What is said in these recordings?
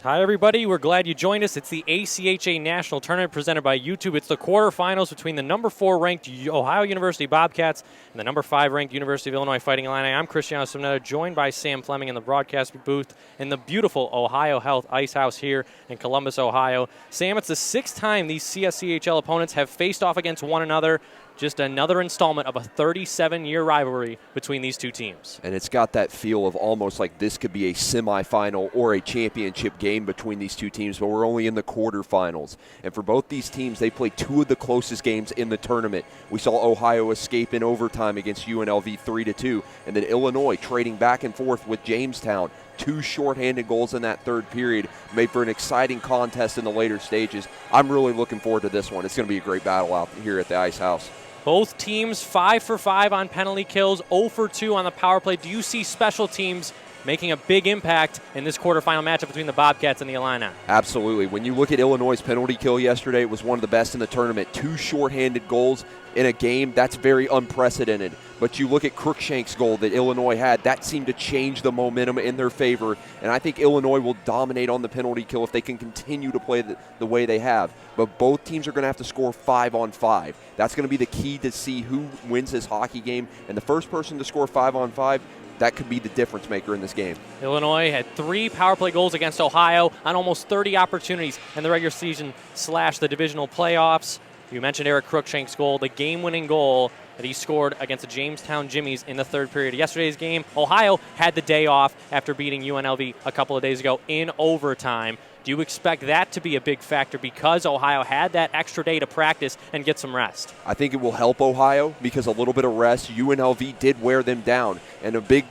Hi, everybody. We're glad you joined us. It's the ACHA National Tournament presented by YouTube. It's the quarterfinals between the number 4 ranked Ohio University Bobcats and the number 5 ranked University of Illinois Fighting Illini. I'm Cristiano Simnetta, joined by Sam Fleming in the broadcast booth in the beautiful Ohio Health Ice House here in Columbus, Ohio. Sam, it's the 6th time these CSCHL opponents have faced off against one another. Just another installment of a 37-year rivalry between these two teams. And it's got that feel of almost like this could be a semifinal or a championship game between these two teams, but we're only in the quarterfinals. And for both these teams, they played 2 of the closest games in the tournament. We saw Ohio escape in overtime against UNLV 3-2, and then Illinois trading back and forth with Jamestown. 2 shorthanded goals in that third period made for an exciting contest in the later stages. I'm really looking forward to this one. It's going to be a great battle out here at the Ice House. Both teams 5 for 5 on penalty kills, 0 for 2 on the power play. Do you see special teams making a big impact in this quarterfinal matchup between the Bobcats and the Illini? Absolutely. When you look at Illinois' penalty kill yesterday, it was one of the best in the tournament. 2 shorthanded goals in a game, that's very unprecedented. But you look at Cruikshank's goal that Illinois had, that seemed to change the momentum in their favor. And I think Illinois will dominate on the penalty kill if they can continue to play the way they have. But both teams are going to have to score 5 on 5. That's going to be the key to see who wins this hockey game. And the first person to score 5 on 5, that could be the difference maker in this game. Illinois had 3 power play goals against Ohio on almost 30 opportunities in the regular season / the divisional playoffs. You mentioned Eric Cruikshank's goal, the game-winning goal that he scored against the Jamestown Jimmies in the third period. Yesterday's game, Ohio had the day off after beating UNLV a couple of days ago in overtime. Do you expect that to be a big factor because Ohio had that extra day to practice and get some rest? I think it will help Ohio because a little bit of rest. UNLV did wear them down. And a big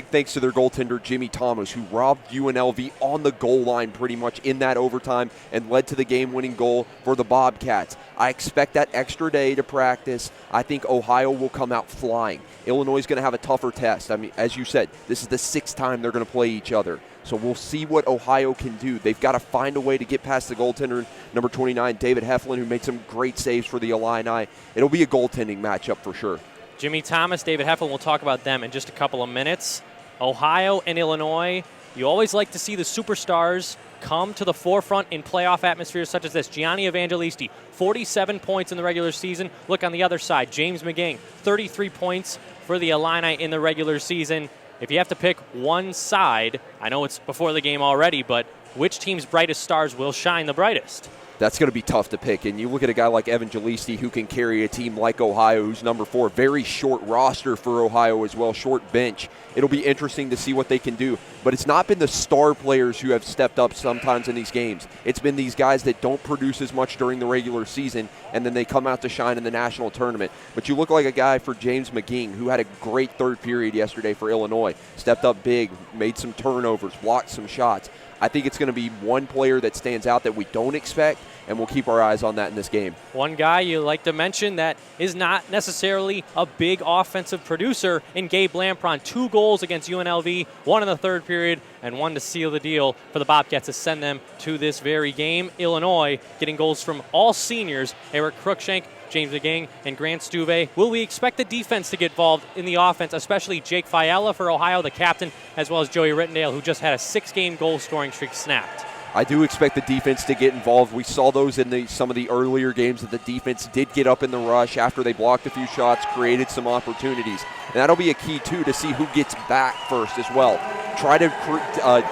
thanks to their goaltender, Jimmy Thomas, who robbed UNLV on the goal line pretty much in that overtime and led to the game-winning goal for the Bobcats. I expect that extra day to practice. I think Ohio will come out flying. Illinois is going to have a tougher test. I mean, as you said, this is the 6th time they're going to play each other. So we'll see what Ohio can do. They've got to find a way to get past the goaltender, number 29, David Heflin, who made some great saves for the Illini. It'll be a goaltending matchup for sure. Jimmy Thomas, David Heflin, we'll talk about them in just a couple of minutes. Ohio and Illinois, you always like to see the superstars come to the forefront in playoff atmospheres such as this. Gianni Evangelisti, 47 points in the regular season. Look on the other side, James McGing, 33 points for the Illini in the regular season. If you have to pick one side, I know it's before the game already, but which team's brightest stars will shine the brightest? That's going to be tough to pick. And you look at a guy like Evangelisti who can carry a team like Ohio, who's number 4. Very short roster for Ohio as well, short bench. It'll be interesting to see what they can do. But it's not been the star players who have stepped up sometimes in these games. It's been these guys that don't produce as much during the regular season, and then they come out to shine in the national tournament. But you look like a guy for James McGing, who had a great third period yesterday for Illinois. Stepped up big, made some turnovers, blocked some shots. I think it's going to be one player that stands out that we don't expect, and we'll keep our eyes on that in this game. One guy you like to mention that is not necessarily a big offensive producer in Gabe Lampron. 2 goals against UNLV, 1 in the third period, and 1 to seal the deal for the Bobcats to send them to this very game. Illinois getting goals from all seniors, Eric Cruikshank, James McGing, and Grant Stuve. Will we expect the defense to get involved in the offense, especially Jake Fiala for Ohio, the captain, as well as Joey Rittendale, who just had a 6-game goal-scoring streak snapped? I do expect the defense to get involved. We saw those in some of the earlier games that the defense did get up in the rush after they blocked a few shots, created some opportunities. And that'll be a key, too, to see who gets back first as well. Try to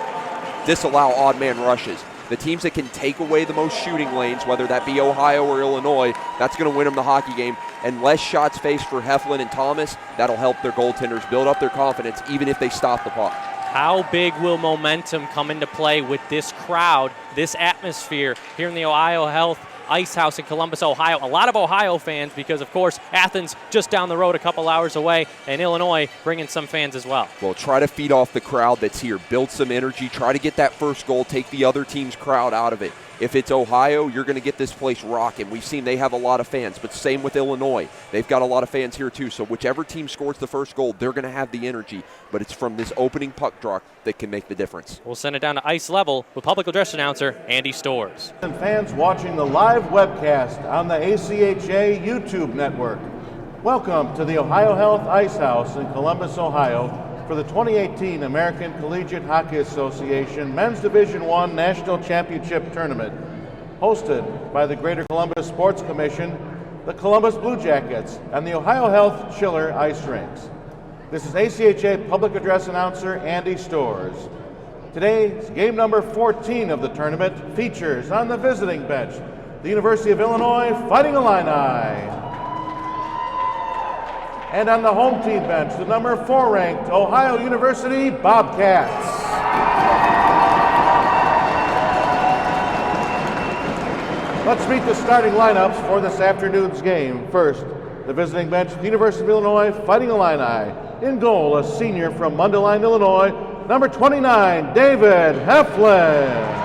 disallow odd man rushes. The teams that can take away the most shooting lanes, whether that be Ohio or Illinois, that's going to win them the hockey game. And less shots faced for Heflin and Thomas, that'll help their goaltenders build up their confidence, even if they stop the puck. How big will momentum come into play with this crowd, this atmosphere here in the Ohio Health Ice House in Columbus, Ohio? A lot of Ohio fans because, of course, Athens just down the road a couple hours away, and Illinois bringing some fans as well. Well, try to feed off the crowd that's here. Build some energy. Try to get that first goal. Take the other team's crowd out of it. If it's Ohio, you're going to get this place rocking. We've seen they have a lot of fans, but same with Illinois. They've got a lot of fans here too. So whichever team scores the first goal, they're going to have the energy. But it's from this opening puck drop that can make the difference. We'll send it down to ice level with public address announcer Andy Storrs. And fans watching the live webcast on the ACHA YouTube network. Welcome to the Ohio Health Ice House in Columbus, Ohio, for the 2018 American Collegiate Hockey Association Men's Division I National Championship Tournament, hosted by the Greater Columbus Sports Commission, the Columbus Blue Jackets, and the Ohio Health Chiller Ice Rinks. This is ACHA Public Address Announcer Andy Storrs. Today's game number 14 of the tournament features on the visiting bench the University of Illinois Fighting Illini. And on the home team bench, the number 4 ranked Ohio University Bobcats. Let's meet the starting lineups for this afternoon's game. First, the visiting bench, the University of Illinois Fighting Illini. In goal, a senior from Mundelein, Illinois, number 29, David Heflin.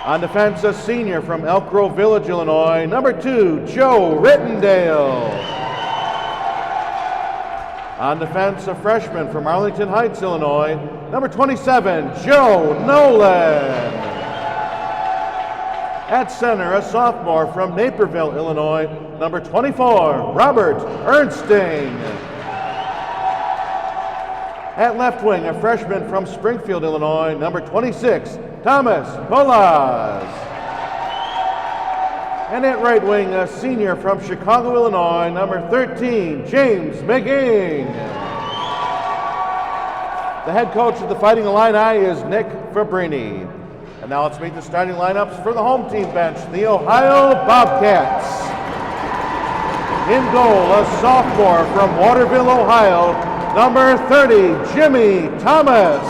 On defense, a senior from Elk Grove Village, Illinois, number 2, Joe Rittendale. On defense, a freshman from Arlington Heights, Illinois, number 27, Joe Nolan. At center, a sophomore from Naperville, Illinois, number 24, Robert Ernsting. At left wing, a freshman from Springfield, Illinois, number 26, Thomas Bolas. And at right wing, a senior from Chicago, Illinois, number 13, James McGing. The head coach of the Fighting Illini is Nick Fabrini. And now let's meet the starting lineups for the home team bench, the Ohio Bobcats. In goal, a sophomore from Waterville, Ohio, number 30, Jimmy Thomas.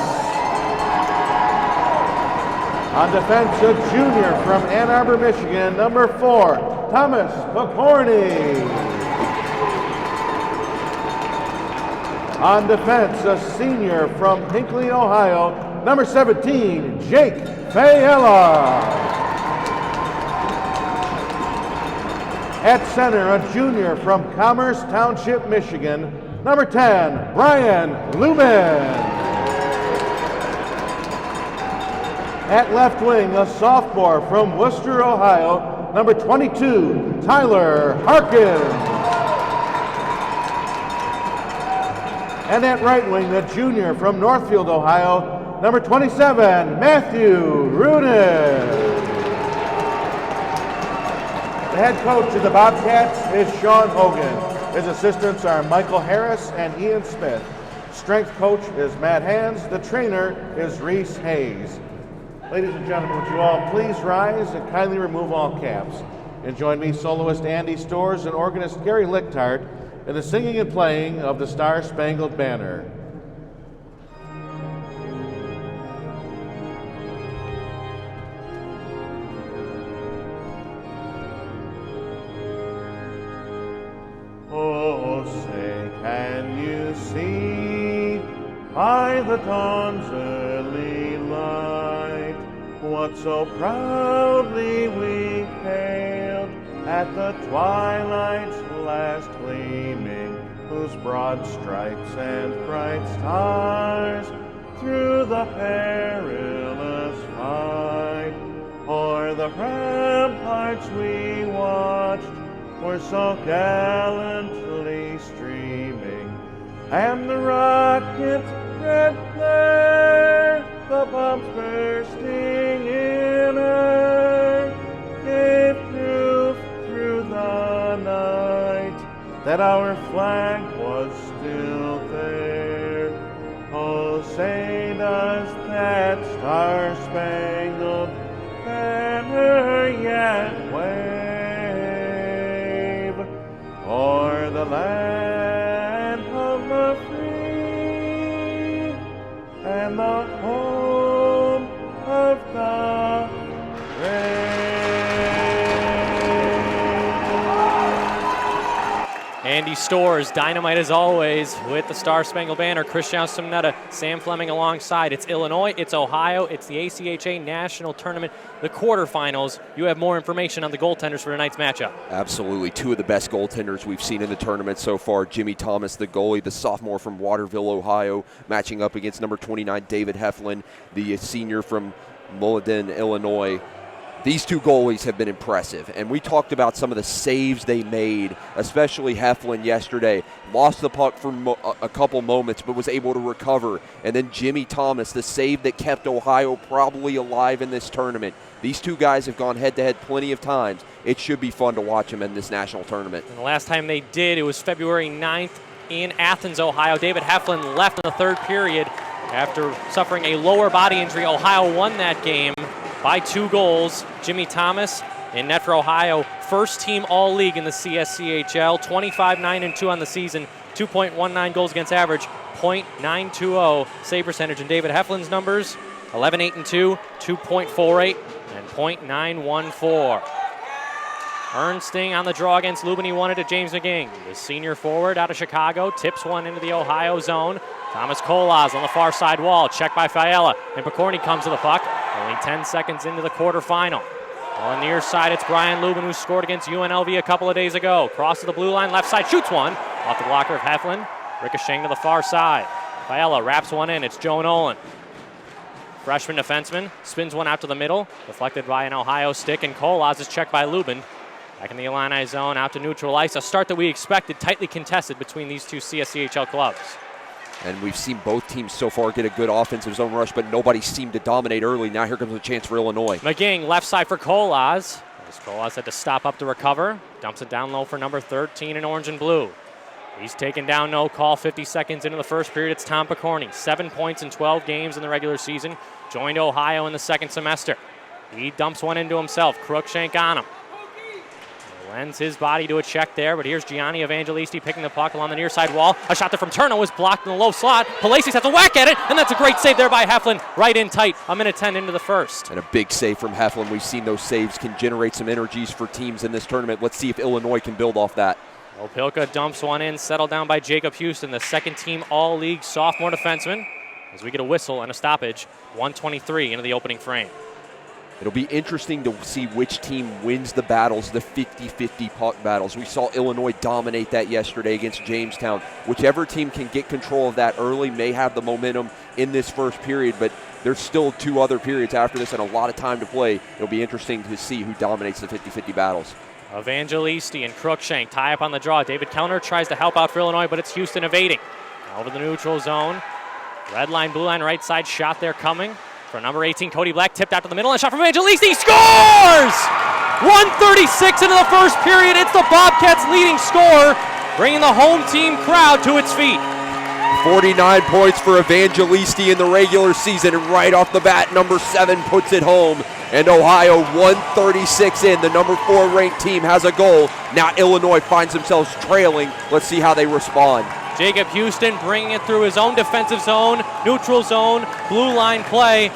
On defense, a junior from Ann Arbor, Michigan, number 4, Thomas Pokorny. On defense, a senior from Hinckley, Ohio, number 17, Jake Fayella. At center, a junior from Commerce Township, Michigan, number 10, Brian Lumen. At left wing, a sophomore from Worcester, Ohio, number 22, Tyler Harkins. And at right wing, a junior from Northfield, Ohio, number 27, Matthew Rudin. The head coach of the Bobcats is Sean Hogan. His assistants are Michael Harris and Ian Smith. Strength coach is Matt Hans. The trainer is Reese Hayes. Ladies and gentlemen, would you all please rise and kindly remove all caps and join me, soloist Andy Storrs and organist Gary Lichtart, in the singing and playing of the Star Spangled Banner. Oh, say, can you see by the dawn's early light what so proudly we hailed at the twilight's last gleaming, whose broad stripes and bright stars through the perilous fight o'er the ramparts we watched were so gallantly streaming, and the rocket's red flare, the bombs bursting in air, gave proof through the night that our flag was still there. Oh, say does that star-spangled banner yet wave o'er the land of the free and the home of the brave. Andy Storrs, dynamite as always, with the Star Spangled Banner. Christian Simonetta, Sam Fleming alongside. It's Illinois, it's Ohio, it's the ACHA National Tournament, the quarterfinals. You have more information on the goaltenders for tonight's matchup. Absolutely. Two of the best goaltenders we've seen in the tournament so far. Jimmy Thomas, the goalie, the sophomore from Waterville, Ohio, matching up against number 29, David Heflin, the senior from Mulligan, Illinois. These two goalies have been impressive, and we talked about some of the saves they made, especially Heflin yesterday. Lost the puck for a couple moments, but was able to recover. And then Jimmy Thomas, the save that kept Ohio probably alive in this tournament. These two guys have gone head-to-head plenty of times. It should be fun to watch them in this national tournament. And the last time they did, it was February 9th in Athens, Ohio. David Heflin left in the third period after suffering a lower body injury. Ohio won that game by 2 goals. Jimmy Thomas in net for Ohio, first team all-league in the CSCHL, 25-9-2 on the season, 2.19 goals against average, .920 save percentage. And David Heflin's numbers, 11-8-2, 2.48, and .914. Ernsting on the draw against Lubin. He won it to James McGing. The senior forward out of Chicago tips one into the Ohio zone. Thomas Kolaz on the far side wall, checked by Fiala, and Picorni comes to the puck. Only 10 seconds into the quarterfinal. On the near side, it's Brian Lubin, who scored against UNLV a couple of days ago. Crosses the blue line, left side, shoots one off the blocker of Heflin. Ricocheting to the far side. Fiala wraps one in. It's Joe Nolan. Freshman defenseman spins one out to the middle, deflected by an Ohio stick, and Kolaz is checked by Lubin. Back in the Illini zone, out to neutral ice. A start that we expected, tightly contested between these two CSCHL clubs. And we've seen both teams so far get a good offensive zone rush, but nobody seemed to dominate early. Now here comes a chance for Illinois. McGing, left side for Kolaz. Kolaz had to stop up to recover. Dumps it down low for number 13 in orange and blue. He's taken down, no call. 50 seconds into the first period, it's Tom Picorni. 7 points in 12 games in the regular season. Joined Ohio in the second semester. He dumps one into himself. Crookshank on him. Lends his body to a check there, but here's Gianni Evangelisti picking the puck along the near side wall. A shot there from Turno was blocked in the low slot. Palacios has a whack at it, and that's a great save there by Heflin. Right in tight, 1:10 into the first. And a big save from Heflin. We've seen those saves can generate some energies for teams in this tournament. Let's see if Illinois can build off that. Opilka dumps one in, settled down by Jacob Houston, the second team all-league sophomore defenseman. As we get a whistle and a stoppage, 1:23 into the opening frame. It'll be interesting to see which team wins the battles, the 50-50 puck battles. We saw Illinois dominate that yesterday against Jamestown. Whichever team can get control of that early may have the momentum in this first period, but there's still 2 other periods after this and a lot of time to play. It'll be interesting to see who dominates the 50-50 battles. Evangelisti and Crookshank tie up on the draw. David Kellner tries to help out for Illinois, but it's Houston evading. Over the neutral zone. Red line, blue line, right side shot there coming. For number 18, Cody Black, tipped out to the middle, and shot from Evangelisti, scores! 1:36 into the first period, it's the Bobcats' leading scorer, bringing the home team crowd to its feet. 49 points for Evangelisti in the regular season, and right off the bat, number 7 puts it home. And Ohio, 1:36 in, the number 4 ranked team has a goal. Now Illinois finds themselves trailing. Let's see how they respond. Jacob Houston bringing it through his own defensive zone, neutral zone, blue line play.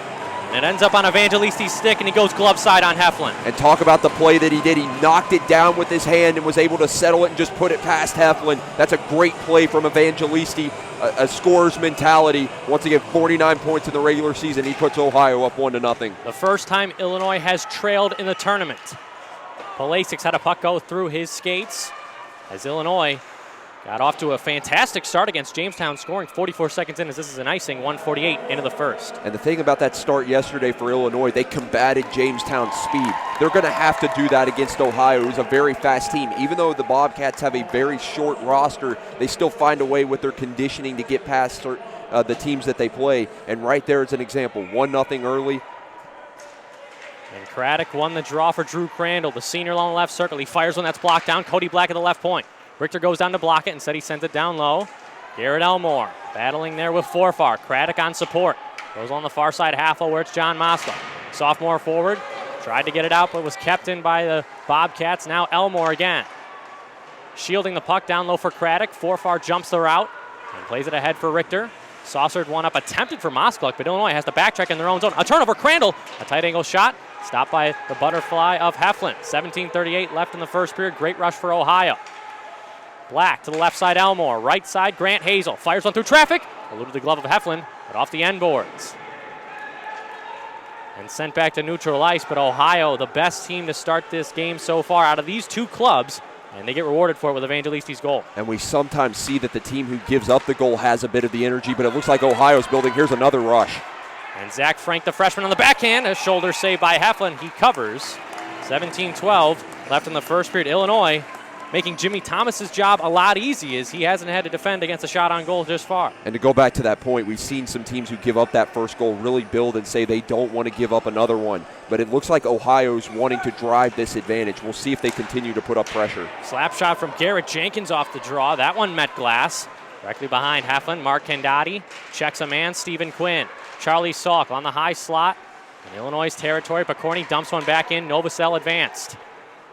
And it ends up on Evangelisti's stick, and he goes glove side on Heflin. And talk about the play that he did. He knocked it down with his hand and was able to settle it and just put it past Heflin. That's a great play from Evangelisti, a scorer's mentality. Once again, 49 points in the regular season. He puts Ohio up 1-0. The first time Illinois has trailed in the tournament. Palacios had a puck go through his skates as Illinois got off to a fantastic start against Jamestown, scoring 44 seconds in as this is an icing, 1:48 into the first. And the thing about that start yesterday for Illinois, they combated Jamestown's speed. They're going to have to do that against Ohio, who's a very fast team. Even though the Bobcats have a very short roster, they still find a way with their conditioning to get past the teams that they play. And right there is an example, 1-0 early. And Craddock won the draw for Drew Crandall, the senior along the left circle. He fires one that's blocked down. Cody Black at the left point. Richter goes down to block it. Instead, he sends it down low. Garrett Elmore battling there with Forfar. Craddock on support. Goes on the far side half where it's John Moskva. Sophomore forward. Tried to get it out, but was kept in by the Bobcats. Now Elmore again. Shielding the puck down low for Craddock. Forfar jumps the route and plays it ahead for Richter. Saucered one up, attempted for Moskva, but Illinois has to backtrack in their own zone. A turnover, Crandall. A tight angle shot. Stopped by the butterfly of Heflin. 17:38 left in the first period. Great rush for Ohio. Black to the left side, Elmore. Right side, Grant Hazel. Fires one through traffic. Eluded the glove of Heflin, but off the end boards. And sent back to neutral ice, but Ohio, the best team to start this game so far out of these two clubs, and they get rewarded for it with Evangelisti's goal. And we sometimes see that the team who gives up the goal has a bit of the energy, but it looks like Ohio's building. Here's another rush. And Zach Frank, the freshman, on the backhand. A shoulder save by Heflin. He covers. 17-12 left in the first period. Illinois making Jimmy Thomas's job a lot easy as he hasn't had to defend against a shot on goal this far. And to go back to that point, we've seen some teams who give up that first goal really build and say they don't want to give up another one. But it looks like Ohio's wanting to drive this advantage. We'll see if they continue to put up pressure. Slap shot from Garrett Jenkins off the draw. That one met glass. Directly behind Heflin, Mark Kendati checks a man, Stephen Quinn. Charlie Salk on the high slot. In Illinois' territory, Picorni dumps one back in. Novosel advanced.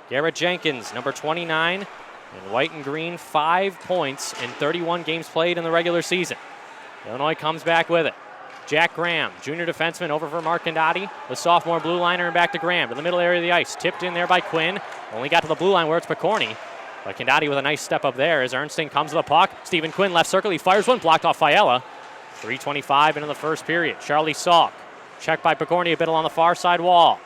Garrett Jenkins, number 29, in white and green, 5 points in 31 games played in the regular season. Illinois comes back with it. Jack Graham, junior defenseman, over for Mark Kendati. The sophomore blue liner and back to Graham to the middle area of the ice. Tipped in there by Quinn. Only got to the blue line where it's Picorni. But Kendati with a nice step up there as Ernsting comes to the puck. Stephen Quinn left circle. He fires one, blocked off Fiala. 3:25 into the first period. Charlie Salk, checked by Picorni a bit along the far side wall.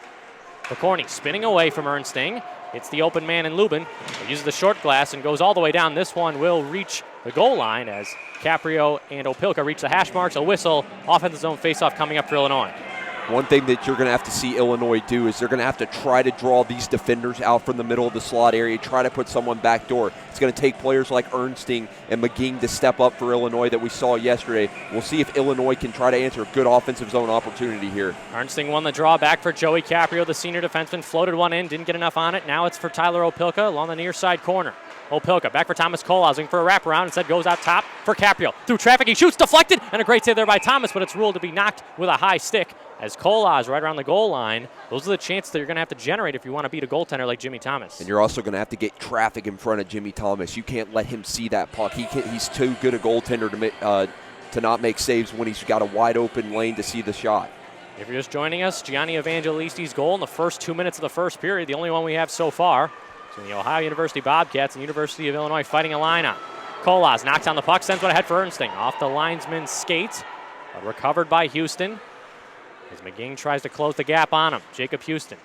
Picorni spinning away from Ernsting. It's the open man in Lubin. He uses the short glass and goes all the way down. This one will reach the goal line as Caprio and Opilka reach the hash marks. A whistle, offensive zone faceoff coming up for Illinois. One thing that you're going to have to see Illinois do is they're going to have to try to draw these defenders out from the middle of the slot area, try to put someone back door. It's going to take players like Ernsting and McGing to step up for Illinois that we saw yesterday. We'll see if Illinois can try to answer a good offensive zone opportunity here. Ernsting won the draw back for Joey Caprio, the senior defenseman. Floated one in, didn't get enough on it. Now it's for Tyler Opilka along the near side corner. Opilka back for Thomas Kohlhausing for a wraparound. Instead goes out top for Caprio. Through traffic, he shoots, deflected, and a great save there by Thomas, but it's ruled to be knocked with a high stick. As Kohlhaus right around the goal line, those are the chances that you're going to have to generate if you want to beat a goaltender like Jimmy Thomas. And you're also going to have to get traffic in front of Jimmy Thomas. You can't let him see that puck. He's too good a goaltender to not make saves when he's got a wide open lane to see the shot. If you're just joining us, Gianni Evangelisti's goal in the first 2 minutes of the first period, the only one we have so far. So the Ohio University Bobcats and University of Illinois fighting a line-up. Kohlhaus knocks down the puck, sends one ahead for Ernsting. Off the linesman's skate, but recovered by Houston. As McGing tries to close the gap on him. Jacob Houston,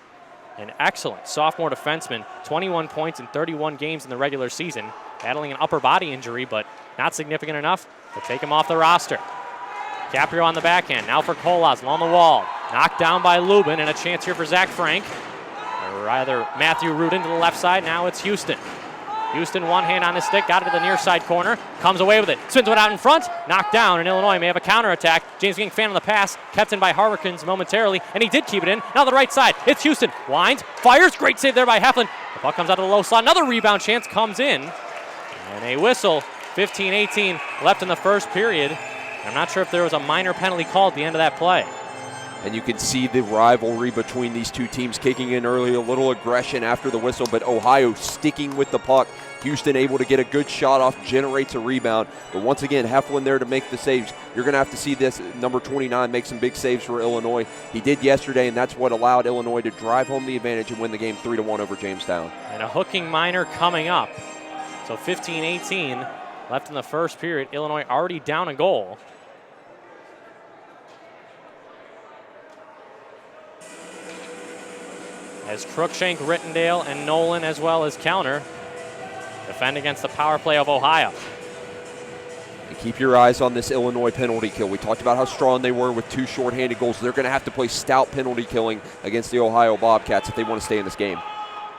an excellent sophomore defenseman, 21 points in 31 games in the regular season, battling an upper body injury, but not significant enough to take him off the roster. Caprio on the backhand, now for Kohlhaus along the wall. Knocked down by Lubin, and a chance here for Zach Frank. Or rather, Matthew Rudin to the left side, now it's Houston. Houston, one hand on his stick, got it to the near side corner, comes away with it, spins one out in front, knocked down, and Illinois may have a counterattack. James McGing fan on the pass, kept in by Harkins momentarily, and he did keep it in. Now the right side, it's Houston, winds, fires, great save there by Heflin. The puck comes out of the low slot, another rebound chance comes in, and a whistle. 15-18 left in the first period. I'm not sure if there was a minor penalty called at the end of that play. And you can see the rivalry between these two teams kicking in early, a little aggression after the whistle, but Ohio sticking with the puck. Houston able to get a good shot off, generates a rebound. But once again, Heflin there to make the saves. You're going to have to see this number 29 make some big saves for Illinois. He did yesterday, and that's what allowed Illinois to drive home the advantage and win the game 3-1 over Jamestown. And a hooking minor coming up. So 15-18 left in the first period. Illinois already down a goal. As Cruikshank, Rittendale, and Nolan, as well as Kellner, defend against the power play of Ohio. And keep your eyes on this Illinois penalty kill. We talked about how strong they were with 2 shorthanded goals. They're going to have to play stout penalty killing against the Ohio Bobcats if they want to stay in this game.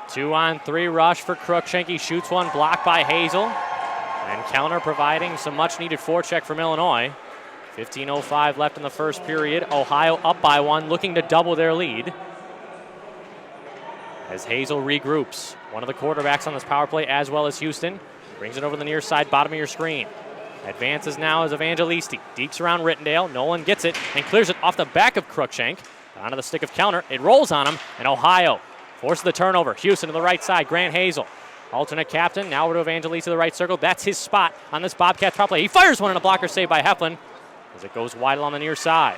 2-on-3 rush for Cruikshank. He shoots one, blocked by Hazel. And Kellner providing some much-needed forecheck from Illinois. 15:05 left in the first period. Ohio up by 1, looking to double their lead. As Hazel regroups, one of the quarterbacks on this power play, as well as Houston, brings it over the near side, bottom of your screen. Advances now as Evangelisti. Deeps around Rittendale. Nolan gets it and clears it off the back of Cruikshank. Onto the stick of Kellner. It rolls on him, and Ohio forces the turnover. Houston to the right side. Grant Hazel, alternate captain. Now over to Evangelisti to the right circle. That's his spot on this Bobcats power play. He fires one, and a blocker save by Heflin as it goes wide along the near side.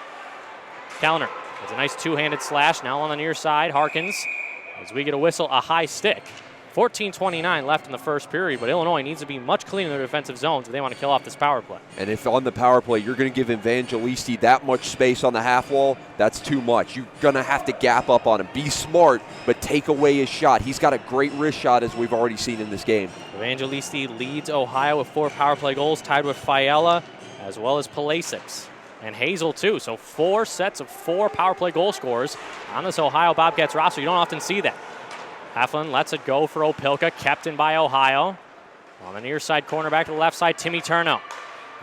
Kellner has a nice two-handed slash. Now on the near side, Harkins. As we get a whistle, a high stick. 14:29 left in the first period, but Illinois needs to be much cleaner in their defensive zones if they want to kill off this power play. And if on the power play you're going to give Evangelisti that much space on the half wall, that's too much. You're going to have to gap up on him. Be smart, but take away his shot. He's got a great wrist shot, as we've already seen in this game. Evangelisti leads Ohio with 4 power play goals, tied with Fiala as well as Palasics. and Hazel too. So 4 sets of 4 power play goal scorers on this Ohio Bobcats roster. You don't often see that. Heflin lets it go for Opilka, kept in by Ohio. On the near side corner, back to the left side, Timmy Turno.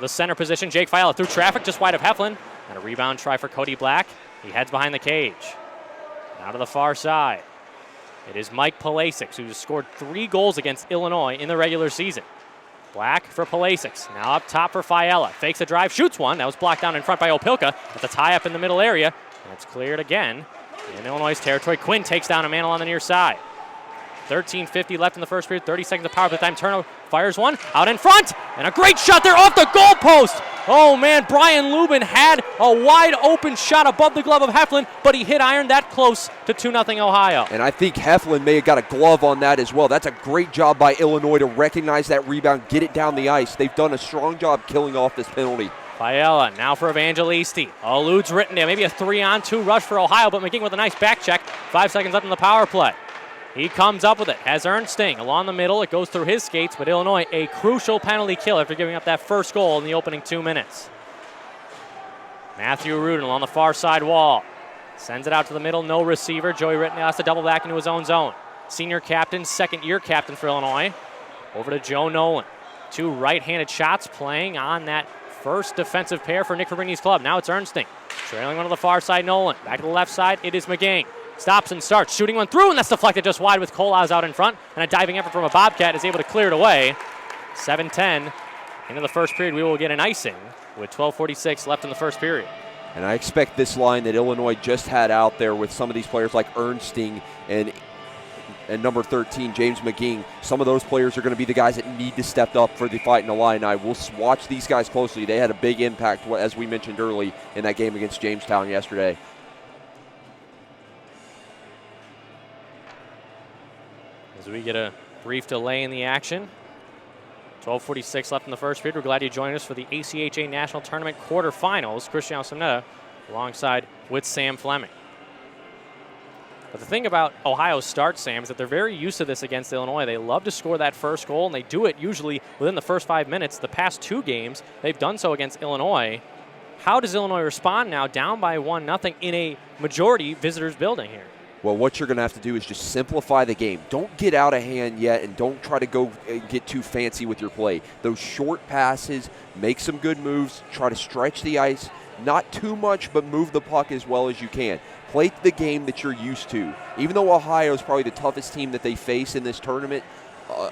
The center position, Jake Fiala through traffic, just wide of Heflin. And a rebound try for Cody Black. He heads behind the cage. Now to the far side. It is Mike Palasic, who's scored 3 goals against Illinois in the regular season. Black for Palasic. Now up top for Fiala. Fakes a drive, shoots one. That was blocked down in front by Opilka. That's a tie-up in the middle area. And it's cleared again in Illinois' territory. Quinn takes down a man on the near side. 13:50 left in the first period, 30 seconds of power play time. Turno fires one out in front, and a great shot there off the goalpost. Oh man, Brian Lubin had a wide open shot above the glove of Heflin, but he hit iron that close to 2-0 Ohio. And I think Heflin may have got a glove on that as well. That's a great job by Illinois to recognize that rebound, get it down the ice. They've done a strong job killing off this penalty. Fiala now for Evangelisti. Eludes Rittendale, maybe a 3-on-2 rush for Ohio, but McGing with a nice back check. 5 seconds left in the power play. He comes up with it, has Ernsting along the middle. It goes through his skates, but Illinois, a crucial penalty kill after giving up that first goal in the opening 2 minutes. Matthew Rudin along the far side wall. Sends it out to the middle, no receiver. Joey Rittendale has to double back into his own zone. Senior captain, second-year captain for Illinois. Over to Joe Nolan. 2 right-handed shots playing on that first defensive pair for Nick Fabrini's club. Now it's Ernsting. Trailing one to the far side, Nolan. Back to the left side, it is McGing. Stops and starts, shooting one through, and that's deflected just wide with Kolas out in front. And a diving effort from a Bobcat is able to clear it away. 7:10 into the first period. We will get an icing with 12:46 left in the first period. And I expect this line that Illinois just had out there with some of these players like Ernsting and number 13, James McGing, some of those players are going to be the guys that need to step up for the Fighting Illini. We'll watch these guys closely. They had a big impact, as we mentioned early, in that game against Jamestown yesterday. As we get a brief delay in the action. 12:46 left in the first period. We're glad you joined us for the ACHA National Tournament quarterfinals. Cristiano Samnetta alongside with Sam Fleming. But the thing about Ohio's start, Sam, is that they're very used to this against Illinois. They love to score that first goal, and they do it usually within the first 5 minutes. The past 2 games, they've done so against Illinois. How does Illinois respond now, down by 1-0 in a majority visitors building here? Well, what you're going to have to do is just simplify the game. Don't get out of hand yet, and don't try to go get too fancy with your play. Those short passes, make some good moves, try to stretch the ice, not too much, but move the puck as well as you can. Play the game that you're used to. Even though Ohio is probably the toughest team that they face in this tournament,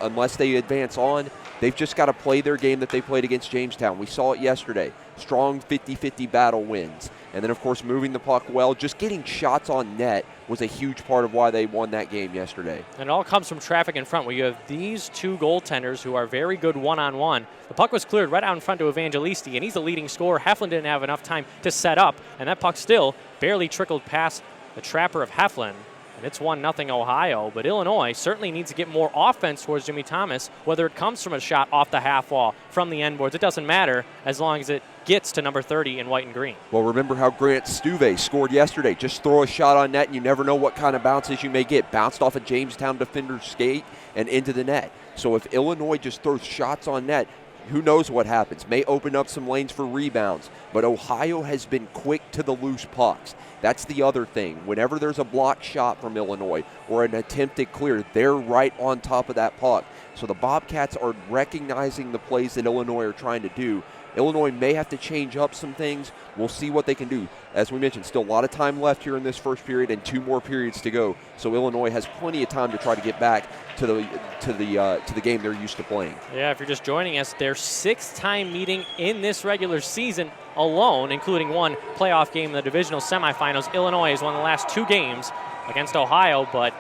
unless they advance on, they've just got to play their game that they played against Jamestown. We saw it yesterday. Strong 50-50 battle wins. And then, of course, moving the puck well, just getting shots on net was a huge part of why they won that game yesterday. And it all comes from traffic in front, where you have these 2 goaltenders who are very good one-on-one. The puck was cleared right out in front to Evangelisti, and he's the leading scorer. Heflin didn't have enough time to set up, and that puck still barely trickled past the trapper of Heflin. And it's 1-0 Ohio, but Illinois certainly needs to get more offense towards Jimmy Thomas, whether it comes from a shot off the half wall, from the end boards. It doesn't matter as long as it gets to number 30 in white and green. Well, remember how Grant Stuve scored yesterday. Just throw a shot on net, and you never know what kind of bounces you may get. Bounced off a Jamestown defender's skate and into the net. So if Illinois just throws shots on net, who knows what happens. May open up some lanes for rebounds. But Ohio has been quick to the loose pucks. That's the other thing. Whenever there's a blocked shot from Illinois or an attempted clear, they're right on top of that puck. So the Bobcats are recognizing the plays that Illinois are trying to do. Illinois may have to change up some things. We'll see what they can do. As we mentioned, still a lot of time left here in this first period and 2 more periods to go. So Illinois has plenty of time to try to get back to the game they're used to playing. Yeah, if you're just joining us, their 6th time meeting in this regular season alone, including 1 playoff game in the divisional semifinals. Illinois has won the last 2 games against Ohio, but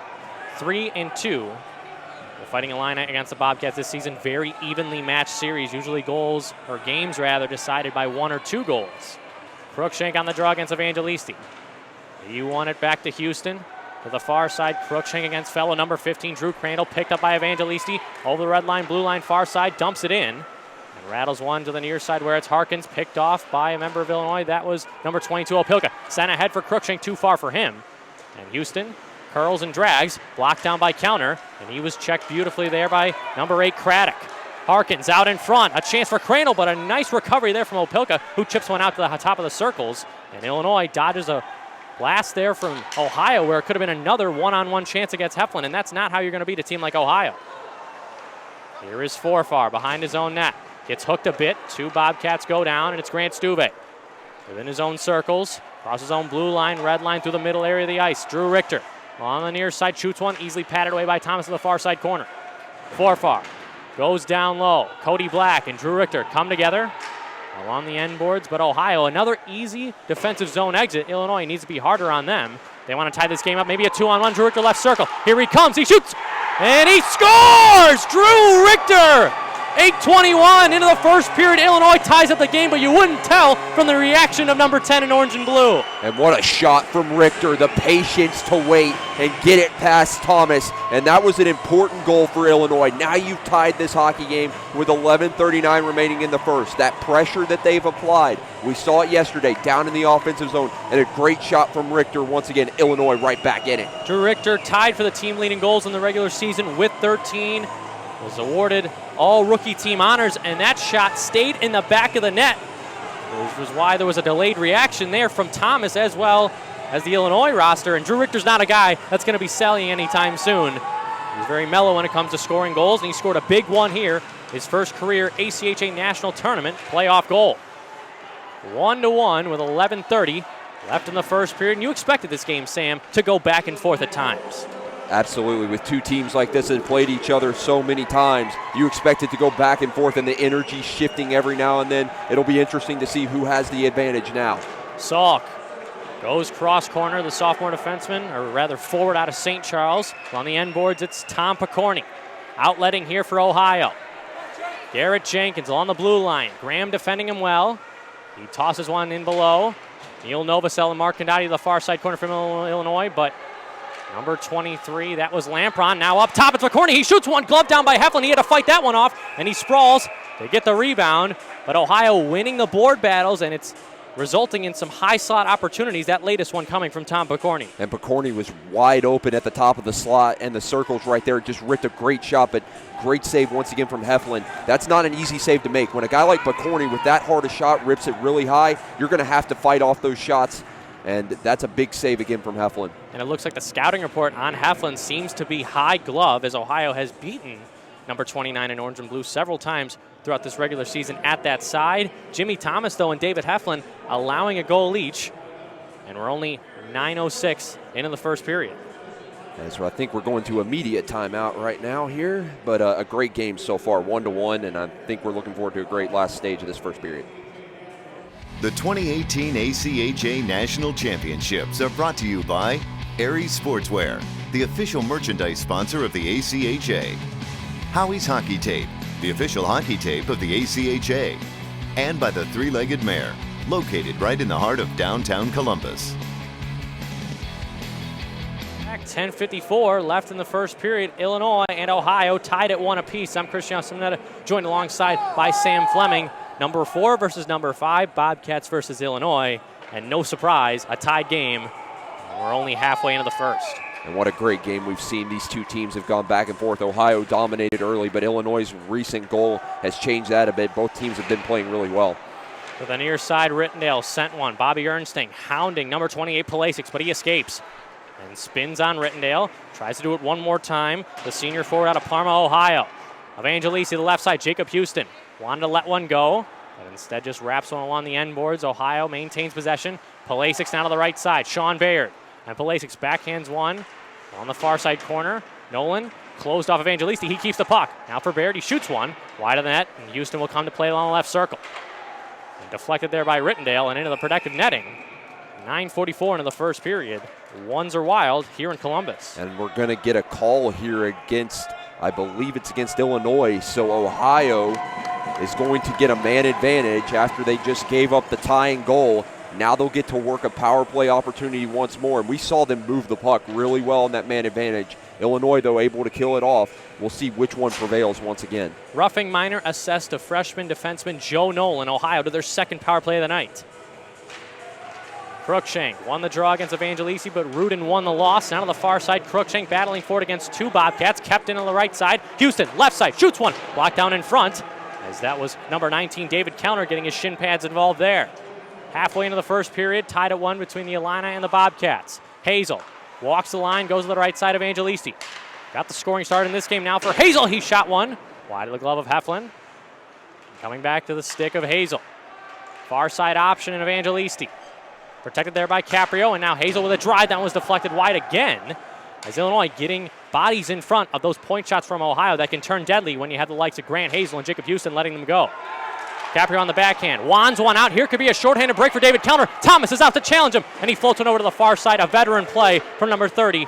3-2. The Fighting Illini against the Bobcats this season, very evenly matched series, usually games decided by 1 or 2 goals. Cruikshank on the draw against Evangelisti. He won it back to Houston. To the far side, Cruikshank against fellow number 15, Drew Crandall, picked up by Evangelisti. Over the red line, blue line, far side, dumps it in. And rattles one to the near side where it's Harkins, picked off by a member of Illinois. That was number 22, Opilka. Sent ahead for Cruikshank, too far for him. And Houston curls and drags, blocked down by Counter, and he was checked beautifully there by number 8, Craddock. Harkins out in front. A chance for Crandall, but a nice recovery there from Opelka, who chips one out to the top of the circles. And Illinois dodges a blast there from Ohio, where it could have been another one-on-one chance against Heflin, and that's not how you're going to beat a team like Ohio. Here is Forfar behind his own net. Gets hooked a bit. 2 Bobcats go down, and it's Grant Stuve. Within his own circles, across his own blue line, red line through the middle area of the ice. Drew Richter on the near side, shoots one, easily patted away by Thomas to the far side corner. Forfar goes down low. Cody Black and Drew Richter come together along the end boards, but Ohio, another easy defensive zone exit. Illinois needs to be harder on them. They want to tie this game up, maybe a 2-on-1. Drew Richter left circle. Here he comes, he shoots, and he scores! Drew Richter! 8:21 into the first period. Illinois ties up the game, but you wouldn't tell from the reaction of number 10 in orange and blue. And what a shot from Richter, the patience to wait and get it past Thomas. And that was an important goal for Illinois. Now you've tied this hockey game with 11:39 remaining in the first. That pressure that they've applied, we saw it yesterday down in the offensive zone, and a great shot from Richter. Once again, Illinois right back in it. Drew Richter tied for the team leading goals in the regular season with 13. Was awarded all rookie team honors, and that shot stayed in the back of the net, which was why there was a delayed reaction there from Thomas as well as the Illinois roster. And Drew Richter's not a guy that's going to be selling anytime soon. He's very mellow when it comes to scoring goals, and he scored a big one here, his first career ACHA National Tournament playoff goal. 1-1 with 11:30 left in the first period, and you expected this game, Sam, to go back and forth at times. Absolutely. With two teams like this that have played each other so many times, you expect it to go back and forth, and the energy shifting every now and then. It'll be interesting to see who has the advantage now. Salk goes cross corner, the sophomore defenseman, or rather forward out of St. Charles. On the end boards, it's Tom Picorni. Outletting here for Ohio. Garrett Jenkins along the blue line. Graham defending him well. He tosses one in below. Neil Novosel and Mark Condotti to the far side corner from Illinois, but number 23, that was Lampron. Now up top, it's McCorney. He shoots one, glove down by Heflin. He had to fight that one off, and he sprawls to get the rebound. But Ohio winning the board battles, and it's resulting in some high slot opportunities. That latest one coming from Tom Picorni. And Picorni was wide open at the top of the slot, and the circle's right there. Just ripped a great shot, but great save once again from Heflin. That's not an easy save to make. When a guy like Picorni with that hard a shot rips it really high, you're going to have to fight off those shots. And that's a big save again from Heflin. And it looks like the scouting report on Heflin seems to be high glove, as Ohio has beaten number 29 in orange and blue several times throughout this regular season at that side. Jimmy Thomas, though, and David Heflin allowing a goal each. And we're only 9:06 into the first period. And so I think we're going to immediate timeout right now here. But a great game so far, 1-1. And I think we're looking forward to a great last stage of this first period. The 2018 ACHA National Championships are brought to you by Aries Sportswear, the official merchandise sponsor of the ACHA. Howie's Hockey Tape, the official hockey tape of the ACHA. And by the Three-Legged Mare, located right in the heart of downtown Columbus. 10:54 left in the first period. Illinois and Ohio tied at 1 apiece. I'm Christian Simonetta, joined alongside by Sam Fleming. Number 4 versus number 5, Bobcats versus Illinois. And no surprise, a tied game. We're only halfway into the first. And what a great game we've seen. These two teams have gone back and forth. Ohio dominated early, but Illinois' recent goal has changed that a bit. Both teams have been playing really well. To the near side, Rittendale sent one. Bobby Ernsting hounding number 28, Palasic, but he escapes. And spins on Rittendale. Tries to do it one more time. The senior forward out of Parma, Ohio. Evangelisi to the left side, Jacob Houston. Wanted to let one go, but instead just wraps one along the end boards. Ohio maintains possession. Palasic now to the right side. Sean Bayard. And Palasic backhands one on the far side corner. Nolan closed off Evangelisi. He keeps the puck. Now for Bayard. He shoots one wide of the net, and Houston will come to play along the left circle. And deflected there by Rittendale and into the protective netting. 9:44 into the first period. Ones are wild here in Columbus. And we're going to get a call here against, I believe it's against Illinois. So Ohio is going to get a man advantage after they just gave up the tying goal. Now they'll get to work a power play opportunity once more. And we saw them move the puck really well in that man advantage. Illinois, though, able to kill it off. We'll see which one prevails once again. Roughing minor assessed to freshman defenseman Joe Nolan, Ohio, to their second power play of the night. Cruikshank won the draw against Evangelisti, but Rudin won the loss. Now to the far side, Cruikshank battling forward against two Bobcats. Kept in on the right side. Houston, left side, shoots one. Blocked down in front, as that was number 19, David Kellner, getting his shin pads involved there. Halfway into the first period, tied at 1 between the Illini and the Bobcats. Hazel walks the line, goes to the right side of Evangelisti. Got the scoring started in this game now for Hazel. He shot one. Wide of the glove of Heflin. Coming back to the stick of Hazel. Far side option in Evangelisti. Protected there by Caprio, and now Hazel with a drive. That was deflected wide again, as Illinois getting bodies in front of those point shots from Ohio that can turn deadly when you have the likes of Grant Hazel and Jacob Houston letting them go. Caprio on the backhand. Wands one out. Here could be a shorthanded break for David Kellner. Thomas is out to challenge him, and he floats one over to the far side. A veteran play from number 30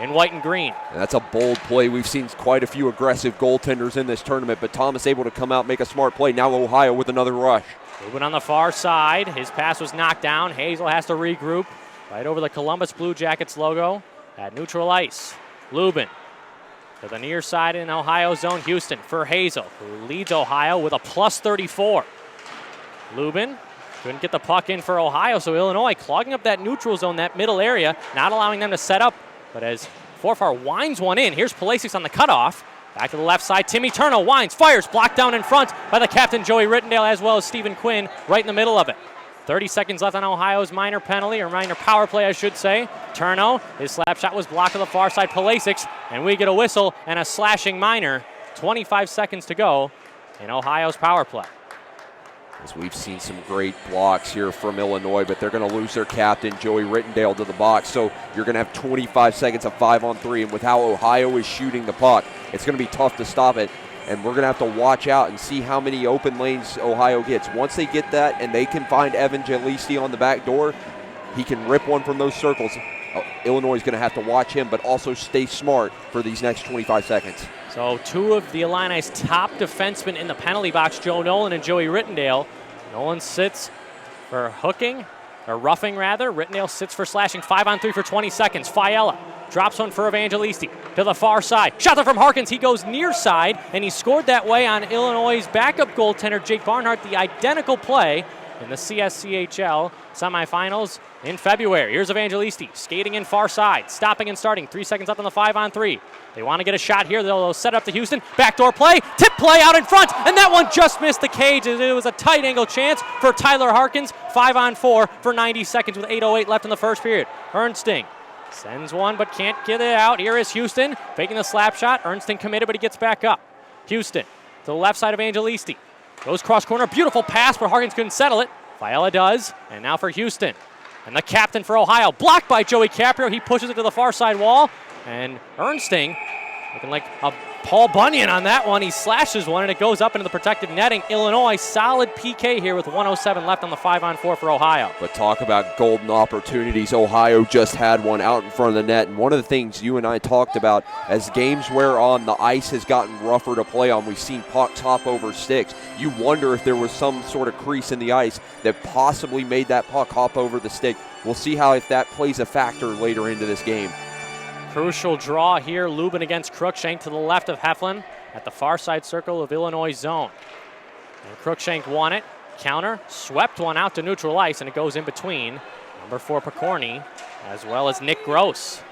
in white and green. And that's a bold play. We've seen quite a few aggressive goaltenders in this tournament, but Thomas able to come out, make a smart play. Now Ohio with another rush. Moving on the far side. His pass was knocked down. Hazel has to regroup right over the Columbus Blue Jackets logo at neutral ice. Lubin to the near side in Ohio zone. Houston for Hazel, who leads Ohio with a plus 34. Lubin couldn't get the puck in for Ohio, so Illinois clogging up that neutral zone, that middle area, not allowing them to set up. But as Forfar winds one in, here's Pulisic on the cutoff. Back to the left side, Timmy Turno winds, fires, blocked down in front by the captain, Joey Rittendale, as well as Stephen Quinn, right in the middle of it. 30 seconds left on Ohio's minor penalty, or minor power play, I should say. Turno, his slap shot was blocked to the far side, Pulisic, and we get a whistle and a slashing minor. 25 seconds to go in Ohio's power play. As we've seen some great blocks here from Illinois, but they're going to lose their captain, Joey Rittendale, to the box. So you're going to have 25 seconds of 5-on-3, and with how Ohio is shooting the puck, it's going to be tough to stop it. And we're going to have to watch out and see how many open lanes Ohio gets. Once they get that and they can find Evangelisti on the back door, he can rip one from those circles. Illinois is going to have to watch him, but also stay smart for these next 25 seconds. So two of the Illini's top defensemen in the penalty box, Joe Nolan and Joey Rittendale. Nolan sits for hooking, or roughing rather. Rittendale sits for slashing. 5-on-3 for 20 seconds. Fiala drops one for Evangelisti to the far side. Shot there from Harkins. He goes near side, and he scored that way on Illinois' backup goaltender, Jake Barnhart. The identical play in the CSCHL semifinals in February. Here's Evangelisti skating in far side, stopping and starting. 3 seconds left on the 5-on-3. They want to get a shot here. They'll set up to Houston. Backdoor play, tip play out in front, and that one just missed the cage. It was a tight angle chance for Tyler Harkins. 5-on-4 for 90 seconds with 8:08 left in the first period. Ernsting sends one but can't get it out. Here is Houston faking the slap shot. Ernsting committed, but he gets back up. Houston to the left side of Evangelisti. Goes cross corner, beautiful pass, but Harkins couldn't settle it. Fiala does, and now for Houston. And the captain for Ohio, blocked by Joey Caprio. He pushes it to the far side wall, and Ernsting, looking like a Paul Bunyan on that one. He slashes one, and it goes up into the protective netting. Illinois, solid PK here with 1:07 left on the 5-on-4 for Ohio. But talk about golden opportunities. Ohio just had one out in front of the net, and one of the things you and I talked about, as games wear on, the ice has gotten rougher to play on. We've seen pucks hop over sticks. You wonder if there was some sort of crease in the ice that possibly made that puck hop over the stick. We'll see if that plays a factor later into this game. Crucial draw here. Lubin against Cruikshank to the left of Heflin at the far side circle of Illinois zone. And Cruikshank won it. Counter, swept one out to neutral ice, and it goes in between number 4 Picorni as well as Nick Gross.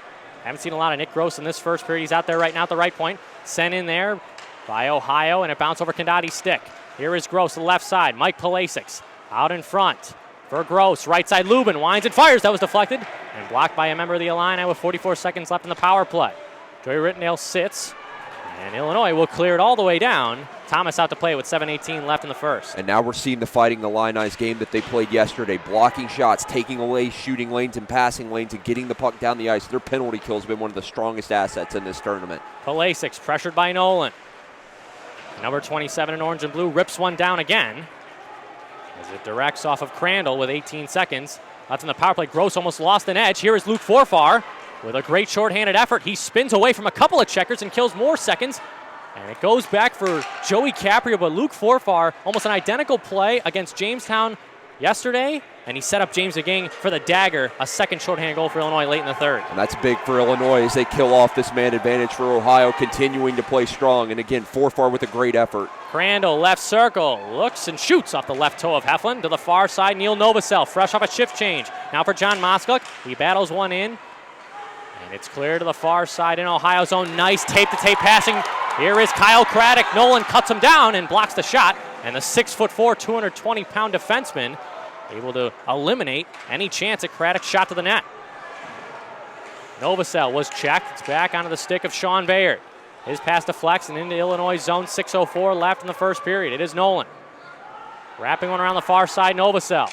Haven't seen a lot of Nick Gross in this first period. He's out there right now at the right point. Sent in there by Ohio, and it bounced over Condotti's stick. Here is Gross to the left side. Mike Pulisic out in front for Gross. Right side, Lubin winds and fires. That was deflected and blocked by a member of the Illini with 44 seconds left in the power play. Joey Rittendale sits, and Illinois will clear it all the way down. Thomas out to play with 7:18 left in the first. And now we're seeing the Fighting Illini's game that they played yesterday, blocking shots, taking away shooting lanes and passing lanes, and getting the puck down the ice. Their penalty kill has been one of the strongest assets in this tournament. Pulisic pressured by Nolan. Number 27 in orange and blue rips one down again as it directs off of Crandall with 18 seconds left in the power play. Gross almost lost an edge. Here is Luke Forfar with a great shorthanded effort. He spins away from a couple of checkers and kills more seconds. And it goes back for Joey Caprio, but Luke Forfar, almost an identical play against Jamestown yesterday, and he set up James McGing for the dagger, a second shorthanded goal for Illinois late in the third. And that's big for Illinois as they kill off this man advantage for Ohio, continuing to play strong. And again, Forfar with a great effort. Crandall, left circle, looks and shoots off the left toe of Heflin. To the far side, Neil Novosel, fresh off a shift change. Now for John Moskalik. He battles one in, and it's clear to the far side in Ohio's own. Nice tape-to-tape passing. Here is Kyle Craddock. Nolan cuts him down and blocks the shot. And the 6'4", 220-pound defenseman able to eliminate any chance at Craddock's shot to the net. Novosel was checked. It's back onto the stick of Sean Bayard. His pass deflects and into Illinois' zone. 6:04 left in the first period. It is Nolan. Wrapping one around the far side, Novosel.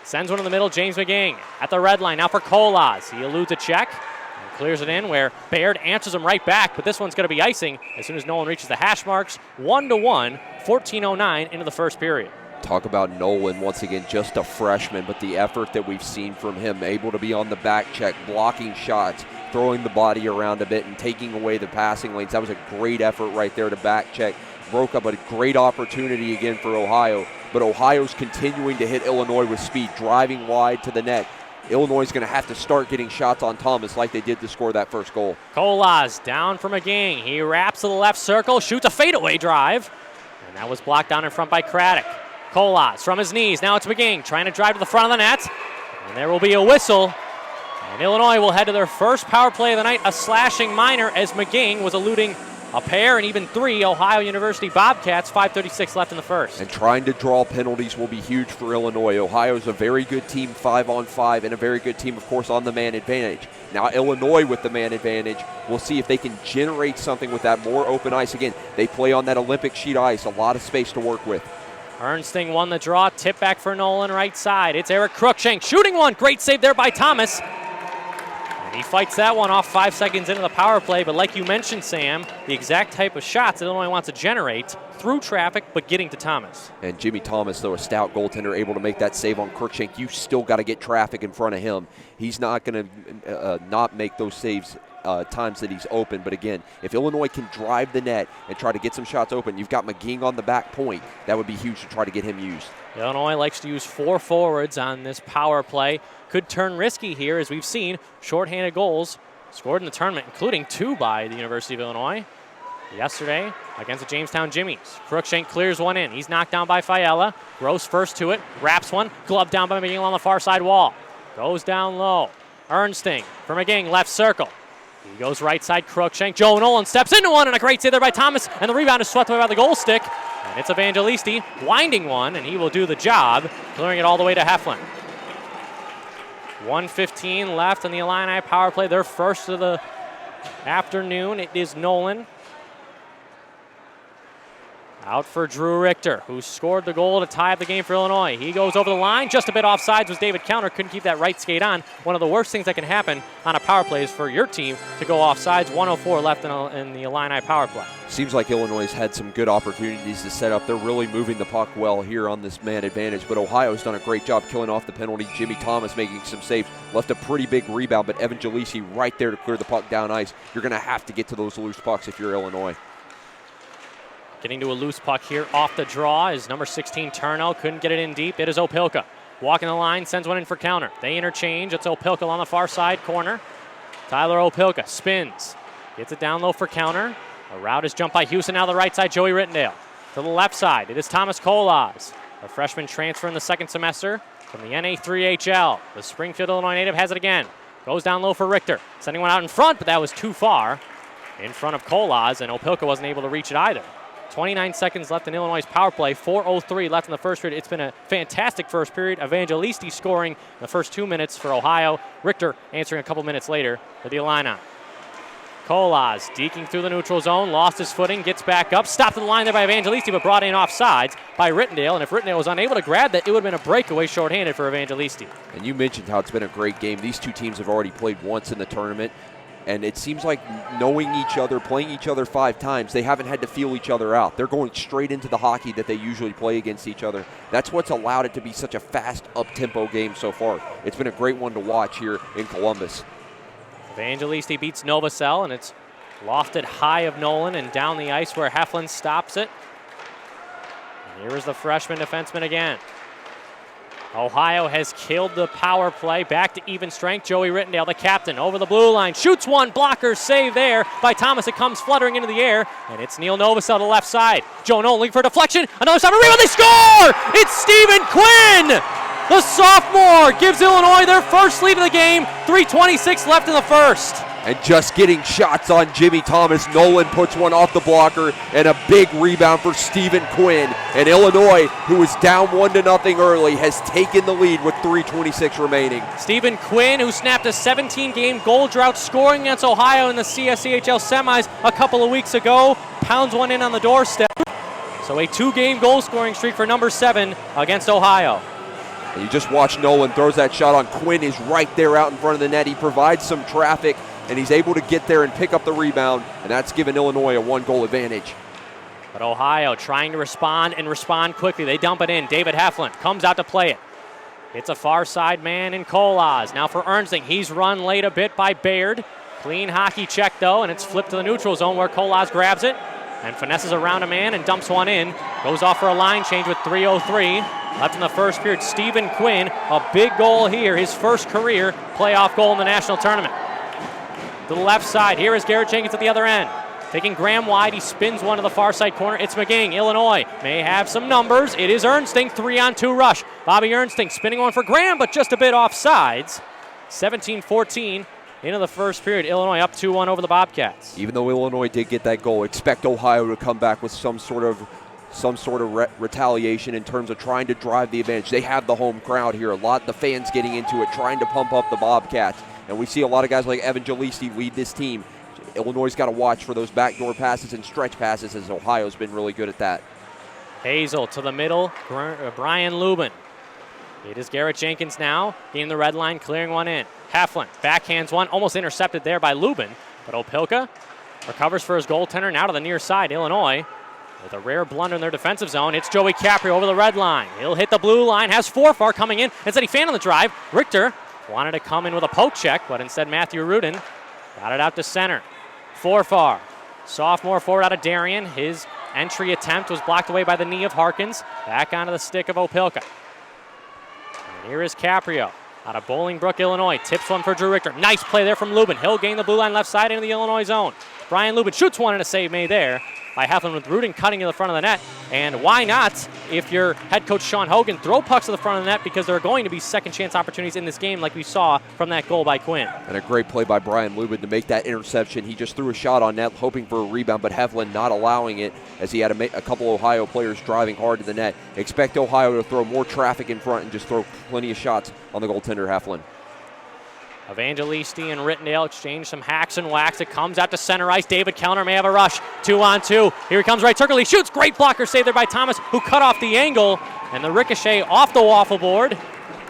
Sends one in the middle, James McGing. At the red line, now for Kolas. He eludes a check and clears it in where Bayard answers him right back, but this one's going to be icing as soon as Nolan reaches the hash marks. 1-1, 14:09 into the first period. Talk about Nolan, once again, just a freshman, but the effort that we've seen from him, able to be on the back check, blocking shots, throwing the body around a bit and taking away the passing lanes. That was a great effort right there to back check. Broke up a great opportunity again for Ohio, but Ohio's continuing to hit Illinois with speed, driving wide to the net. Illinois is going to have to start getting shots on Thomas like they did to score that first goal. Kolas down for McGing. He wraps to the left circle, shoots a fadeaway drive, and that was blocked down in front by Craddock. Kolas from his knees. Now it's McGing trying to drive to the front of the net. And there will be a whistle. And Illinois will head to their first power play of the night, a slashing minor as McGing was eluding a pair and even three Ohio University Bobcats. 5:36 left in the first. And trying to draw penalties will be huge for Illinois. Ohio's a very good team 5-on-5 and a very good team, of course, on the man advantage. Now Illinois with the man advantage. We'll see if they can generate something with that more open ice. Again, they play on that Olympic sheet ice, a lot of space to work with. Ernsting won the draw. Tip back for Nolan, right side. It's Eric Cruikshank shooting one. Great save there by Thomas. And he fights that one off 5 seconds into the power play. But like you mentioned, Sam, the exact type of shots that Illinois wants to generate through traffic, but getting to Thomas. And Jimmy Thomas, though, a stout goaltender, able to make that save on Cruikshank. You still got to get traffic in front of him. He's not going to not make those saves times that he's open. But again, if Illinois can drive the net and try to get some shots open, you've got McGing on the back point. That would be huge to try to get him used. Illinois likes to use 4 forwards on this power play. Could turn risky here, as we've seen shorthanded goals scored in the tournament, including 2 by the University of Illinois yesterday against the Jamestown Jimmies. Cruikshank clears one in. He's knocked down by Fiala. Gross first to it, wraps one, gloved down by McGing on the far side wall. Goes down low. Ernsting for McGing, left circle. He goes right side, Cruikshank. Joe Nolan steps into one, and a great save there by Thomas, and the rebound is swept away by the goal stick. And it's Evangelisti winding one, and he will do the job, clearing it all the way to Heflin. 1:15 left in the Illini power play, their first of the afternoon. It is Nolan. Out for Drew Richter, who scored the goal to tie up the game for Illinois. He goes over the line, just a bit offsides was David Counter, couldn't keep that right skate on. One of the worst things that can happen on a power play is for your team to go offsides. 1:04 left in the Illini power play. Seems like Illinois has had some good opportunities to set up. They're really moving the puck well here on this man advantage, but Ohio's done a great job killing off the penalty. Jimmy Thomas making some saves, left a pretty big rebound, but Evangelisti right there to clear the puck down ice. You're going to have to get to those loose pucks if you're Illinois. Getting to a loose puck here off the draw is number 16, Turno. Couldn't get it in deep. It is Opilka. Walking the line, sends one in for Counter. They interchange. It's Opilka on the far side corner. Tyler Opilka spins. Gets it down low for Counter. A route is jumped by Houston. Now the right side, Joey Rittendale. To the left side, it is Thomas Kolas. A freshman transfer in the second semester from the NA3HL. The Springfield, Illinois native has it again. Goes down low for Richter. Sending one out in front, but that was too far in front of Kolas, and Opilka wasn't able to reach it either. 29 seconds left in Illinois' power play. 4:03 left in the first period. It's been a fantastic first period. Evangelisti scoring in the first 2 minutes for Ohio. Richter answering a couple minutes later for the Illini. Kolas deking through the neutral zone, lost his footing, gets back up, stopped at the line there by Evangelisti, but brought in offsides by Rittendale. And if Rittendale was unable to grab that, it would have been a breakaway shorthanded for Evangelisti. And you mentioned how it's been a great game. These two teams have already played once in the tournament. And it seems like knowing each other, playing each other 5 times, they haven't had to feel each other out. They're going straight into the hockey that they usually play against each other. That's what's allowed it to be such a fast, up-tempo game so far. It's been a great one to watch here in Columbus. Evangelisti beats Novosel, and it's lofted high of Nolan and down the ice where Heflin stops it. And here is the freshman defenseman again. Ohio has killed the power play. Back to even strength. Joey Rittendale, the captain, over the blue line. Shoots one. Blocker save there by Thomas. It comes fluttering into the air. And it's Neil Novus on the left side. Joe Nolan looking for deflection. Another side rebound. They score! It's Stephen Quinn! The sophomore gives Illinois their first lead of the game. 3:26 left in the first. And just getting shots on Jimmy Thomas. Nolan puts one off the blocker, and a big rebound for Stephen Quinn. And Illinois, who was down 1-0 early, has taken the lead with 3:26 remaining. Stephen Quinn, who snapped a 17-game goal drought, scoring against Ohio in the CSCHL semis a couple of weeks ago, pounds one in on the doorstep. So a 2-game goal scoring streak for number 7 against Ohio. And you just watch Nolan throws that shot on. Quinn is right there out in front of the net. He provides some traffic, and he's able to get there and pick up the rebound, and that's given Illinois a 1-goal advantage. But Ohio trying to respond and respond quickly. They dump it in. David Heflin comes out to play it. It's a far side man in Kolaz. Now for Ernsting. He's run late a bit by Baird. Clean hockey check, though, and it's flipped to the neutral zone where Kolaz grabs it and finesses around a man and dumps one in. Goes off for a line change with 3:03 left in the first period. Stephen Quinn, a big goal here, his first career playoff goal in the national tournament. To the left side, here is Garrett Jenkins at the other end. Taking Graham wide, he spins one to the far side corner. It's McGing. Illinois may have some numbers. It is Ernsting, 3-on-2 rush. Bobby Ernsting spinning one for Graham, but just a bit off sides. 17-14 into the first period. Illinois up 2-1 over the Bobcats. Even though Illinois did get that goal, expect Ohio to come back with some sort of retaliation in terms of trying to drive the advantage. They have the home crowd here. A lot of the fans getting into it, trying to pump up the Bobcats. And we see a lot of guys like Evan Jalisti lead this team. Illinois got to watch for those backdoor passes and stretch passes, as Ohio's been really good at that. Hazel to the middle, Brian Lubin. It is Garrett Jenkins now, getting the red line, clearing one in. Heflin backhands one, almost intercepted there by Lubin. But Opilka recovers for his goaltender, now to the near side. Illinois with a rare blunder in their defensive zone. It's Joey Caprio over the red line. He'll hit the blue line, has Forfar coming in. Instead he fan on the drive. Richter wanted to come in with a poke check, but instead Matthew Rudin got it out to center. Forfar, sophomore forward out of Darien. His entry attempt was blocked away by the knee of Harkins. Back onto the stick of Opilka. And here is Caprio out of Bolingbrook, Illinois. Tips one for Drew Richter. Nice play there from Lubin. He'll gain the blue line left side into the Illinois zone. Brian Lubin shoots one and a save made there by Heflin, with Rudin cutting to the front of the net. And why not, if you're head coach Sean Hogan, throw pucks to the front of the net, because there are going to be second chance opportunities in this game like we saw from that goal by Quinn. And a great play by Brian Lubin to make that interception. He just threw a shot on net hoping for a rebound, but Heflin not allowing it, as he had a couple Ohio players driving hard to the net. Expect Ohio to throw more traffic in front and just throw plenty of shots on the goaltender Heflin. Evangelisti and Rittendale exchange some hacks and whacks. It comes out to center ice. David Kellner may have a rush. 2-on-2. Here he comes right circle. He shoots. Great blocker save there by Thomas, who cut off the angle. And the ricochet off the waffle board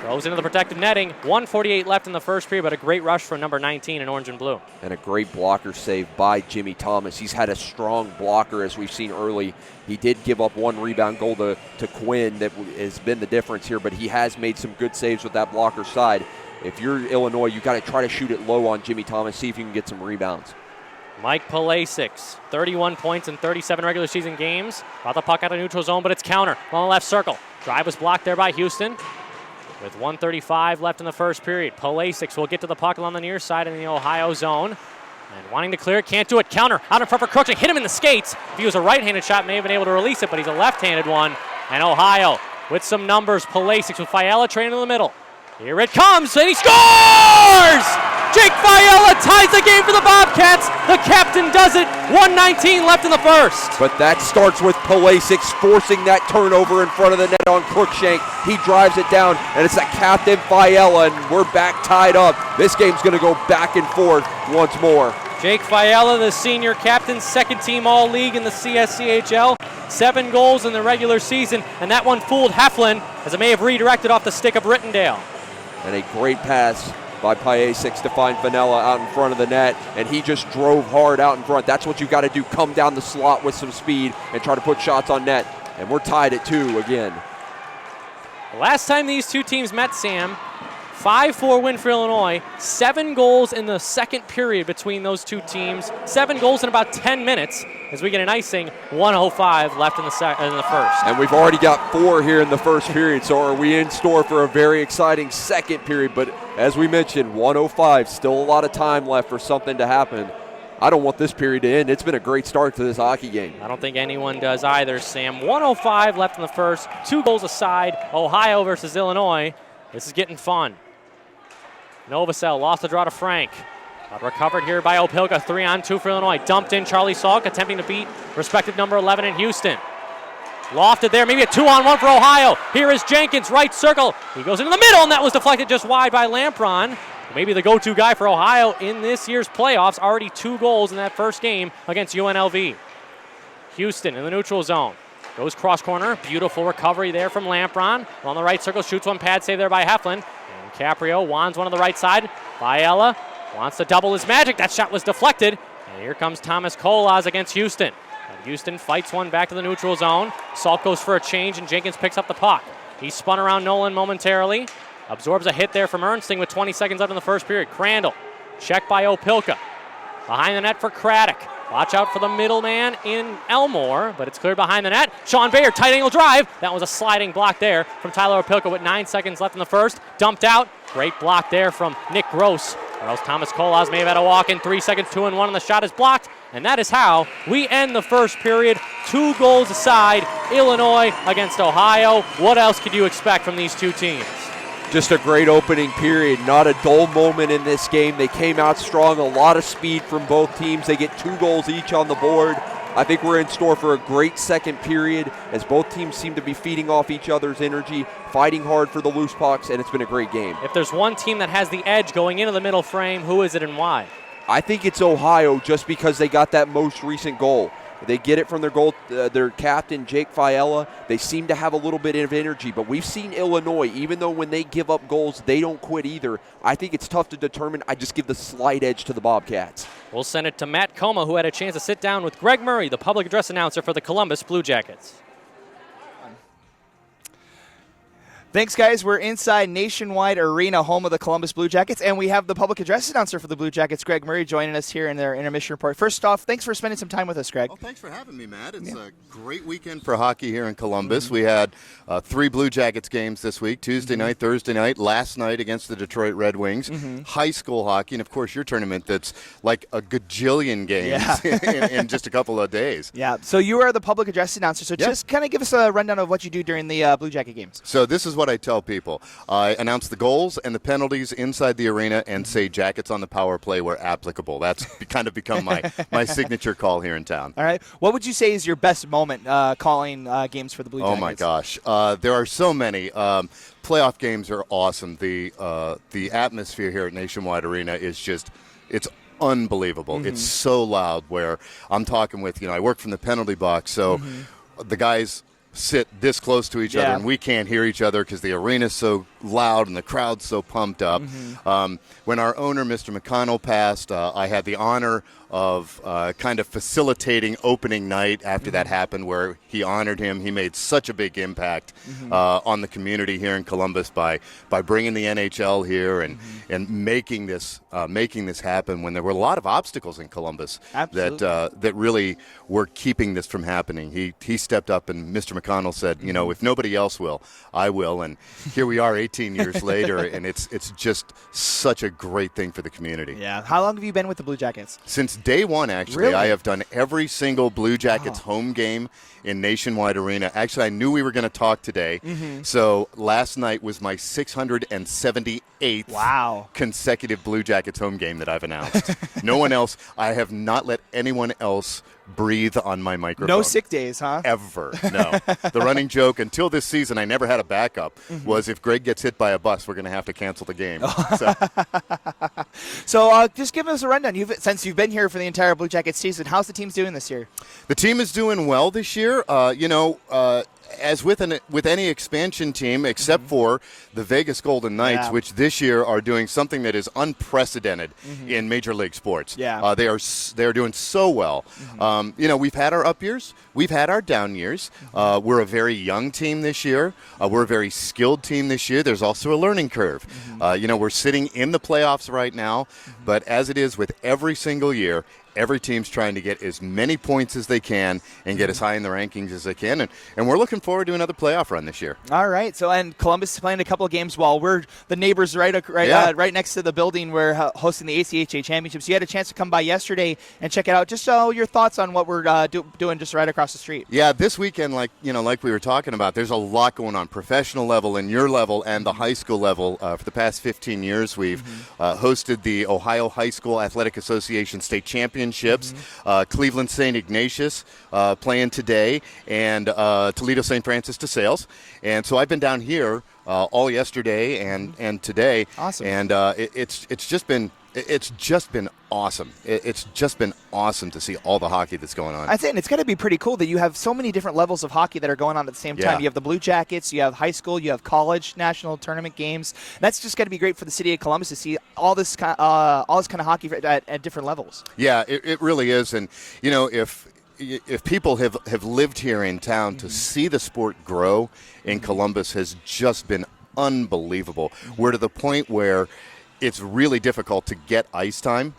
goes into the protective netting. 1:48 left in the first period, but a great rush from number 19 in orange and blue. And a great blocker save by Jimmy Thomas. He's had a strong blocker, as we've seen early. He did give up one rebound goal to Quinn that has been the difference here, but he has made some good saves with that blocker side. If you're Illinois, you got to try to shoot it low on Jimmy Thomas, see if you can get some rebounds. Mike Palasic, 31 points in 37 regular season games. Brought the puck out of neutral zone, but it's counter on the left circle. Drive was blocked there by Houston. With 1:35 left in the first period, Palasic will get to the puck along the near side in the Ohio zone. And wanting to clear it, can't do it. Counter out in front for Crookshank. Hit him in the skates. If he was a right-handed shot, may have been able to release it, but he's a left-handed one. And Ohio with some numbers. Palasic with Fiala training in the middle. Here it comes, and he scores! Jake Fiala ties the game for the Bobcats. The captain does it. 1:19 left in the first. But that starts with Palasic forcing that turnover in front of the net on Crookshank. He drives it down, and it's the captain Fiala, and we're back tied up. This game's going to go back and forth once more. Jake Fiala, the senior captain, second team All-League in the CSCHL. 7 goals in the regular season, and that one fooled Heflin, as it may have redirected off the stick of Rittendale. And a great pass by Palasic to find Vanella out in front of the net, and he just drove hard out in front. That's what you got to do, come down the slot with some speed and try to put shots on net. And we're tied at 2 again. The last time these two teams met, Sam, 5-4 win for Illinois. 7 goals in the second period between those two teams. 7 goals in about 10 minutes as we get an icing. 1:05 left in the first. And we've already got 4 here in the first period, so are we in store for a very exciting second period? But as we mentioned, 1:05, still a lot of time left for something to happen. I don't want this period to end. It's been a great start to this hockey game. I don't think anyone does either, Sam. 1:05 left in the first. 2 goals aside. Ohio versus Illinois. This is getting fun. Novosel lost the draw to Frank. But recovered here by Opilka. 3-on-2 for Illinois. Dumped in Charlie Salk, attempting to beat respective number 11 in Houston. Lofted there, maybe a 2-on-1 for Ohio. Here is Jenkins, right circle. He goes into the middle, and that was deflected just wide by Lampron. Maybe the go-to guy for Ohio in this year's playoffs. Already 2 goals in that first game against UNLV. Houston in the neutral zone. Goes cross corner. Beautiful recovery there from Lampron. On the right circle, shoots one pad save there by Heflin. And Caprio wands one on the right side. Biella wants to double his magic. That shot was deflected. And here comes Thomas Kolas against Houston. And Houston fights one back to the neutral zone. Salk goes for a change, and Jenkins picks up the puck. He spun around Nolan momentarily. Absorbs a hit there from Ernsting with 20 seconds left in the first period. Crandall, checked by Opilka. Behind the net for Craddock. Watch out for the middleman in Elmore, but it's cleared behind the net. Sean Bayer, tight angle drive. That was a sliding block there from Tyler Opilka with 9 seconds left in the first. Dumped out. Great block there from Nick Gross. Or else Thomas Kolas may have had a walk in 3 seconds, 2-1, and the shot is blocked. And that is how we end the first period. 2 goals aside. Illinois against Ohio. What else could you expect from these two teams? Just a great opening period. Not a dull moment in this game. They came out strong. A lot of speed from both teams. They get 2 goals each on the board. I think we're in store for a great second period as both teams seem to be feeding off each other's energy, fighting hard for the loose pucks, and it's been a great game. If there's one team that has the edge going into the middle frame, who is it and why? I think it's Ohio just because they got that most recent goal. They get it from their captain, Jake Fiala. They seem to have a little bit of energy, but we've seen Illinois, even though when they give up goals, they don't quit either. I think it's tough to determine. I just give the slight edge to the Bobcats. We'll send it to Matt Coma, who had a chance to sit down with Greg Murray, the public address announcer for the Columbus Blue Jackets. Thanks, guys. We're inside Nationwide Arena, home of the Columbus Blue Jackets, and we have the public address announcer for the Blue Jackets, Greg Murray, joining us here in their intermission report. First off, thanks for spending some time with us, Greg. Well, thanks for having me, Matt. It's a great weekend for hockey here in Columbus. We had 3 Blue Jackets games this week, Tuesday night, Thursday night, last night against the Detroit Red Wings, high school hockey, and, of course, your tournament that's like a gajillion games in just a couple of days. Yeah, so you are the public address announcer, so just kind of give us a rundown of what you do during the Blue Jacket games. So this is what I tell people. I announce the goals and the penalties inside the arena and say Jackets on the power play where applicable. That's kind of become my signature call here in town. All right. What would you say is your best moment calling games for the Blue Jackets? Oh, my gosh. There are so many. Playoff games are awesome. The atmosphere here at Nationwide Arena is just – it's unbelievable. It's so loud where I'm talking with, I work from the penalty box, so the guys – sit this close to each other and we can't hear each other because the arena's so loud and the crowd's so pumped up. When our owner, Mr. McConnell, passed, I had the honor of kind of facilitating opening night after that happened, where he honored him. He made such a big impact on the community here in Columbus by bringing the NHL here and making this happen when there were a lot of obstacles in Columbus that really were keeping this from happening. He stepped up, and Mr. McConnell said, if nobody else will, I will. And here we are 18 years later, and it's just such a great thing for the community. Yeah. How long have you been with the Blue Jackets? Since day one, actually. Really? I have done every single Blue Jackets home game in Nationwide Arena. Actually, I knew we were going to talk today. So last night was my 678th consecutive Blue Jackets home game that I've announced. No one else. I have not let anyone else breathe on my microphone. No sick days, huh? Ever, no. The running joke until this season, I never had a backup, was if Greg gets hit by a bus, we're going to have to cancel the game. So. So just give us a rundown. Since you've been here for the entire Blue Jackets season, how's the team's doing this year? The team is doing well this year. As with any expansion team, except for the Vegas Golden Knights, which this year are doing something that is unprecedented in Major League sports. Yeah. They are doing so well. We've had our up years, we've had our down years. We're a very young team this year. We're a very skilled team this year. There's also a learning curve. We're sitting in the playoffs right now, but as it is with every single year, every team's trying to get as many points as they can and get as high in the rankings as they can. And we're looking forward to another playoff run this year. All right. So, and Columbus is playing a couple of games while we're the neighbors right next to the building. We're hosting the ACHA Championships. You had a chance to come by yesterday and check it out. Just your thoughts on what we're doing just right across the street. Yeah, this weekend, like we were talking about, there's a lot going on. Professional level and your level and the high school level. For the past 15 years, we've hosted the Ohio High School Athletic Association State Championships. Cleveland St. Ignatius playing today, and Toledo St. Francis de Sales. And so I've been down here all yesterday and today. Awesome. And it's just been awesome. It's just been awesome to see all the hockey that's going on. I think it's got to be pretty cool that you have so many different levels of hockey that are going on at the same time. You have the Blue Jackets, you have high school, you have college national tournament games. That's just got to be great for the city of Columbus to see all this kind of hockey at different levels. Yeah, it really is. And if people have lived here in town, to see the sport grow in Columbus has just been unbelievable. We're to the point where it's really difficult to get ice time.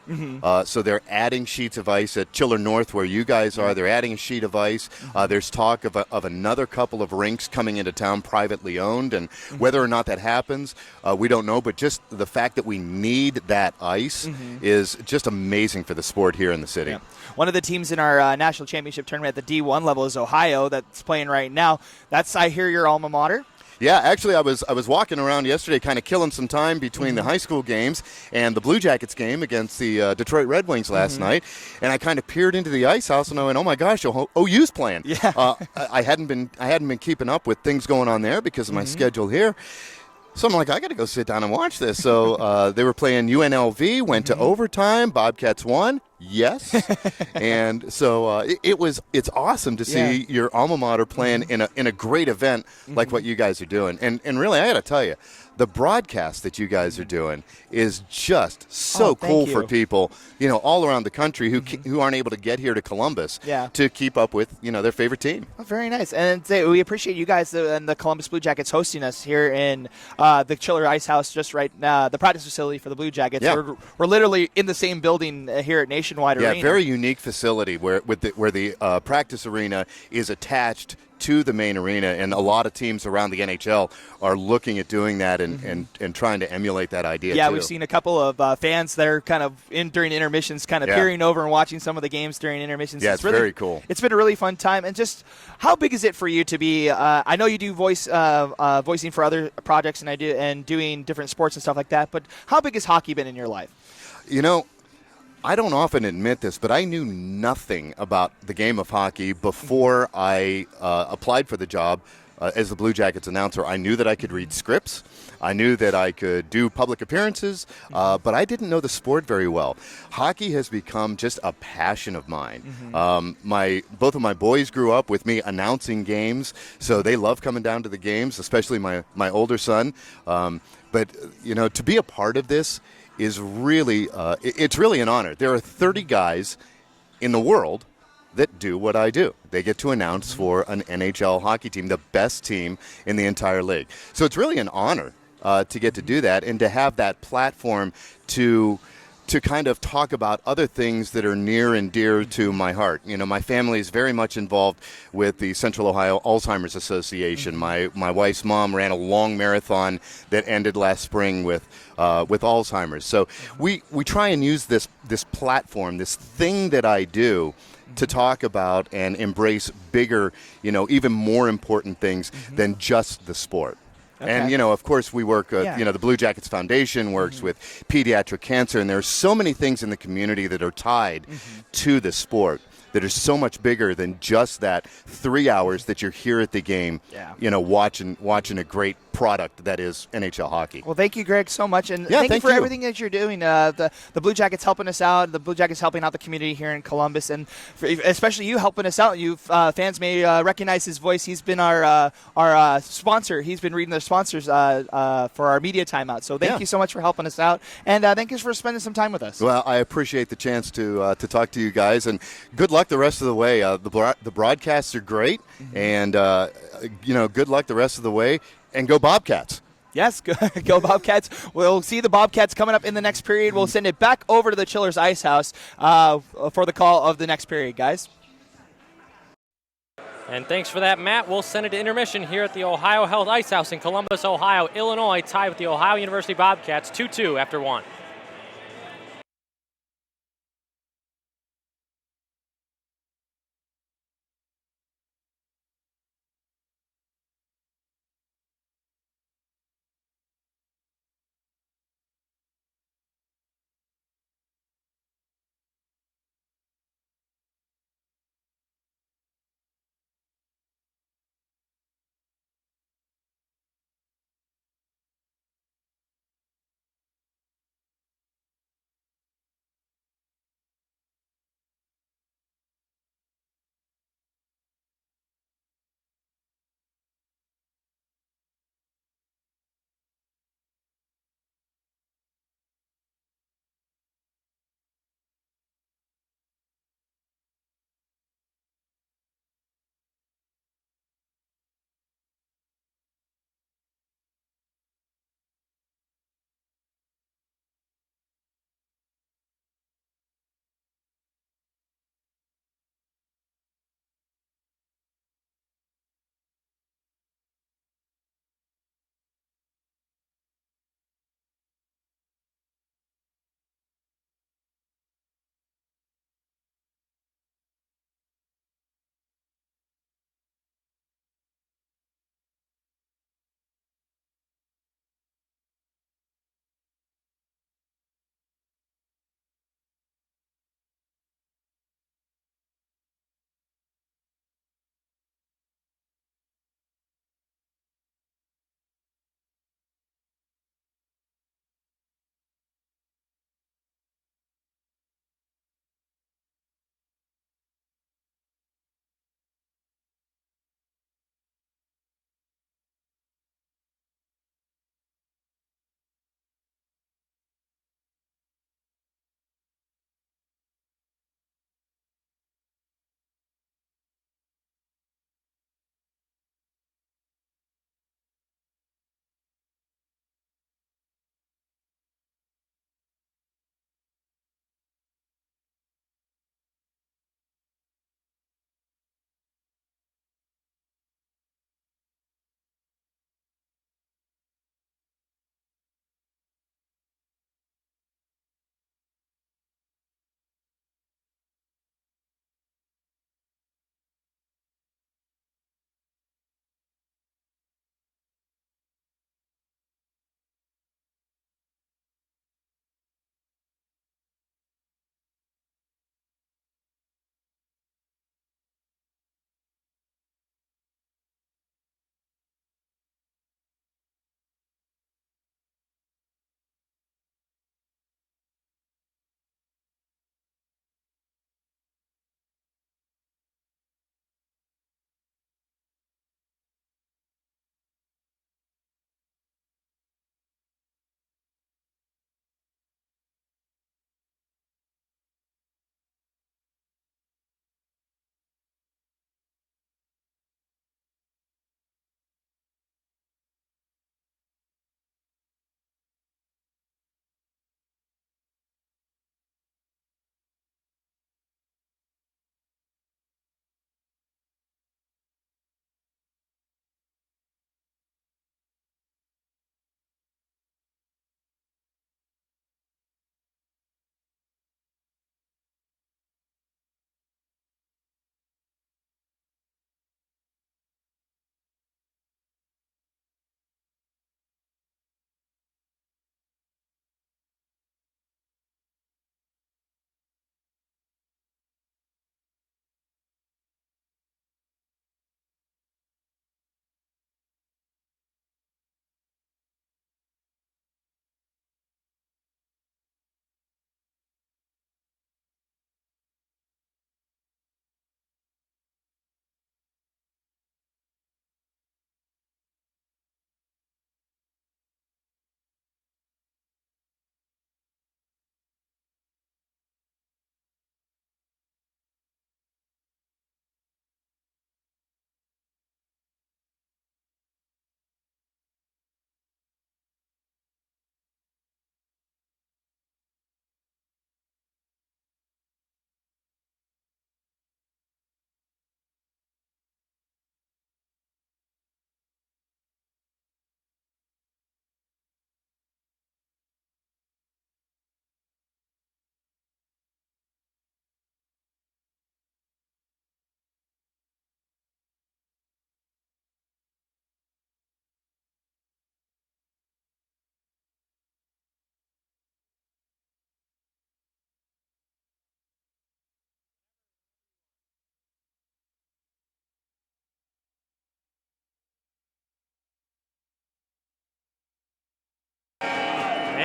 So they're adding sheets of ice at Chiller North, where you guys are. They're adding a sheet of ice. There's talk of another couple of rinks coming into town privately owned. And whether or not that happens, we don't know. But just the fact that we need that ice is just amazing for the sport here in the city. Yeah. One of the teams in our national championship tournament at the D1 level is Ohio, that's playing right now. That's, I hear, your alma mater. Yeah, actually, I was walking around yesterday kind of killing some time between the high school games and the Blue Jackets game against the Detroit Red Wings last night, and I kind of peered into the ice house and I went, oh my gosh, OU's playing. Yeah. I hadn't been keeping up with things going on there because of my schedule here. So I'm like, I got to go sit down and watch this. So they were playing UNLV, went to overtime. Bobcats won. Yes. And so it's awesome to see your alma mater playing in a great event like what you guys are doing. And really, I got to tell you, the broadcast that you guys are doing is just so cool for people, all around the country who aren't able to get here to Columbus to keep up with, their favorite team. Oh, very nice. And we appreciate you guys and the Columbus Blue Jackets hosting us here in the Chiller Ice House, just right now, the practice facility for the Blue Jackets. Yeah. We're literally in the same building here at Nationwide Arena. Yeah, very unique facility where the practice arena is attached to the main arena, and a lot of teams around the NHL are looking at doing that and trying to emulate that idea. Yeah, too. We've seen a couple of fans that are kind of during intermissions, kind of peering over and watching some of the games during intermissions. Yeah, it's really, very cool. It's been a really fun time. And just how big is it for you to be? I know you do voicing for other projects and doing different sports and stuff like that. But how big has hockey been in your life? I don't often admit this, but I knew nothing about the game of hockey before I applied for the job as the Blue Jackets announcer. I knew that I could read scripts. I knew that I could do public appearances, but I didn't know the sport very well. Hockey has become just a passion of mine. Both of my boys grew up with me announcing games, so they love coming down to the games, especially my older son. But to be a part of this is really it's really an honor. There are 30 guys in the world that do what I do. They get to announce for an NHL hockey team, the best team in the entire league. So it's really an honor to get to do that and to have that platform to kind of talk about other things that are near and dear to my heart. My family is very much involved with the Central Ohio Alzheimer's Association. My wife's mom ran a long marathon that ended last spring with Alzheimer's. So we try and use this platform, this thing that I do, to talk about and embrace bigger, even more important things than just the sport. Okay. And, of course, we work, the Blue Jackets Foundation works with pediatric cancer, and there are so many things in the community that are tied to the sport that are so much bigger than just that 3 hours that you're here at the game, watching a great product that is NHL hockey. Well, thank you, Greg, so much, and Yeah, thank you thank for you. everything that you're doing. The Blue Jackets helping us out. The Blue Jackets helping out the community here in Columbus, and especially you helping us out. You fans may recognize his voice. He's been our sponsor. He's been reading the sponsors for our media timeout. So thank you so much for helping us out, and thank you for spending some time with us. Well, I appreciate the chance to talk to you guys, and good luck the rest of the way. The broadcasts are great, and good luck the rest of the way, and go Bobcats. Yes, go Bobcats. We'll see the Bobcats coming up in the next period. We'll send it back over to the Chillers Ice House for the call of the next period, guys. And thanks for that, Matt. We'll send it to intermission here at the Ohio Health Ice House in Columbus, Ohio. Illinois tied with the Ohio University Bobcats 2-2 after 1.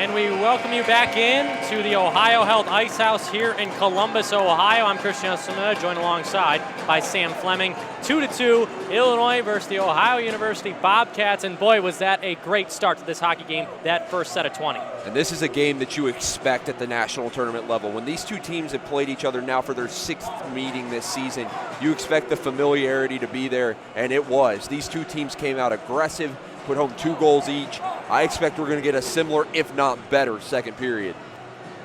And we welcome you back in to the Ohio Health Ice House here in Columbus, Ohio. I'm Christian Smith, joined alongside by Sam Fleming. 2-2, Illinois versus the Ohio University Bobcats. And boy, was that a great start to this hockey game, that first set of 20. And this is a game that you expect at the national tournament level. When these two teams have played each other now for their 6th meeting this season, you expect the familiarity to be there, and it was. These two teams came out aggressive, put home 2 goals each. I expect we're going to get a similar, if not better, second period.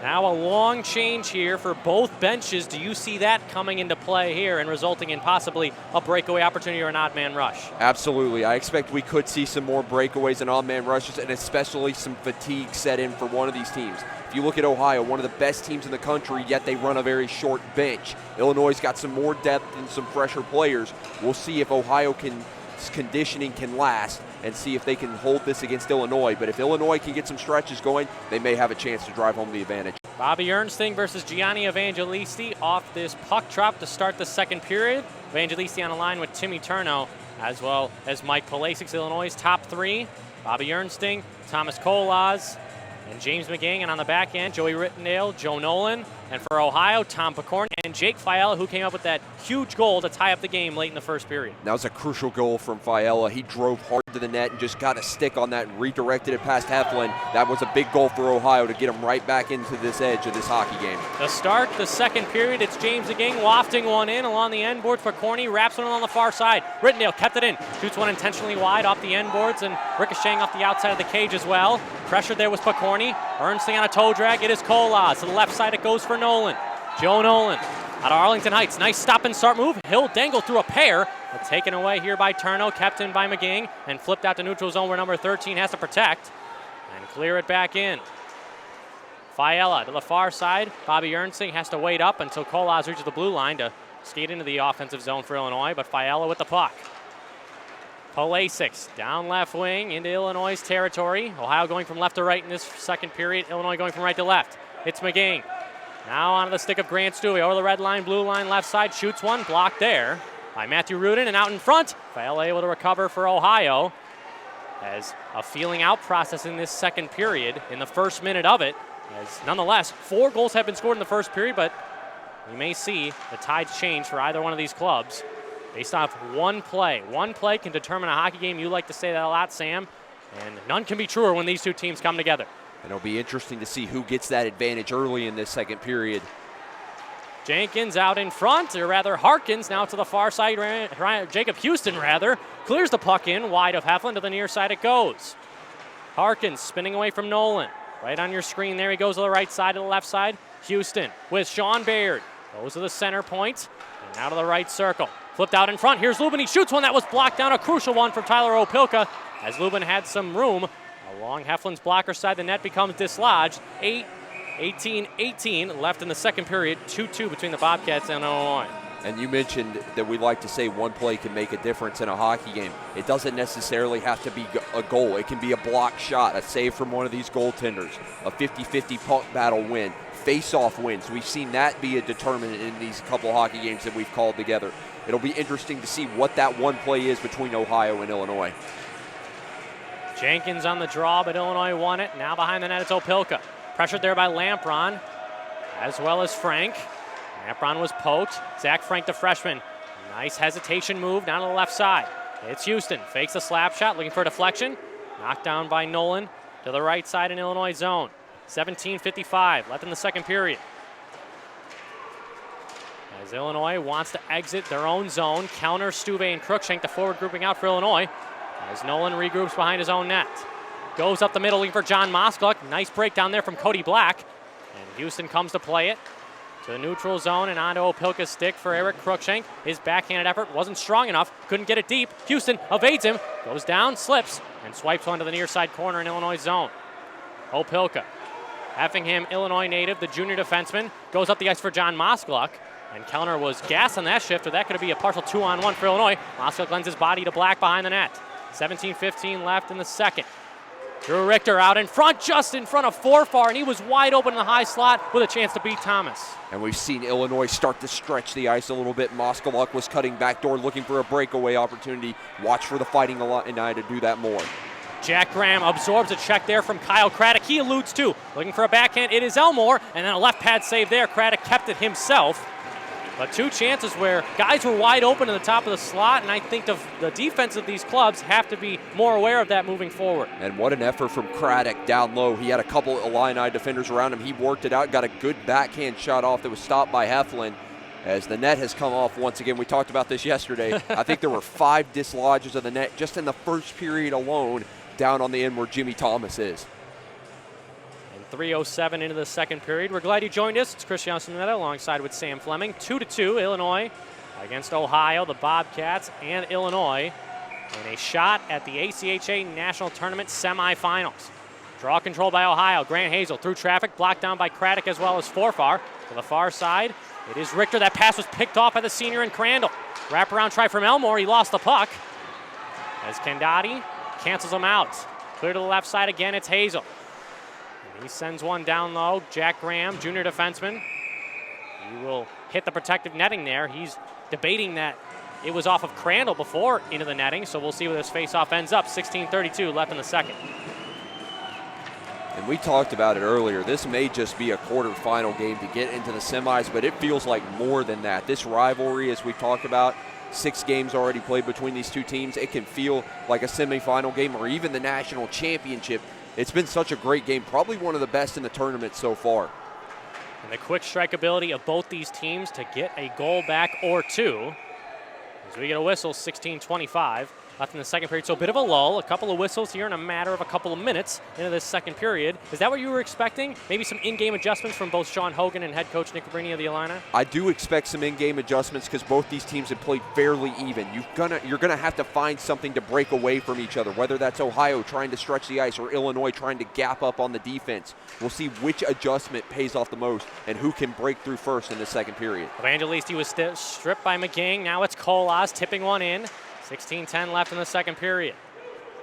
Now a long change here for both benches. Do you see that coming into play here and resulting in possibly a breakaway opportunity or an odd man rush? Absolutely. I expect we could see some more breakaways and odd man rushes, and especially some fatigue set in for one of these teams. If you look at Ohio, one of the best teams in the country, yet they run a very short bench. Illinois' got some more depth and some fresher players. We'll see if conditioning can last and see if they can hold this against Illinois. But if Illinois can get some stretches going, they may have a chance to drive home the advantage. Bobby Ernsting versus Gianni Evangelisti off this puck drop to start the second period. Evangelisti on the line with Timmy Turno, as well as Mike Polasic, Illinois' top 3. Bobby Ernsting, Thomas Kolaz, and James McGing. And on the back end, Joey Rittendale, Joe Nolan. And for Ohio, Tom Picorni and Jake Fiala, who came up with that huge goal to tie up the game late in the first period. That was a crucial goal from Fiala. He drove hard to the net and just got a stick on that and redirected it past Heflin. That was a big goal for Ohio to get them right back into this edge of this hockey game. To start the second period, it's James McGing wafting one in along the end boards. Picorni wraps one on the far side. Rittendale kept it in, shoots one intentionally wide off the end boards and ricocheting off the outside of the cage as well. Pressure there was Picorni. Ernsting on a toe drag. It is Kolaz. To the left side it goes for Nolan. Joe Nolan out of Arlington Heights. Nice stop and start move. He'll dangle through a pair. But taken away here by Turno, kept in by McGing, and flipped out to neutral zone where number 13 has to protect and clear it back in. Fiala to the far side. Bobby Ernsting has to wait up until Kolaz reaches the blue line to skate into the offensive zone for Illinois, but Fiala with the puck. Polasic down left wing into Illinois' territory. Ohio going from left to right in this second period. Illinois going from right to left. It's McGing. Now onto the stick of Grant Stewie. Over the red line, blue line, left side. Shoots one. Blocked there by Matthew Rudin. And out in front, Fiala able to recover for Ohio. As a feeling out process in this second period in the first minute of it. As nonetheless, 4 goals have been scored in the first period, but we may see the tides change for either one of these clubs based off one play. One play can determine a hockey game. You like to say that a lot, Sam. And none can be truer when these two teams come together. And it'll be interesting to see who gets that advantage early in this second period. Jenkins out in front, or rather Harkins now to the far side. Jacob Houston, rather, clears the puck in wide of Heflin. To the near side it goes. Harkins spinning away from Nolan. Right on your screen there, he goes to the right side, to the left side. Houston with Sean Baird. Goes to the center point, and now to the right circle. Flipped out in front. Here's Lubin. He shoots one that was blocked down. A crucial one from Tyler Opilka. As Lubin had some room along Heflin's blocker side, the net becomes dislodged. 18-18 left in the second period. 2-2 between the Bobcats and Illinois. And you mentioned that we like to say one play can make a difference in a hockey game. It doesn't necessarily have to be a goal. It can be a block shot, a save from one of these goaltenders, a 50-50 puck battle win, face-off wins. We've seen that be a determinant in these couple hockey games that we've called together. It'll be interesting to see what that one play is between Ohio and Illinois. Jenkins on the draw, but Illinois won it. Now behind the net, it's Opilka. Pressured there by Lampron, as well as Frank. Lampron was poked. Zach Frank, the freshman. Nice hesitation move down to the left side. It's Houston. Fakes a slap shot, looking for a deflection. Knocked down by Nolan to the right side in Illinois zone. 17:55 left in the second period. As Illinois wants to exit their own zone, counter Stuve and Cruikshank, the forward grouping out for Illinois. As Nolan regroups behind his own net. Goes up the middle looking for John Moskluck. Nice breakdown there from Cody Black. And Houston comes to play it to the neutral zone and onto Opilka's stick for Eric Cruikshank. His backhanded effort wasn't strong enough. Couldn't get it deep. Houston evades him. Goes down, slips, and swipes one to the near side corner in Illinois zone. Opilka, Effingham, Illinois native, the junior defenseman, goes up the ice for John Moskluck. And Kellner was gassed on that shift, or that could be a partial 2-on-1 for Illinois. Moskluck lends his body to Black behind the net. 17:15 left in the second. Drew Richter out in front, just in front of Forfar, and he was wide open in the high slot with a chance to beat Thomas. And we've seen Illinois start to stretch the ice a little bit. Moskluck was cutting backdoor, looking for a breakaway opportunity. Watch for the Fighting Illini to do that more. Jack Graham absorbs a check there from Kyle Craddock. He eludes too. Looking for a backhand. It is Elmore, and then a left pad save there. Craddock kept it himself. But two chances where guys were wide open in the top of the slot, and I think the defense of these clubs have to be more aware of that moving forward. And what an effort from Craddock down low. He had a couple Illini defenders around him. He worked it out, got a good backhand shot off that was stopped by Heflin. As the net has come off once again. We talked about this yesterday. I think there were 5 dislodges of the net just in the first period alone down on the end where Jimmy Thomas is. 3:07 into the second period. We're glad you joined us. It's Christian Sonetta alongside with Sam Fleming. 2-2, Illinois against Ohio, the Bobcats, and Illinois in a shot at the ACHA National Tournament semifinals. Draw control by Ohio. Grant Hazel through traffic, blocked down by Craddock as well as Forfar. To the far side, it is Richter. That pass was picked off by the senior in Crandall. Wraparound try from Elmore. He lost the puck. As Kendati cancels him out. Clear to the left side again, it's Hazel. He sends one down low. Jack Graham, junior defenseman. He will hit the protective netting there. He's debating that it was off of Crandall before into the netting, so we'll see where this faceoff ends up. 16:32 left in the second. And we talked about it earlier. This may just be a quarterfinal game to get into the semis, but it feels like more than that. This rivalry, as we've talked about, 6 games already played between these two teams. It can feel like a semifinal game or even the national championship. It's been such a great game, probably one of the best in the tournament so far. And the quick strike ability of both these teams to get a goal back or two. As we get a whistle, 16:25 left in the second period. So a bit of a lull, a couple of whistles here in a matter of a couple of minutes into this second period. Is that what you were expecting? Maybe some in-game adjustments from both Sean Hogan and head coach Nick Cabrini of the Illini? I do expect some in-game adjustments because both these teams have played fairly even. You're gonna have to find something to break away from each other, whether that's Ohio trying to stretch the ice or Illinois trying to gap up on the defense. We'll see which adjustment pays off the most and who can break through first in the second period. Evangelisti was stripped by McGing. Now it's Colas tipping one in. 16:10 left in the second period.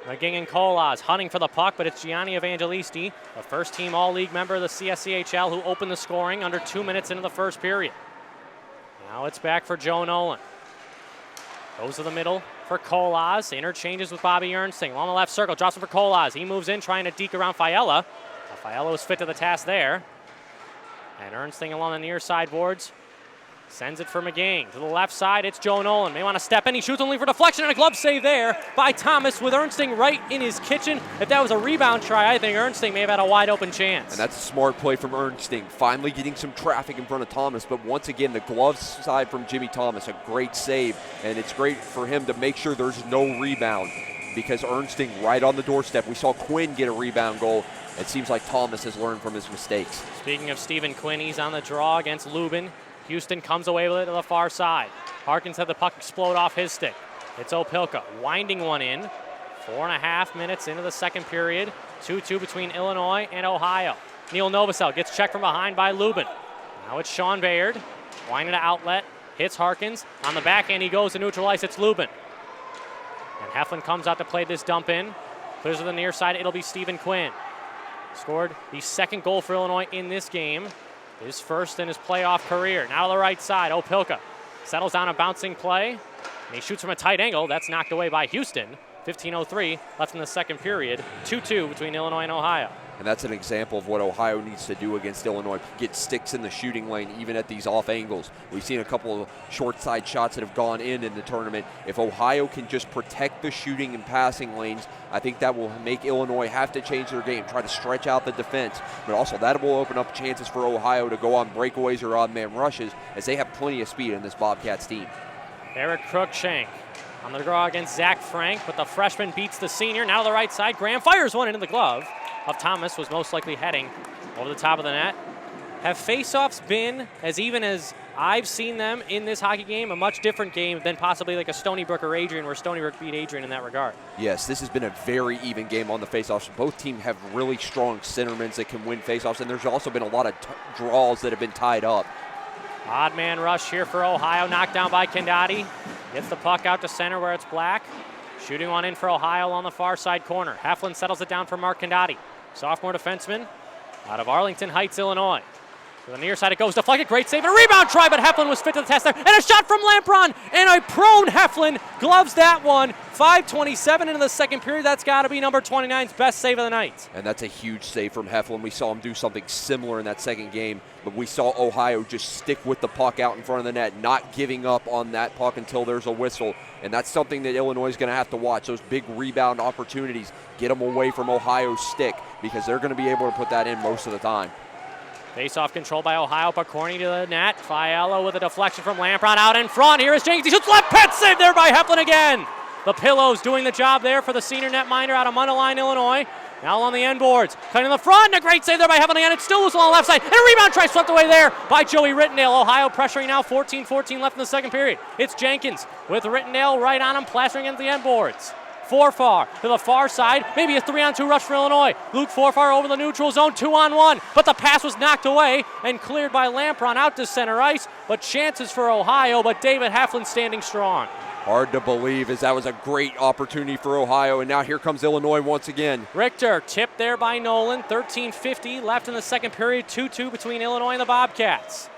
McGing and Colas hunting for the puck, but it's Gianni Evangelisti, a first-team All-League member of the CSCHL, who opened the scoring under 2 minutes into the first period. Now it's back for Joe Nolan. Goes to the middle for Colas. Interchanges with Bobby Ernsting. Along the left circle, drops it for Colas. He moves in, trying to deke around Fiella. Fiella was fit to the task there. And Ernsting along the near side boards. Sends it for McGing. To the left side, it's Joe Nolan. May want to step in. He shoots only for deflection, and a glove save there by Thomas with Ernsting right in his kitchen. If that was a rebound try, I think Ernsting may have had a wide open chance. And that's a smart play from Ernsting. Finally getting some traffic in front of Thomas, but once again, the glove side from Jimmy Thomas, a great save. And it's great for him to make sure there's no rebound because Ernsting right on the doorstep. We saw Quinn get a rebound goal. It seems like Thomas has learned from his mistakes. Speaking of Stephen Quinn, he's on the draw against Lubin. Houston comes away with it to the far side. Harkins had the puck explode off his stick. It's Opilka winding one in. 4.5 minutes into the second period. 2-2 between Illinois and Ohio. Neil Novosel gets checked from behind by Lubin. Now it's Sean Bayard. Winding to outlet. Hits Harkins. On the backhand he goes to neutralize. It's Lubin. And Heflin comes out to play this dump in. Clears to the near side. It'll be Stephen Quinn. Scored the second goal for Illinois in this game. His first in his playoff career. Now to the right side, Opilka settles down a bouncing play. And he shoots from a tight angle. That's knocked away by Houston. 15:03 left in the second period. 2-2 between Illinois and Ohio. And that's an example of what Ohio needs to do against Illinois. Get sticks in the shooting lane, even at these off angles. We've seen a couple of short side shots that have gone in the tournament. If Ohio can just protect the shooting and passing lanes, I think that will make Illinois have to change their game, try to stretch out the defense. But also that will open up chances for Ohio to go on breakaways or odd man rushes, as they have plenty of speed in this Bobcats team. Eric Cruikshank on the draw against Zach Frank, but the freshman beats the senior. Now to the right side, Graham fires one into the glove of Thomas, was most likely heading over the top of the net. Have faceoffs been, as even as I've seen them in this hockey game, a much different game than possibly like a Stony Brook or Adrian, where Stony Brook beat Adrian in that regard? Yes, this has been a very even game on the faceoffs. Both teams have really strong centermen that can win faceoffs, and there's also been a lot of draws that have been tied up. Odd man rush here for Ohio, knocked down by Kendati. Gets the puck out to center where it's Black. Shooting one in for Ohio on the far side corner. Heflin settles it down for Mark Kendati. Sophomore defenseman out of Arlington Heights, Illinois. To the near side it goes, deflected, great save, and a rebound try, but Heflin was fit to the test there, and a shot from Lampron, and a prone Heflin gloves that one. 5:27 into the second period, that's got to be number 29's best save of the night. And that's a huge save from Heflin. We saw him do something similar in that second game, but we saw Ohio just stick with the puck out in front of the net, not giving up on that puck until there's a whistle, and that's something that Illinois is going to have to watch. Those big rebound opportunities, get them away from Ohio's stick, because they're going to be able to put that in most of the time. Face-off controlled by Ohio. Picorni to the net. Fiala with a deflection from Lampron out in front. Here is Jenkins. He shoots left. Pet save there by Heflin again. The Pillows doing the job there for the senior netminder out of Mundelein, Illinois. Now on the end boards. Cutting the front. And a great save there by Heflin again. It's still loose on the left side. And a rebound try swept away there by Joey Rittendale. Ohio pressuring now. 14-14 left in the second period. It's Jenkins with Rittendale right on him, plastering against the end boards. Forfar to the far side, maybe a 3-on-2 rush for Illinois. Luke Forfar over the neutral zone, 2-on-1, but the pass was knocked away and cleared by Lampron out to center ice, but chances for Ohio, but David Heflin standing strong. Hard to believe, as that was a great opportunity for Ohio, and now here comes Illinois once again. Richter tipped there by Nolan, 13:50 left in the second period, 2-2 between Illinois and the Bobcats.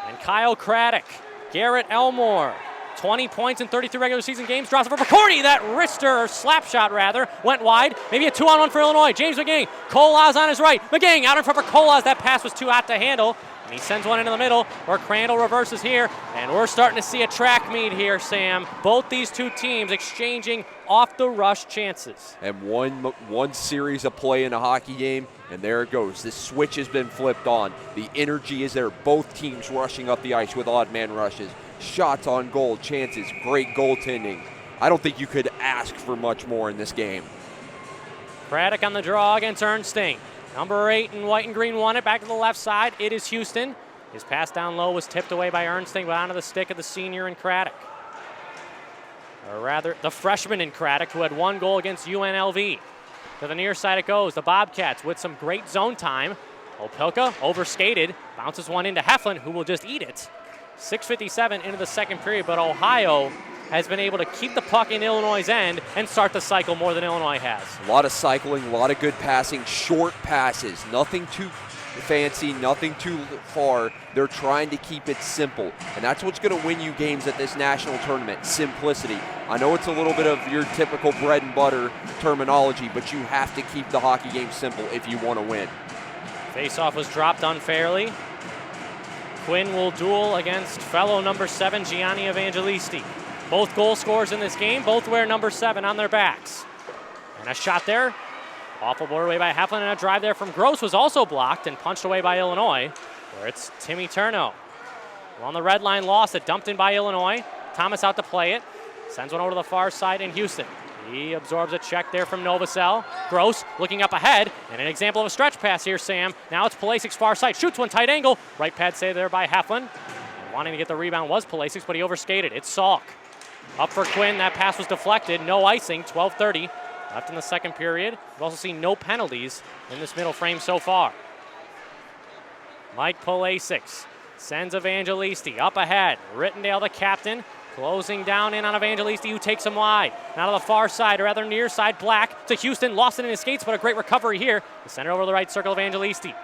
And Kyle Craddock, Garrett Elmore, 20 points in 33 regular season games. Drops it for Picorni. That wrister, or slap shot rather, went wide. Maybe a 2-on-1 for Illinois. James McGing. Colaz on his right. McGing out in front for Colaz. That pass was too hot to handle. And he sends one into the middle where Crandall reverses here. And we're starting to see a track meet here, Sam. Both these two teams exchanging off the rush chances. And one series of play in a hockey game, and there it goes. This switch has been flipped on. The energy is there. Both teams rushing up the ice with odd man rushes. Shots on goal, chances, great goaltending. I don't think you could ask for much more in this game. Craddock on the draw against Ernsting. Number 8 in white and green won it. Back to the left side, it is Houston. His pass down low was tipped away by Ernsting, but onto the stick of the senior in Craddock. Or rather, the freshman in Craddock, who had one goal against UNLV. To the near side it goes. The Bobcats with some great zone time. Opelka overskated, bounces one into Heflin, who will just eat it. 6:57 into the second period, but Ohio has been able to keep the puck in Illinois' end and start the cycle more than Illinois has. A lot of cycling, a lot of good passing, short passes, nothing too fancy, nothing too far. They're trying to keep it simple, and that's what's going to win you games at this national tournament, simplicity. I know it's a little bit of your typical bread and butter terminology, but you have to keep the hockey game simple if you want to win. Faceoff was dropped unfairly. Quinn will duel against fellow number 7, Gianni Evangelisti. Both goal scorers in this game, both wear number 7 on their backs. And a shot there, awful board away by Heflin, and a drive there from Gross was also blocked and punched away by Illinois, where it's Timmy Turno. Well, on the red line, lost it, dumped in by Illinois. Thomas out to play it, sends one over to the far side in Houston. He absorbs a check there from Novosel. Gross looking up ahead, and an example of a stretch pass here, Sam. Now it's Pulasic's far side, shoots one tight angle. Right pad save there by Heflin. Wanting to get the rebound was Pulasic, but he overskated. It's Salk. Up for Quinn, that pass was deflected. No icing, 12:30 left in the second period. We've also seen no penalties in this middle frame so far. Mike Pulasic sends Evangelisti up ahead. Rittendale, the captain, closing down in on Evangelisti, who takes him wide. Now to the far side, or rather near side, Black to Houston. Lost it in his skates, but a great recovery here. The center over the right circle, Evangelisti.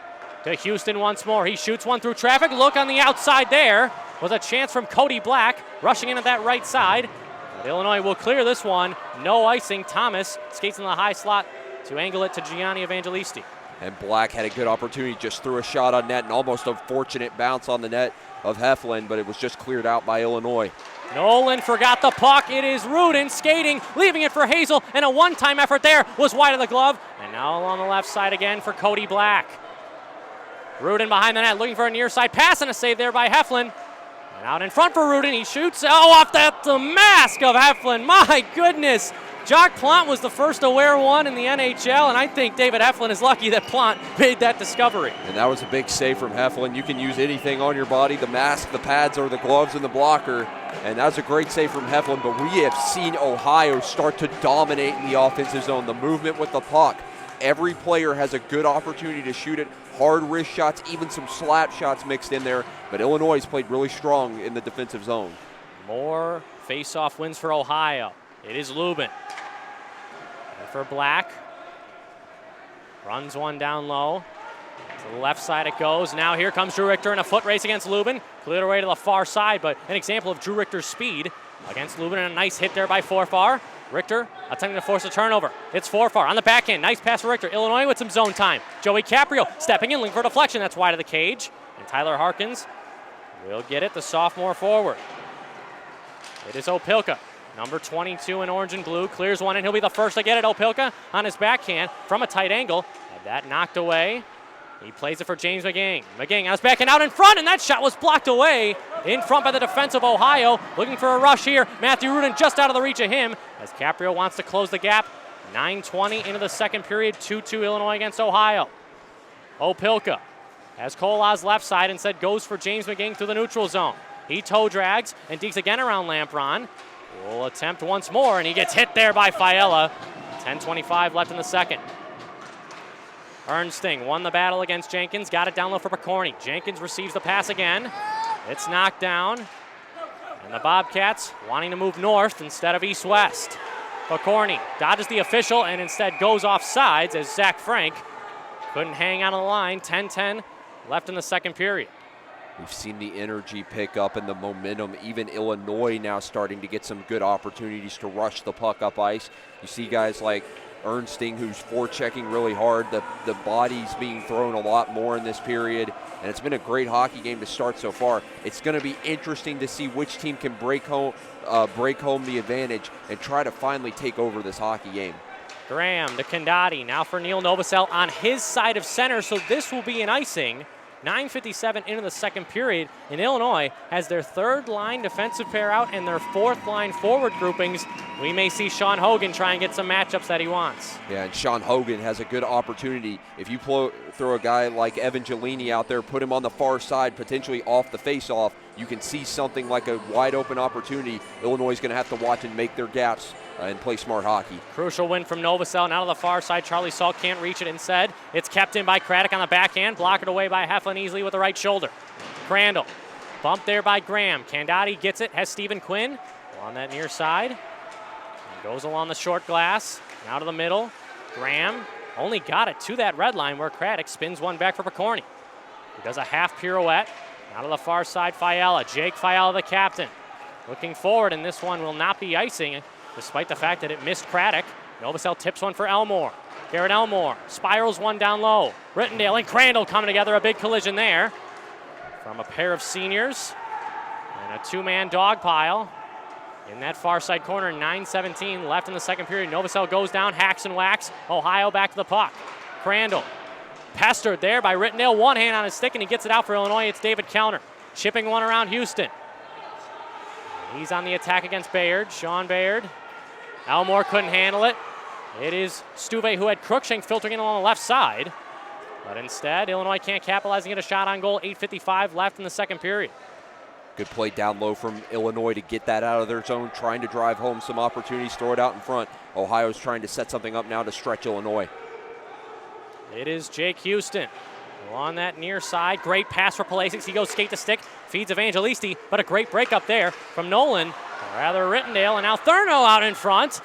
To Houston once more. He shoots one through traffic. Look on the outside there. Was a chance from Cody Black, rushing in at that right side. But Illinois will clear this one. No icing. Thomas skates in the high slot to angle it to Gianni Evangelisti. And Black had a good opportunity, just threw a shot on net, and almost a fortunate bounce on the net of Heflin, but it was just cleared out by Illinois. Nolan forgot the puck. It is Rudin skating, leaving it for Hazel, and a one-time effort there was wide of the glove. And now along the left side again for Cody Black. Rudin behind the net, looking for a near side pass, and a save there by Heflin. And out in front for Rudin, he shoots. Oh, off the mask of Heflin. My goodness. Jock Plant was the first to wear one in the NHL, and I think David Heflin is lucky that Plant made that discovery. And that was a big save from Heflin. You can use anything on your body, the mask, the pads, or the gloves and the blocker. And that was a great save from Heflin, but we have seen Ohio start to dominate in the offensive zone. The movement with the puck. Every player has a good opportunity to shoot it. Hard wrist shots, even some slap shots mixed in there. But Illinois has played really strong in the defensive zone. More face-off wins for Ohio. It is Lubin. And for Black. Runs one down low. To To the left side it goes. Now here comes Drew Richter in a foot race against Lubin. Cleared away to the far side, but an example of Drew Richter's speed against Lubin, and a nice hit there by Forfar. Richter attempting to force a turnover. It's Forfar on the backhand. Nice pass for Richter. Illinois with some zone time. Joey Caprio stepping in, looking for deflection. That's wide of the cage. And Tyler Harkins will get it, the sophomore forward. It is Opilka, number 22 in orange and blue. Clears one, and he'll be the first to get it. Opilka on his backhand from a tight angle. Had that knocked away. He plays it for James McGing. McGing on his backhand out in front, and that shot was blocked away in front by the defense of Ohio. Looking for a rush here. Matthew Rudin just out of the reach of him as Caprio wants to close the gap. 9:20 into the second period. 2-2 Illinois against Ohio. Opilka has Kolaz left side, instead goes for James McGing through the neutral zone. He toe drags and dekes again around Lampron. Will attempt once more, and he gets hit there by Fiella. 10:25 left in the second. Ernsting won the battle against Jenkins, got it down low for Picorni. Jenkins receives the pass again. It's knocked down, and the Bobcats wanting to move north instead of east-west. Picorni dodges the official and instead goes off sides as Zach Frank couldn't hang on the line. 10-10 left in the second period. We've seen the energy pick up and the momentum. Even Illinois now starting to get some good opportunities to rush the puck up ice. You see guys like Ernsting, who's forechecking really hard. The body's being thrown a lot more in this period, and it's been a great hockey game to start so far. It's going to be interesting to see which team can break home the advantage and try to finally take over this hockey game. Graham to Condati, now for Neil Novosel on his side of center, so this will be an icing. 9:57 into the second period, and Illinois has their third line defensive pair out and their fourth line forward groupings. We may see Sean Hogan try and get some matchups that he wants. Yeah, and Sean Hogan has a good opportunity. If you throw a guy like Evan Gelini out there, put him on the far side, potentially off the faceoff, you can see something like a wide open opportunity. Illinois is going to have to watch and make their gaps and play smart hockey. Crucial win from Novosel. Now to the far side. Charlie Salt can't reach it. Instead, it's kept in by Craddock on the backhand. Blocked away by Heflin easily with the right shoulder. Crandall. Bumped there by Graham. Candati gets it. Has Stephen Quinn on that near side. And goes along the short glass. Now to the middle. Graham only got it to that red line where Craddock spins one back for Picorni. He does a half pirouette. Now to the far side, Fiella. Jake Fiella, the captain. Looking forward, and this one will not be icing, despite the fact that it missed Craddock. Novosel tips one for Elmore. Garrett Elmore spirals one down low. Rittendale and Crandall coming together, a big collision there from a pair of seniors. And a two-man dog pile in that far side corner. 9:17 left in the second period. Novosel goes down, hacks and whacks. Ohio back to the puck. Crandall pestered there by Rittendale. One hand on his stick, and he gets it out for Illinois. It's David Kellner chipping one around Houston. He's on the attack against Bayard. Sean Bayard. Elmore couldn't handle it. It is Stuve who had Cruikshank filtering in along the left side. But instead, Illinois can't capitalize and get a shot on goal. 8:55 left in the second period. Good play down low from Illinois to get that out of their zone, trying to drive home some opportunities, throw it out in front. Ohio's trying to set something up now to stretch Illinois. It is Jake Houston on that near side. Great pass for Palasic. He goes skate to stick, feeds Evangelisti, but a great break up there from Nolan, or rather Rittendale, and now Thurno out in front.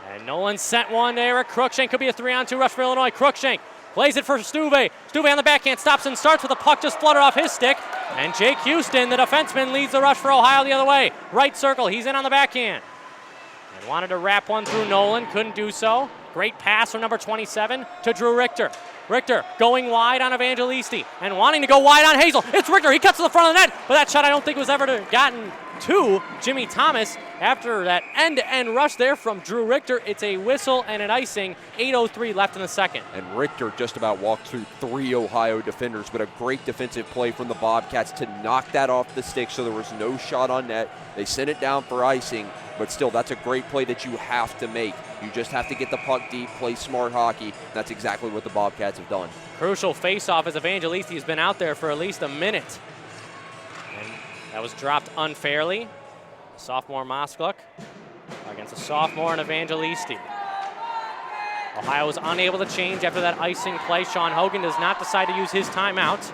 And Nolan sent one to Eric Cruikshank. Could be a 3-on-2 rush for Illinois. Cruikshank plays it for Stuve. Stuve on the backhand stops and starts with the puck just fluttered off his stick. And Jake Houston, the defenseman, leads the rush for Ohio the other way. Right circle, he's in on the backhand. And wanted to wrap one through Nolan, couldn't do so. Great pass from number 27 to Drew Richter. Richter going wide on Evangelisti and wanting to go wide on Hazel. It's Richter, he cuts to the front of the net, but that shot I don't think was ever gotten to Jimmy Thomas. After that end-to-end rush there from Drew Richter, it's a whistle and an icing. 8:03 left in the second. And Richter just about walked through 3 Ohio defenders, but a great defensive play from the Bobcats to knock that off the stick so there was no shot on net. They sent it down for icing, but still, that's a great play that you have to make. You just have to get the puck deep, play smart hockey. That's exactly what the Bobcats have done. Crucial face-off as Evangelisti has been out there for at least a minute. And that was dropped unfairly. Sophomore Moskluk against a sophomore and Evangelisti. Ohio was unable to change after that icing play. Sean Hogan does not decide to use his timeout.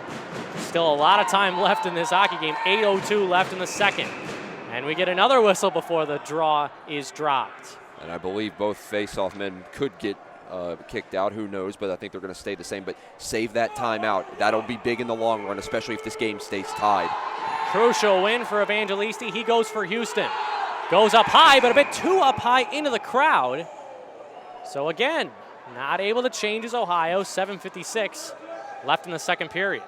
Still a lot of time left in this hockey game. 8:02 left in the second. And we get another whistle before the draw is dropped. And I believe both face-off men could get kicked out. Who knows? But I think they're going to stay the same. But save that timeout. That'll be big in the long run, especially if this game stays tied. Crucial win for Evangelisti. He goes for Houston. Goes up high, but a bit too up high into the crowd. So again, not able to change his Ohio. 7:56 left in the second period.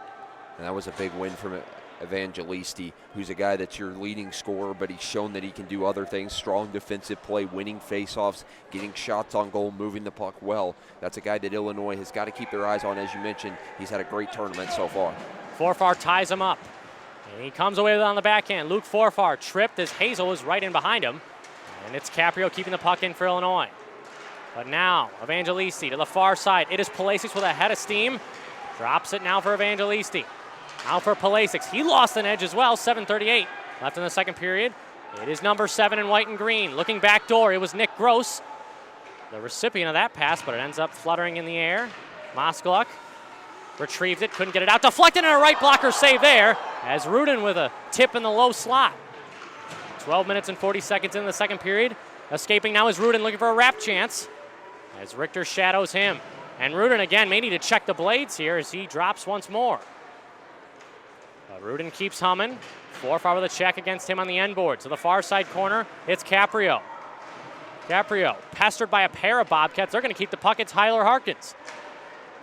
And that was a big win from Evangelisti, who's a guy that's your leading scorer, but he's shown that he can do other things. Strong defensive play, winning faceoffs, getting shots on goal, moving the puck well. That's a guy that Illinois has got to keep their eyes on. As you mentioned, he's had a great tournament so far. Forfar ties him up. And he comes away with it on the backhand. Luke Forfar tripped as Hazel was right in behind him. And it's Caprio keeping the puck in for Illinois. But now, Evangelisti to the far side. It is Palasic with a head of steam. Drops it now for Evangelisti. Now for Palasic. He lost an edge as well. 7:38 left in the second period. It is number 7 in white and green. Looking back door, it was Nick Gross, the recipient of that pass, but it ends up fluttering in the air. Moskaluk retrieved it, couldn't get it out. Deflected and a right blocker save there as Rudin with a tip in the low slot. 12 minutes and 40 seconds in the second period. Escaping now is Rudin looking for a wrap chance as Richter shadows him. And Rudin again may need to check the blades here as he drops once more. Rudin keeps humming. Forfar with a check against him on the end board. To the far side corner, it's Caprio. Caprio pestered by a pair of Bobcats. They're going to keep the puck. It's Tyler Harkins.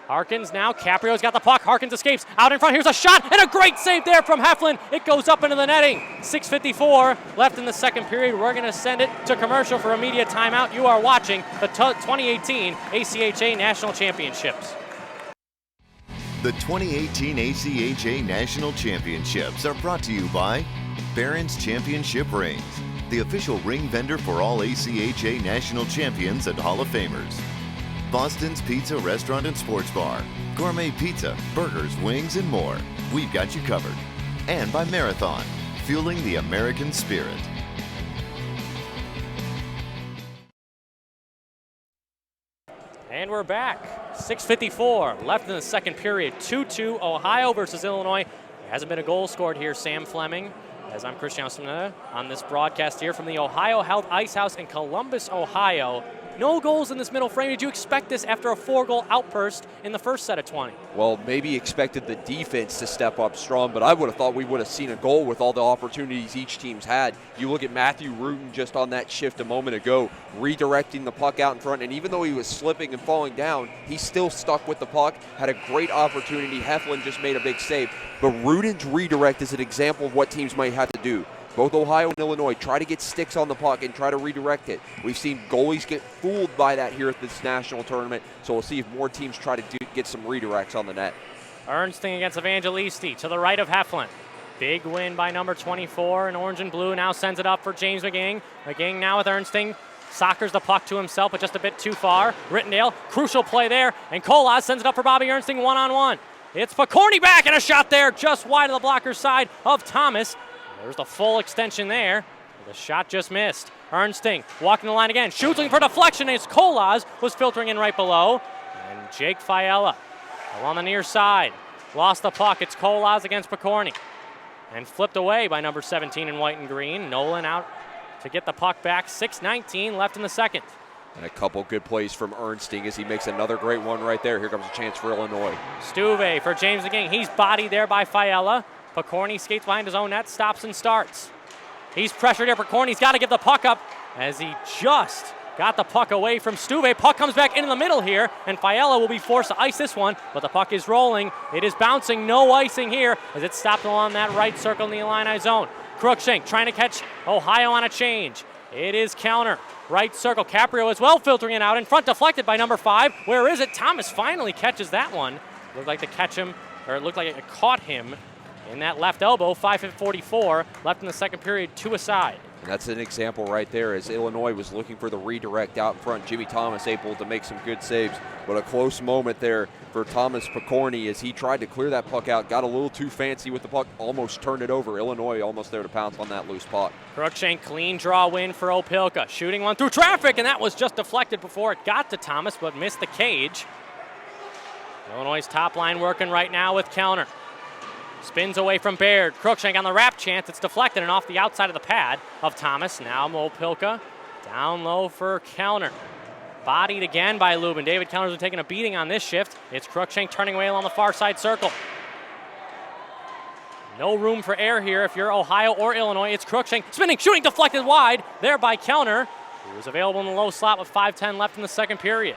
Harkins now, Caprio's got the puck. Harkins escapes. Out in front, here's a shot, and a great save there from Heflin. It goes up into the netting. 6:54 left in the second period. We're going to send it to commercial for immediate timeout. You are watching the 2018 ACHA National Championships. The 2018 ACHA National Championships are brought to you by Barron's Championship Rings, the official ring vendor for all ACHA National Champions and Hall of Famers. Boston's Pizza Restaurant and Sports Bar. Gourmet pizza, burgers, wings, and more. We've got you covered. And by Marathon, fueling the American spirit. And we're back. 6:54 left in the second period. 2-2 Ohio versus Illinois. There hasn't been a goal scored here, Sam Fleming. As I'm Christian Smith on this broadcast here from the Ohio Health Ice House in Columbus, Ohio. No goals in this middle frame. Did you expect this after a 4-goal outburst in the first set of 20? Well, maybe expected the defense to step up strong, but I would have thought we would have seen a goal with all the opportunities each team's had. You look at Matthew Rudin just on that shift a moment ago, redirecting the puck out in front, and even though he was slipping and falling down, he still stuck with the puck, had a great opportunity. Heflin just made a big save. But Rudin's redirect is an example of what teams might have to do. Both Ohio and Illinois try to get sticks on the puck and try to redirect it. We've seen goalies get fooled by that here at this national tournament, so we'll see if more teams try to get some redirects on the net. Ernsting against Evangelisti to the right of Heflin. Big win by number 24 in orange and blue. Now sends it up for James McGing. McGing now with Ernsting. Sockers the puck to himself, but just a bit too far. Rittendale, crucial play there, and Kolas sends it up for Bobby Ernsting one-on-one. It's Picorni back, and a shot there just wide of the blocker's side of Thomas. There's the full extension there. The shot just missed. Ernsting walking the line again. Shoots looking for deflection as Kolas was filtering in right below. And Jake Fiella along the near side. Lost the puck. It's Kolas against Picorni. And flipped away by number 17 in white and green. Nolan out to get the puck back. 6:19 left in the second. And a couple good plays from Ernsting as he makes another great one right there. Here comes a chance for Illinois. Stuve for James McGing. He's bodied there by Fiella. Picorni skates behind his own net, stops and starts. He's pressured here. Picorni's got to give the puck up as he just got the puck away from Stuve. Puck comes back into the middle here, and Fiella will be forced to ice this one, but the puck is rolling. It is bouncing, no icing here as it's stopped along that right circle in the Illini zone. Cruikshank trying to catch Ohio on a change. It is counter. Right circle. Caprio as well filtering it out in front, deflected by number 5. Where is it? Thomas finally catches that one. Looked like to catch him, or it looked like it caught him in that left elbow. 5:44 left in the second period, 2 aside. And that's an example right there as Illinois was looking for the redirect out in front. Jimmy Thomas able to make some good saves, but a close moment there for Thomas Picorni as he tried to clear that puck out, got a little too fancy with the puck, almost turned it over. Illinois almost there to pounce on that loose puck. Cruikshank clean draw win for Opelka, shooting one through traffic, and that was just deflected before it got to Thomas, but missed the cage. Illinois' top line working right now with Kellner. Spins away from Baird. Cruikshank on the wrap chance. It's deflected and off the outside of the pad of Thomas. Now Opelka down low for Kellner. Bodied again by Lubin. David Kellner's been taking a beating on this shift. It's Cruikshank turning away along the far side circle. No room for error here if you're Ohio or Illinois. It's Cruikshank spinning, shooting, deflected wide there by Kellner, who was available in the low slot with 5:10 left in the second period.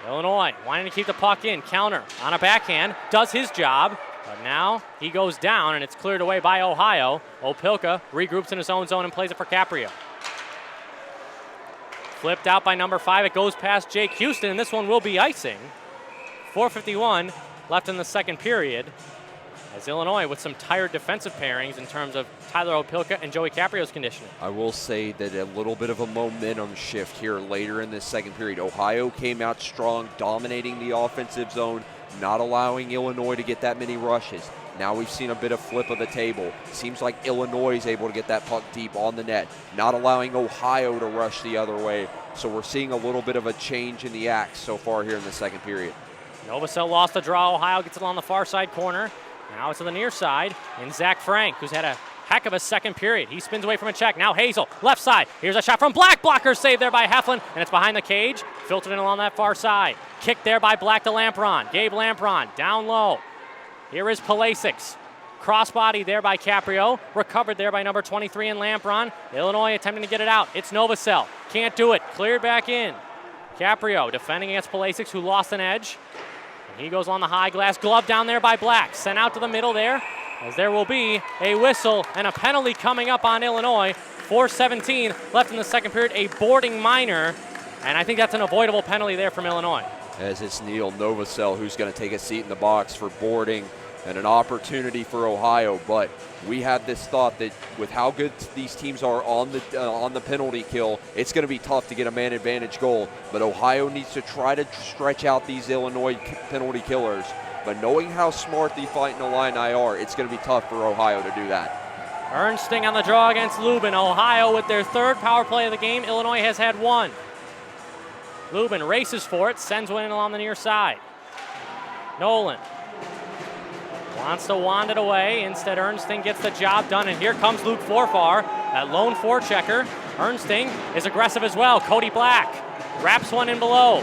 Illinois wanting to keep the puck in. Kellner on a backhand, does his job, but now he goes down and it's cleared away by Ohio. Opilka regroups in his own zone and plays it for Caprio. Flipped out by number 5. It goes past Jake Houston, and this one will be icing. 4:51 left in the second period. As Illinois with some tired defensive pairings in terms of Tyler Opilka and Joey Caprio's conditioning. I will say that a little bit of a momentum shift here later in this second period. Ohio came out strong, dominating the offensive zone, not allowing Illinois to get that many rushes. Now we've seen a bit of flip of the table. Seems like Illinois is able to get that puck deep on the net, not allowing Ohio to rush the other way. So we're seeing a little bit of a change in the axe so far here in the second period. Novosel lost the draw. Ohio gets it on the far side corner. Now it's to the near side in Zach Frank, who's had a heck of a second period. He spins away from a check. Now Hazel, left side. Here's a shot from Black. Blocker saved there by Heflin, and it's behind the cage. Filtered in along that far side. Kicked there by Black to Lampron. Gabe Lampron down low. Here is Palasic. Crossbody there by Caprio. Recovered there by number 23 in Lampron. Illinois attempting to get it out. It's Novosel. Can't do it. Cleared back in. Caprio defending against Palasic, who lost an edge. And he goes on the high glass. Glove down there by Black. Sent out to the middle there, as there will be a whistle and a penalty coming up on Illinois. 4:17 left in the second period. A boarding minor. And I think that's an avoidable penalty there from Illinois. As it's Neil Novosel who's going to take a seat in the box for boarding, and an opportunity for Ohio. But we have this thought that with how good these teams are on the penalty kill, it's going to be tough to get a man advantage goal. But Ohio needs to try to stretch out these Illinois penalty killers. But knowing how smart the Fighting Illini are, it's going to be tough for Ohio to do that. Ernsting on the draw against Lubin. Ohio with their third power play of the game. Illinois has had one. Lubin races for it, sends one in along the near side. Nolan wants to wand it away. Instead, Ernsting gets the job done, and here comes Luke Forfar, that lone forechecker. Ernsting is aggressive as well. Cody Black wraps one in below.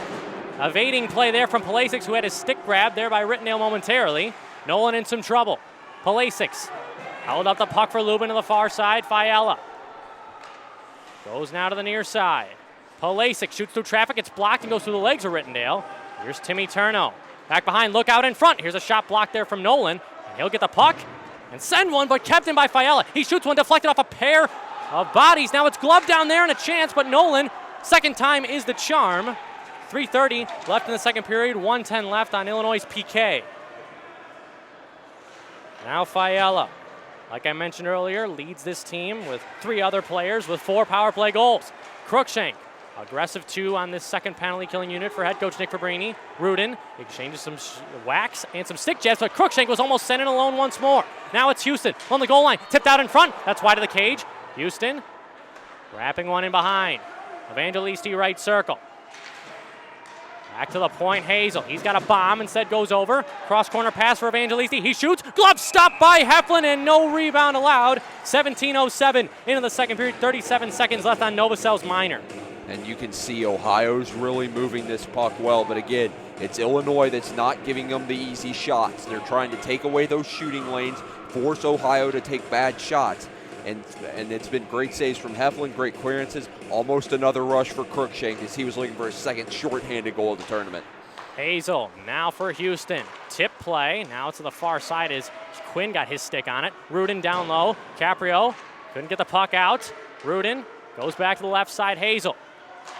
Evading play there from Palasic, who had his stick grabbed there by Rittendale momentarily. Nolan in some trouble. Palasic held up the puck for Lubin to the far side. Fiala goes now to the near side. Palasic shoots through traffic. It's blocked and goes through the legs of Rittendale. Here's Timmy Turno. Back behind, look out in front. Here's a shot blocked there from Nolan. And he'll get the puck and send one, but kept in by Fiala. He shoots one, deflected off a pair of bodies. Now it's gloved down there and a chance, but Nolan, second time is the charm. 3:30 left in the second period, 1:10 left on Illinois' PK. Now Fiala, like I mentioned earlier, leads this team with 3 other players with 4 power play goals. Cruikshank, aggressive 2 on this second penalty killing unit for head coach Nick Fabrini. Rudin exchanges some whacks and some stick jabs, but Cruikshank was almost sent in alone once more. Now it's Houston on the goal line, tipped out in front. That's wide of the cage. Houston wrapping one in behind. Evangelisti right circle. Back to the point, Hazel. He's got a bomb, instead goes over. Cross corner pass for Evangelisti. He shoots. Glove stopped by Heflin and no rebound allowed. 17:07 into the second period. 37 seconds left on Novosel's minor. And you can see Ohio's really moving this puck well. But again, it's Illinois that's not giving them the easy shots. They're trying to take away those shooting lanes, force Ohio to take bad shots. And it's been great saves from Heflin, great clearances. Almost another rush for Cruikshank as he was looking for his second shorthanded goal of the tournament. Hazel now for Houston. Tip play. Now it's to the far side as Quinn got his stick on it. Rudin down low. Caprio couldn't get the puck out. Rudin goes back to the left side. Hazel.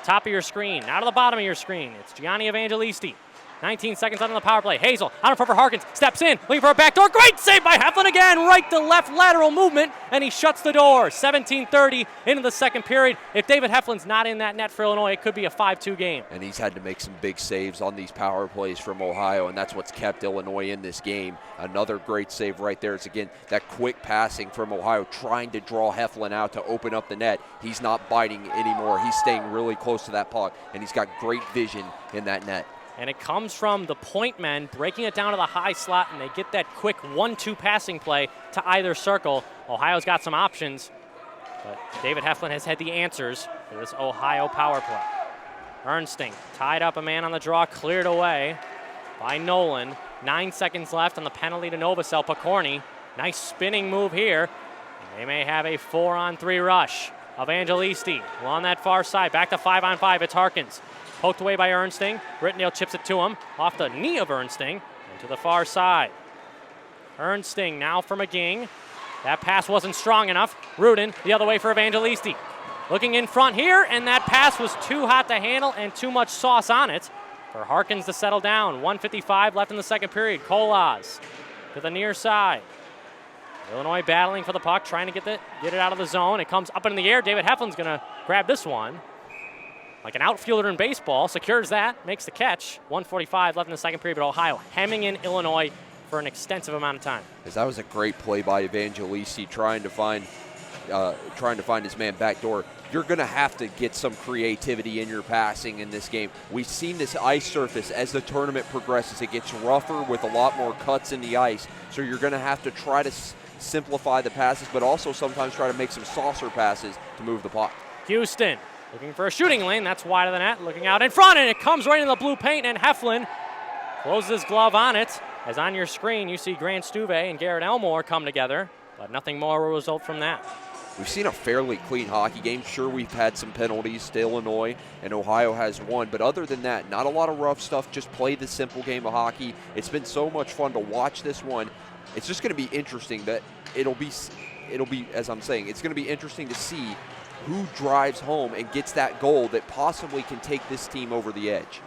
Top of your screen. Now to the bottom of your screen. It's Gianni Evangelisti. 19 seconds on the power play. Hazel on in front for Harkins. Steps in, looking for a backdoor. Great save by Heflin again. Right to left lateral movement, and he shuts the door. 17:30 into the second period. If David Heflin's not in that net for Illinois, it could be a 5-2 game. And he's had to make some big saves on these power plays from Ohio, and that's what's kept Illinois in this game. Another great save right there is, again, that quick passing from Ohio, trying to draw Heflin out to open up the net. He's not biting anymore. He's staying really close to that puck, and he's got great vision in that net. And it comes from the point men breaking it down to the high slot, and they get that quick 1-2 passing play to either circle. Ohio's got some options. But David Heflin has had the answers for this Ohio power play. Ernsting tied up a man on the draw, cleared away by Nolan. 9 seconds left on the penalty to Novosel. Pokorny, nice spinning move here. And they may have a 4-on-3 rush. Evangelisti on that far side, back to 5-on-5. It's Harkins, poked away by Ernsting. Rittendale chips it to him, off the knee of Ernsting, and to the far side. Ernsting now for McGing. That pass wasn't strong enough. Rudin the other way for Evangelisti. Looking in front here, and that pass was too hot to handle and too much sauce on it for Harkins to settle down. 1:55 left in the second period. Kolas to the near side. Illinois battling for the puck, trying to get it out of the zone. It comes up in the air. David Heflin's going to grab this one. Like an outfielder in baseball, secures that, makes the catch. 1:45 left in the second period, but Ohio hemming in Illinois for an extensive amount of time. That was a great play by Evangelisti, trying to find his man back door. You're going to have to get some creativity in your passing in this game. We've seen this ice surface as the tournament progresses. It gets rougher with a lot more cuts in the ice, so you're going to have to try to simplify the passes, but also sometimes try to make some saucer passes to move the puck. Houston looking for a shooting lane. That's wide of the net. Looking out in front, and it comes right in the blue paint, and Heflin closes his glove on it. As on your screen, you see Grant Stuve and Garrett Elmore come together, but nothing more will result from that. We've seen a fairly clean hockey game. Sure, we've had some penalties to Illinois, and Ohio has one. But other than that, not a lot of rough stuff. Just play the simple game of hockey. It's been so much fun to watch this one. It's just going to be interesting that it'll be, as I'm saying, it's going to be interesting to see who drives home and gets that goal that possibly can take this team over the edge.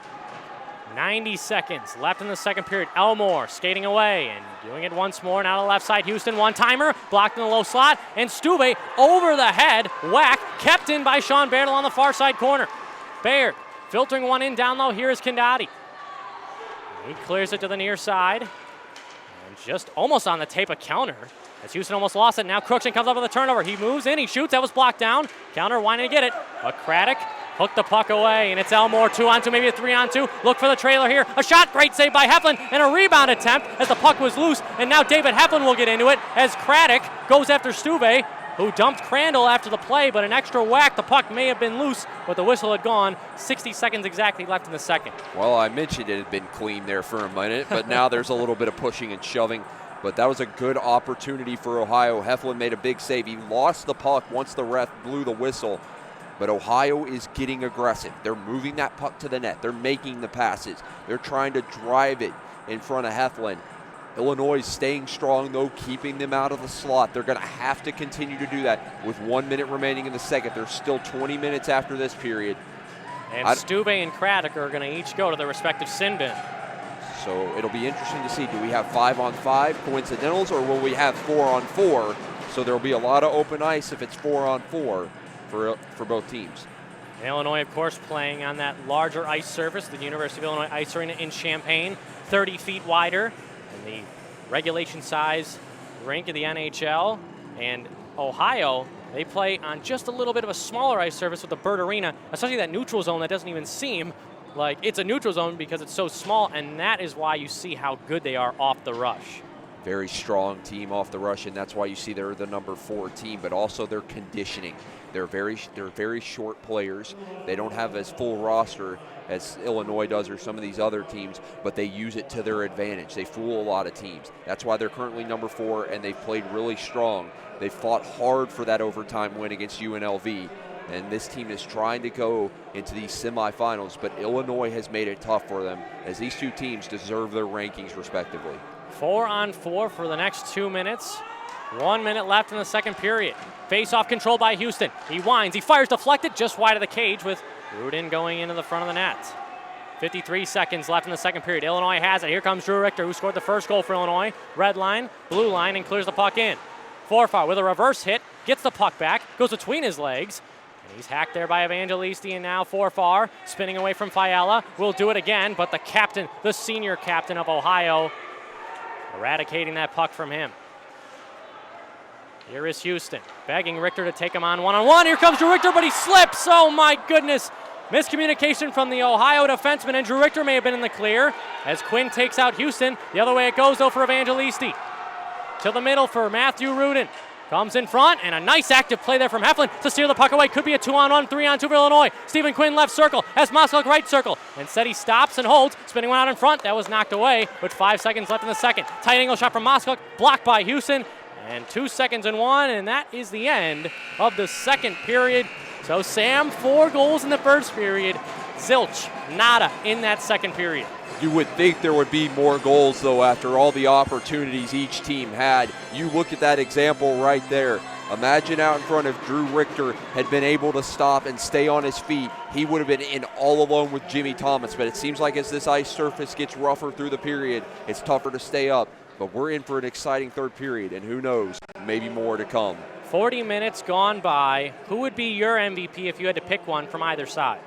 90 seconds left in the second period. Elmore skating away and doing it once more. Now to the left side, Houston one-timer, blocked in the low slot, and Stuve over the head, whack, kept in by Sean Baird on the far side corner. Baird filtering one in down low. Here is Kendati. He clears it to the near side, and just almost on the tape a counter as Houston almost lost it. Now Crookston comes up with a turnover. He moves in, he shoots, that was blocked down. Counter wanting to get it, but Craddock hooked the puck away, and it's Elmore 2-on-2, maybe a 3-on-2. Look for the trailer here. A shot, great save by Heflin, and a rebound attempt as the puck was loose, and now David Heflin will get into it as Craddock goes after Stuve, who dumped Crandall after the play, but an extra whack. The puck may have been loose, but the whistle had gone. 60 seconds exactly left in the second. Well, I mentioned it had been clean there for a minute, but now there's a little bit of pushing and shoving. But that was a good opportunity for Ohio. Heflin made a big save. He lost the puck once the ref blew the whistle. But Ohio is getting aggressive. They're moving that puck to the net. They're making the passes. They're trying to drive it in front of Heflin. Illinois is staying strong, though, keeping them out of the slot. They're going to have to continue to do that with 1 minute remaining in the second. There's still 20 minutes after this period. And Stuve and Craddock are going to each go to their respective sin bin. So it'll be interesting to see, do we have 5-on-5 coincidentals, or will we have 4-on-4? So there'll be a lot of open ice if it's 4-on-4. For both teams. Illinois, of course, playing on that larger ice surface, the University of Illinois Ice Arena in Champaign, 30 feet wider than the regulation size rink of the NHL. And Ohio, they play on just a little bit of a smaller ice surface with the Burt Arena, especially that neutral zone that doesn't even seem like it's a neutral zone because it's so small, and that is why you see how good they are off the rush. Very strong team off the rush, and that's why you see they're the number 4 team, but also their conditioning. They're very short players. They don't have as full roster as Illinois does or some of these other teams, but they use it to their advantage. They fool a lot of teams. That's why they're currently number 4, and they've played really strong. They fought hard for that overtime win against UNLV, and this team is trying to go into these semifinals, but Illinois has made it tough for them as these two teams deserve their rankings respectively. 4-on-4 for the next 2 minutes. 1 minute left in the second period. Face-off controlled by Houston. He winds, he fires deflected just wide of the cage with Rudin going into the front of the net. 53 seconds left in the second period. Illinois has it. Here comes Drew Richter, who scored the first goal for Illinois. Red line, blue line, and clears the puck in. Forfar with a reverse hit, gets the puck back, goes between his legs. And he's hacked there by Evangelisti, and now Forfar spinning away from Fiala. Will do it again, but the captain, the senior captain of Ohio, eradicating that puck from him. Here is Houston, begging Richter to take him on one-on-one. Here comes Drew Richter, but he slips. Oh, my goodness. Miscommunication from the Ohio defenseman, and Drew Richter may have been in the clear as Quinn takes out Houston. The other way it goes, though, for Evangelisti. To the middle for Matthew Rudin. Comes in front, and a nice active play there from Heflin to steal the puck away. Could be a 2-on-1, 3-on-2 for Illinois. Stephen Quinn left circle, has Moskalik right circle. Instead he stops and holds, spinning one out in front. That was knocked away with 5 seconds left in the second. Tight angle shot from Moskalik, blocked by Houston. And 2 seconds and one, and that is the end of the second period. So Sam, 4 goals in the first period. Zilch, nada in that second period. You would think there would be more goals, though, after all the opportunities each team had. You look at that example right there. Imagine out in front if Drew Richter had been able to stop and stay on his feet. He would have been in all alone with Jimmy Thomas. But it seems like as this ice surface gets rougher through the period, it's tougher to stay up. But we're in for an exciting third period, and who knows, maybe more to come. 40 minutes gone by. Who would be your MVP if you had to pick one from either side?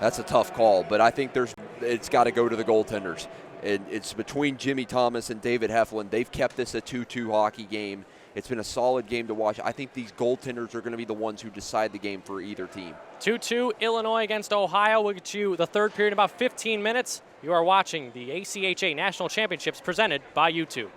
That's a tough call, but I think it's got to go to the goaltenders. It's between Jimmy Thomas and David Heflin. They've kept this a 2-2 hockey game. It's been a solid game to watch. I think these goaltenders are going to be the ones who decide the game for either team. 2-2, Illinois against Ohio. We'll get you the third period in about 15 minutes. You are watching the ACHA National Championships presented by YouTube.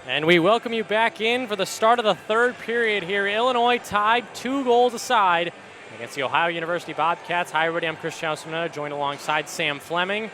And we welcome you back in for the start of the third period here. Illinois tied 2 goals aside against the Ohio University Bobcats. Hi, everybody. I'm Chris Chausmana, joined alongside Sam Fleming.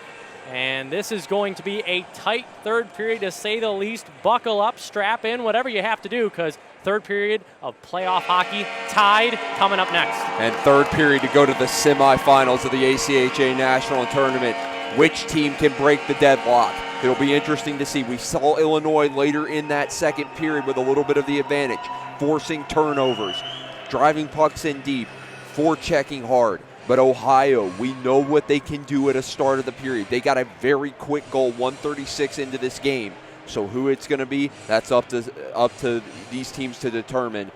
And this is going to be a tight third period, to say the least. Buckle up, strap in, whatever you have to do, because third period of playoff hockey tied coming up next. And third period to go to the semifinals of the ACHA National Tournament. Which team can break the deadlock? It'll be interesting to see. We saw Illinois later in that second period with a little bit of the advantage, forcing turnovers, driving pucks in deep, forechecking hard. But Ohio, we know what they can do at the start of the period. They got a very quick goal, 1:36 into this game. So who it's going to be, that's up to these teams to determine.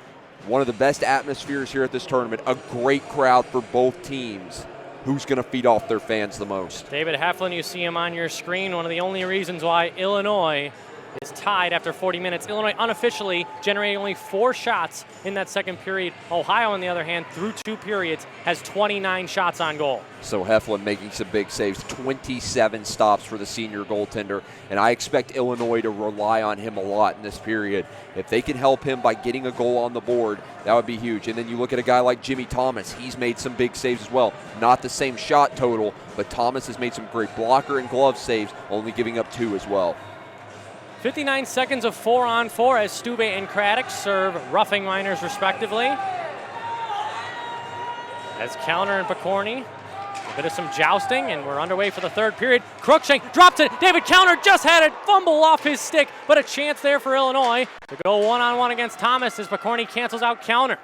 One of the best atmospheres here at this tournament, a great crowd for both teams. Who's going to feed off their fans the most? David Heflin, you see him on your screen. One of the only reasons why Illinois is tied after 40 minutes. Illinois unofficially generating only 4 shots in that second period. Ohio, on the other hand, through 2 periods, has 29 shots on goal. So Heflin making some big saves, 27 stops for the senior goaltender, and I expect Illinois to rely on him a lot in this period. If they can help him by getting a goal on the board, that would be huge. And then you look at a guy like Jimmy Thomas. He's made some big saves as well. Not the same shot total, but Thomas has made some great blocker and glove saves, only giving up 2 as well. 59 seconds of 4-on-4 as Stube and Craddock serve roughing liners respectively. As Kellner and Picorni, a bit of some jousting, and we're underway for the third period. Cruikshank drops it. David Kellner just had a fumble off his stick, but a chance there for Illinois to go one-on-one against Thomas as Picorni cancels out Kellner.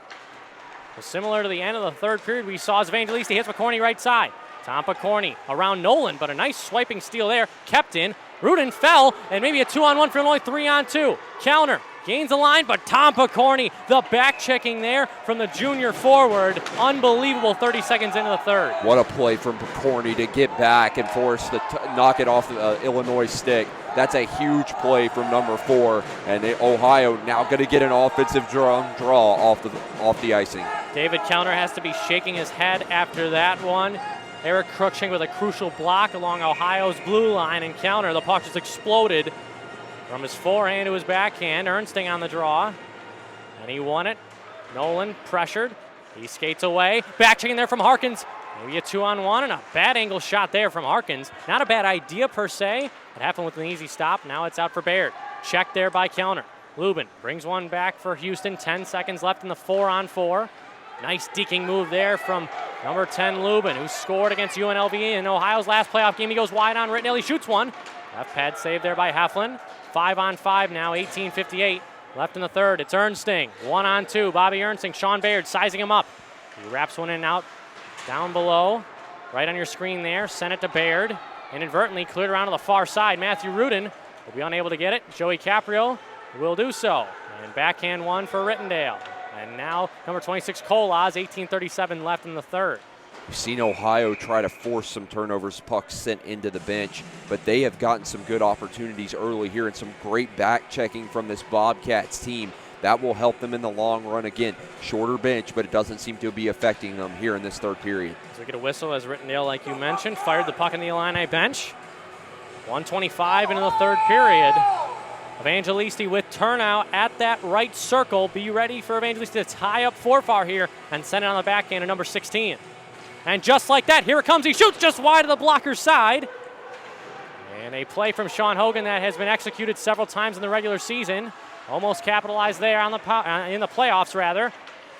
Well, similar to the end of the third period, we saw as Evangelisti hits Picorni right side. Tom Picorni around Nolan, but a nice swiping steal there. Kept in. Rudin fell, and maybe a 2-on-1 for Illinois, 3-on-2. Kellner gains the line, but Tom Picorni, the back checking there from the junior forward. Unbelievable 30 seconds into the third. What a play from Picorni to get back and force to knock it off the Illinois stick. That's a huge play from number 4, and Ohio now going to get an offensive draw off the icing. David Kellner has to be shaking his head after that one. Eric Cruikshank with a crucial block along Ohio's blue line, and Kellner, the puck just exploded from his forehand to his backhand. Ernsting on the draw, and he won it. Nolan pressured. He skates away. Back checking there from Harkins. Maybe a 2-on-1, and a bad angle shot there from Harkins. Not a bad idea per se. It happened with an easy stop. Now it's out for Baird. Checked there by Kellner. Lubin brings one back for Houston. 10 seconds left in the 4-on-4. Nice deking move there from number 10, Lubin, who scored against UNLV in Ohio's last playoff game. He goes wide on Rittenell. He shoots one. Left pad save there by Heflin. 5-on-5 now, 18:58 left in the third. It's Ernsting, 1-on-2. Bobby Ernsting, Sean Baird sizing him up. He wraps one in and out down below. Right on your screen there. Sent it to Baird. Inadvertently cleared around to the far side. Matthew Rudin will be unable to get it. Joey Caprio will do so. And backhand one for Rittendale. And now number 26, Colaz, 18:37 left in the third. We've seen Ohio try to force some turnovers, pucks sent into the bench, but they have gotten some good opportunities early here and some great back checking from this Bobcats team. That will help them in the long run. Again, shorter bench, but it doesn't seem to be affecting them here in this third period. So we get a whistle as Rittendale, like you mentioned, fired the puck in the Illini bench. 1:25 into the third period. Evangelisti with turnout at that right circle. Be ready for Evangelisti to tie up Forfar here and send it on the backhand to number 16. And just like that, here it comes. He shoots just wide of the blocker's side. And a play from Sean Hogan that has been executed several times in the regular season. Almost capitalized there on in the playoffs, rather.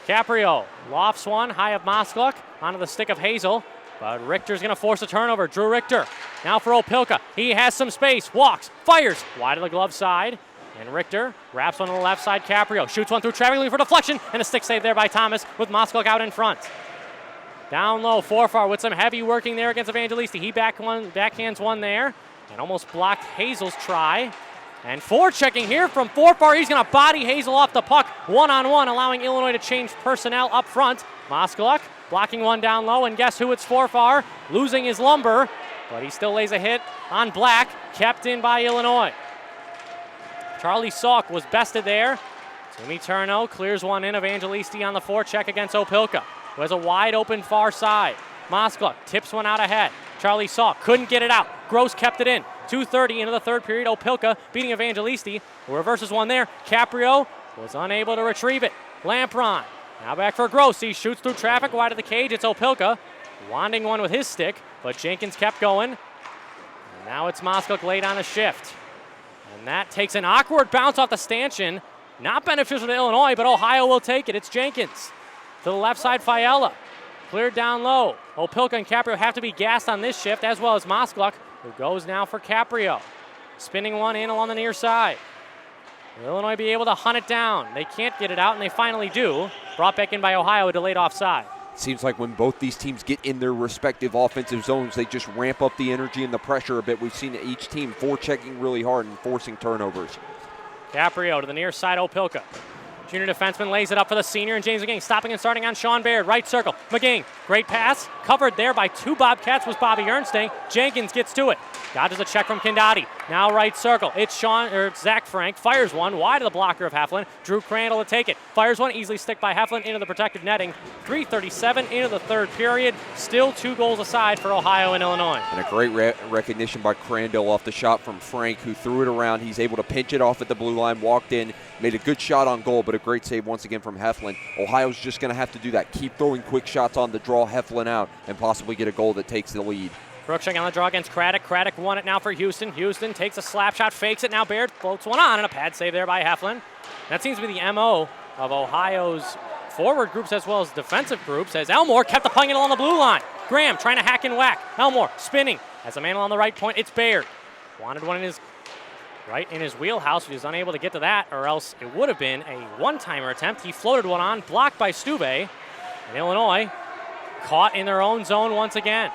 Caprio lofts one high of Moskluk onto the stick of Hazel. But Richter's going to force a turnover. Drew Richter now for Opilka. He has some space, walks, fires wide of the glove side. And Richter wraps one on the left side. Caprio shoots one through traffic lane for deflection. And a stick save there by Thomas with Moskluk out in front. Down low, Forfar with some heavy working there against Evangelisti. He backhands one there and almost blocked Hazel's try. And forechecking here from Forfar. He's going to body Hazel off the puck 1-on-1, allowing Illinois to change personnel up front. Moskluk blocking one down low, and guess who it's Forfar? Losing his lumber, but he still lays a hit on Black, kept in by Illinois. Charlie Salk was bested there. Timmy Turno clears one in. Evangelisti on the forecheck against Opilka, who has a wide open far side. Moskluk tips one out ahead. Charlie Salk couldn't get it out. Gross kept it in. 2:30 into the third period. Opilka beating Evangelisti, who reverses one there. Caprio was unable to retrieve it. Lampron now back for Gross. He shoots through traffic wide of the cage. It's Opilka wanding one with his stick, but Jenkins kept going. And now it's Moskalik late on a shift. And that takes an awkward bounce off the stanchion. Not beneficial to Illinois, but Ohio will take it. It's Jenkins to the left side. Fiala cleared down low. Opilka and Caprio have to be gassed on this shift, as well as Moskalik, who goes now for Caprio. Spinning one in along the near side. Will Illinois be able to hunt it down? They can't get it out, and they finally do. Brought back in by Ohio, a delayed offside. Seems like when both these teams get in their respective offensive zones, they just ramp up the energy and the pressure a bit. We've seen each team forechecking really hard and forcing turnovers. Caprio to the near side, Opilka. Junior defenseman lays it up for the senior, and James McGing stopping and starting on Sean Baird. Right circle, McGing, great pass. Covered there by two Bobcats was Bobby Ernsting. Jenkins gets to it. Dodges a check from Kindati. Now right circle, it's Zach Frank. Fires one wide of the blocker of Heflin. Drew Crandall to take it. Fires one, easily stick by Heflin into the protective netting. 3:37 into the third period. Still 2 goals aside for Ohio and Illinois. And a great recognition by Crandall off the shot from Frank, who threw it around. He's able to pinch it off at the blue line, walked in, made a good shot on goal, but a great save once again from Heflin. Ohio's just going to have to do that. Keep throwing quick shots on to draw Heflin out and possibly get a goal that takes the lead. Cruikshank on the draw against Craddock. Craddock won it now for Houston. Houston takes a slap shot, fakes it. Now Baird floats one on, and a pad save there by Heflin. That seems to be the MO of Ohio's forward groups as well as defensive groups, as Elmore kept the puck in along the blue line. Graham trying to hack and whack. Elmore spinning. As a man on the right point, it's Baird. Wanted one in his wheelhouse. He was unable to get to that, or else it would have been a one-timer attempt. He floated one on, blocked by Stuve. And Illinois caught in their own zone once again.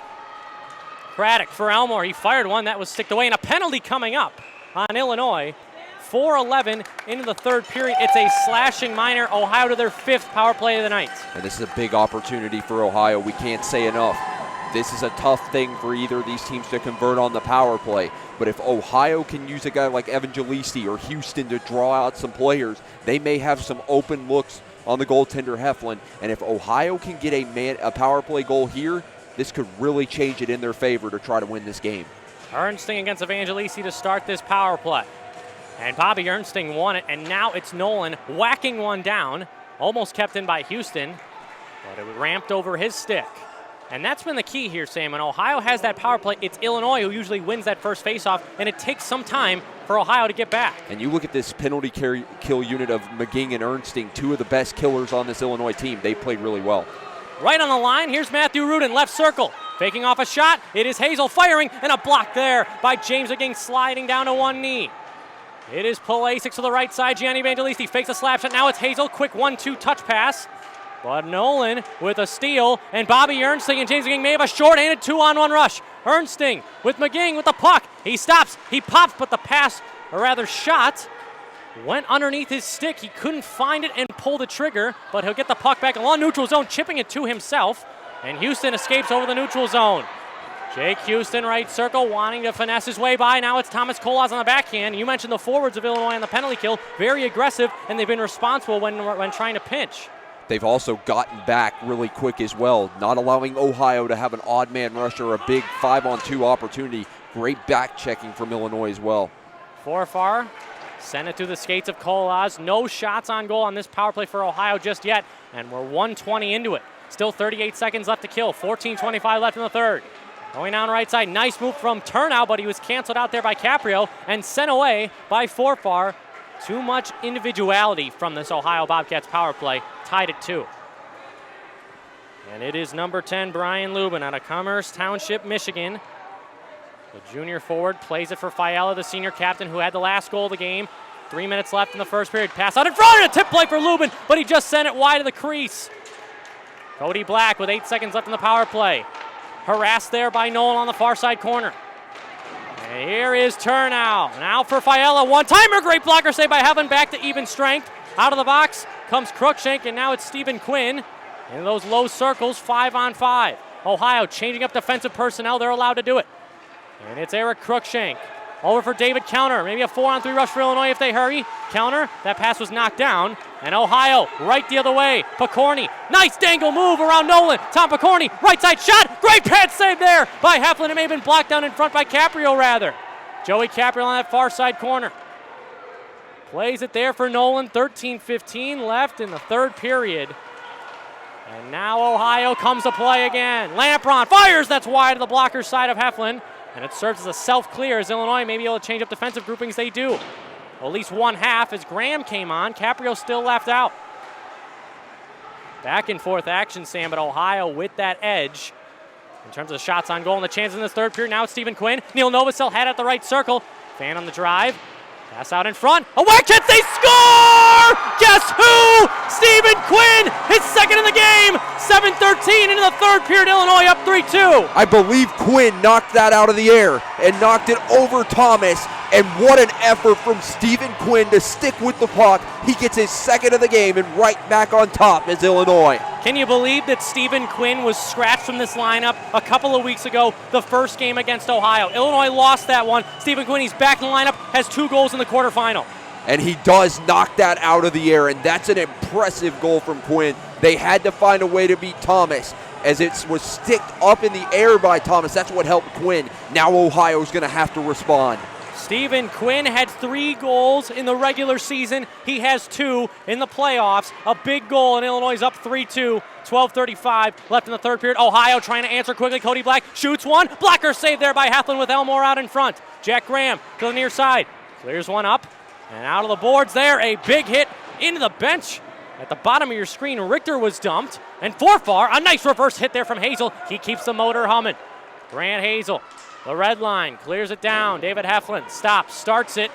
Craddock for Elmore. He fired one that was sticked away, and a penalty coming up on Illinois. 4:11 into the third period. It's a slashing minor. Ohio to their 5th power play of the night. And this is a big opportunity for Ohio. We can't say enough. This is a tough thing for either of these teams to convert on the power play. But if Ohio can use a guy like Evangelisti or Houston to draw out some players, they may have some open looks on the goaltender Heflin. And if Ohio can get a power play goal here, this could really change it in their favor to try to win this game. Ernsting against Evangelisti to start this power play. And Bobby Ernsting won it, and now it's Nolan whacking one down. Almost kept in by Houston, but it ramped over his stick. And that's been the key here, Sam. When Ohio has that power play, it's Illinois who usually wins that first faceoff, and it takes some time for Ohio to get back. And you look at this penalty kill unit of McGing and Ernsting, 2 of the best killers on this Illinois team. They played really well. Right on the line, here's Matthew Rudin, left circle. Faking off a shot, it is Hazel firing, and a block there by James McGing sliding down to one knee. It is Pulisic to the right side, Gianni Evangelisti fakes a slap shot, now it's Hazel, quick 1-2 touch pass. But Nolan with a steal, and Bobby Ernsting and James McGing may have a short-handed 2-on-1 rush. Ernsting with McGing with the puck. He stops, he pops, but the pass, or rather shot, went underneath his stick. He couldn't find it and pull the trigger, but he'll get the puck back along neutral zone, chipping it to himself. And Houston escapes over the neutral zone. Jake Houston, right circle, wanting to finesse his way by. Now it's Thomas Kolas on the backhand. You mentioned the forwards of Illinois on the penalty kill. Very aggressive, and they've been responsible when trying to pinch. They've also gotten back really quick as well, not allowing Ohio to have an odd man rush or a big 5-on-2 opportunity. Great back checking from Illinois as well. Forfar sent it to the skates of Kolas. No shots on goal on this power play for Ohio just yet, and we're 1:20 into it. Still 38 seconds left to kill. 14:25 left in the third. Going down right side, nice move from Turnow, but he was canceled out there by Caprio and sent away by Forfar. Too much individuality from this Ohio Bobcats power play, tied at 2. And it is number 10, Brian Lubin out of Commerce Township, Michigan. The junior forward plays it for Fiala, the senior captain who had the last goal of the game. 3 minutes left in the first period. Pass out in front, and a tip play for Lubin, but he just sent it wide of the crease. Cody Black with 8 seconds left in the power play. Harassed there by Nolan on the far side corner. And here is Turnow. Now for Fiala. One-timer. Great blocker save by Heflin. Back to even strength. Out of the box comes Cruikshank, and now it's Stephen Quinn. In those low circles, 5-on-5. Ohio changing up defensive personnel. They're allowed to do it. And it's Eric Cruikshank. Over for David Counter. Maybe a 4-on-3 rush for Illinois if they hurry. Counter. That pass was knocked down. And Ohio right the other way. Picorni. Nice dangle move around Nolan. Tom Picorni. Right side shot. Great pad save there by Heflin. It may have been blocked down in front by Caprio rather. Joey Capriel on that far side corner. Plays it there for Nolan. 13:15 left in the third period. And now Ohio comes to play again. Lampron fires. That's wide to the blocker side of Heflin. And it serves as a self-clear as Illinois may be able to change up defensive groupings. They do. At least one half as Graham came on. Capriel still left out. Back and forth action, Sam, but Ohio with that edge. In terms of shots on goal and the chances in this third period, now it's Stephen Quinn. Neil Novosel had at the right circle. Fan on the drive. Pass out in front. A whack hit, they score! Guess who? Stephen Quinn, his second in the game. 7:13 into the third period, Illinois up 3-2. I believe Quinn knocked that out of the air and knocked it over Thomas. And what an effort from Stephen Quinn to stick with the puck. He gets his second of the game and right back on top is Illinois. Can you believe that Stephen Quinn was scratched from this lineup a couple of weeks ago, the first game against Ohio? Illinois lost that one. Stephen Quinn, he's back in the lineup, has 2 goals in the quarterfinal. And he does knock that out of the air, and that's an impressive goal from Quinn. They had to find a way to beat Thomas. As it was sticked up in the air by Thomas, that's what helped Quinn. Now Ohio's going to have to respond. Stephen Quinn had 3 goals in the regular season. He has 2 in the playoffs. A big goal, and Illinois is up 3-2. 12:35 left in the third period. Ohio trying to answer quickly. Cody Black shoots one. Blocker saved there by Heflin with Elmore out in front. Jack Graham to the near side. Clears one up, and out of the boards there. A big hit into the bench. At the bottom of your screen, Richter was dumped. And Forfar, a nice reverse hit there from Hazel. He keeps the motor humming. Grant Hazel. The red line, clears it down. David Heflin stops, starts it,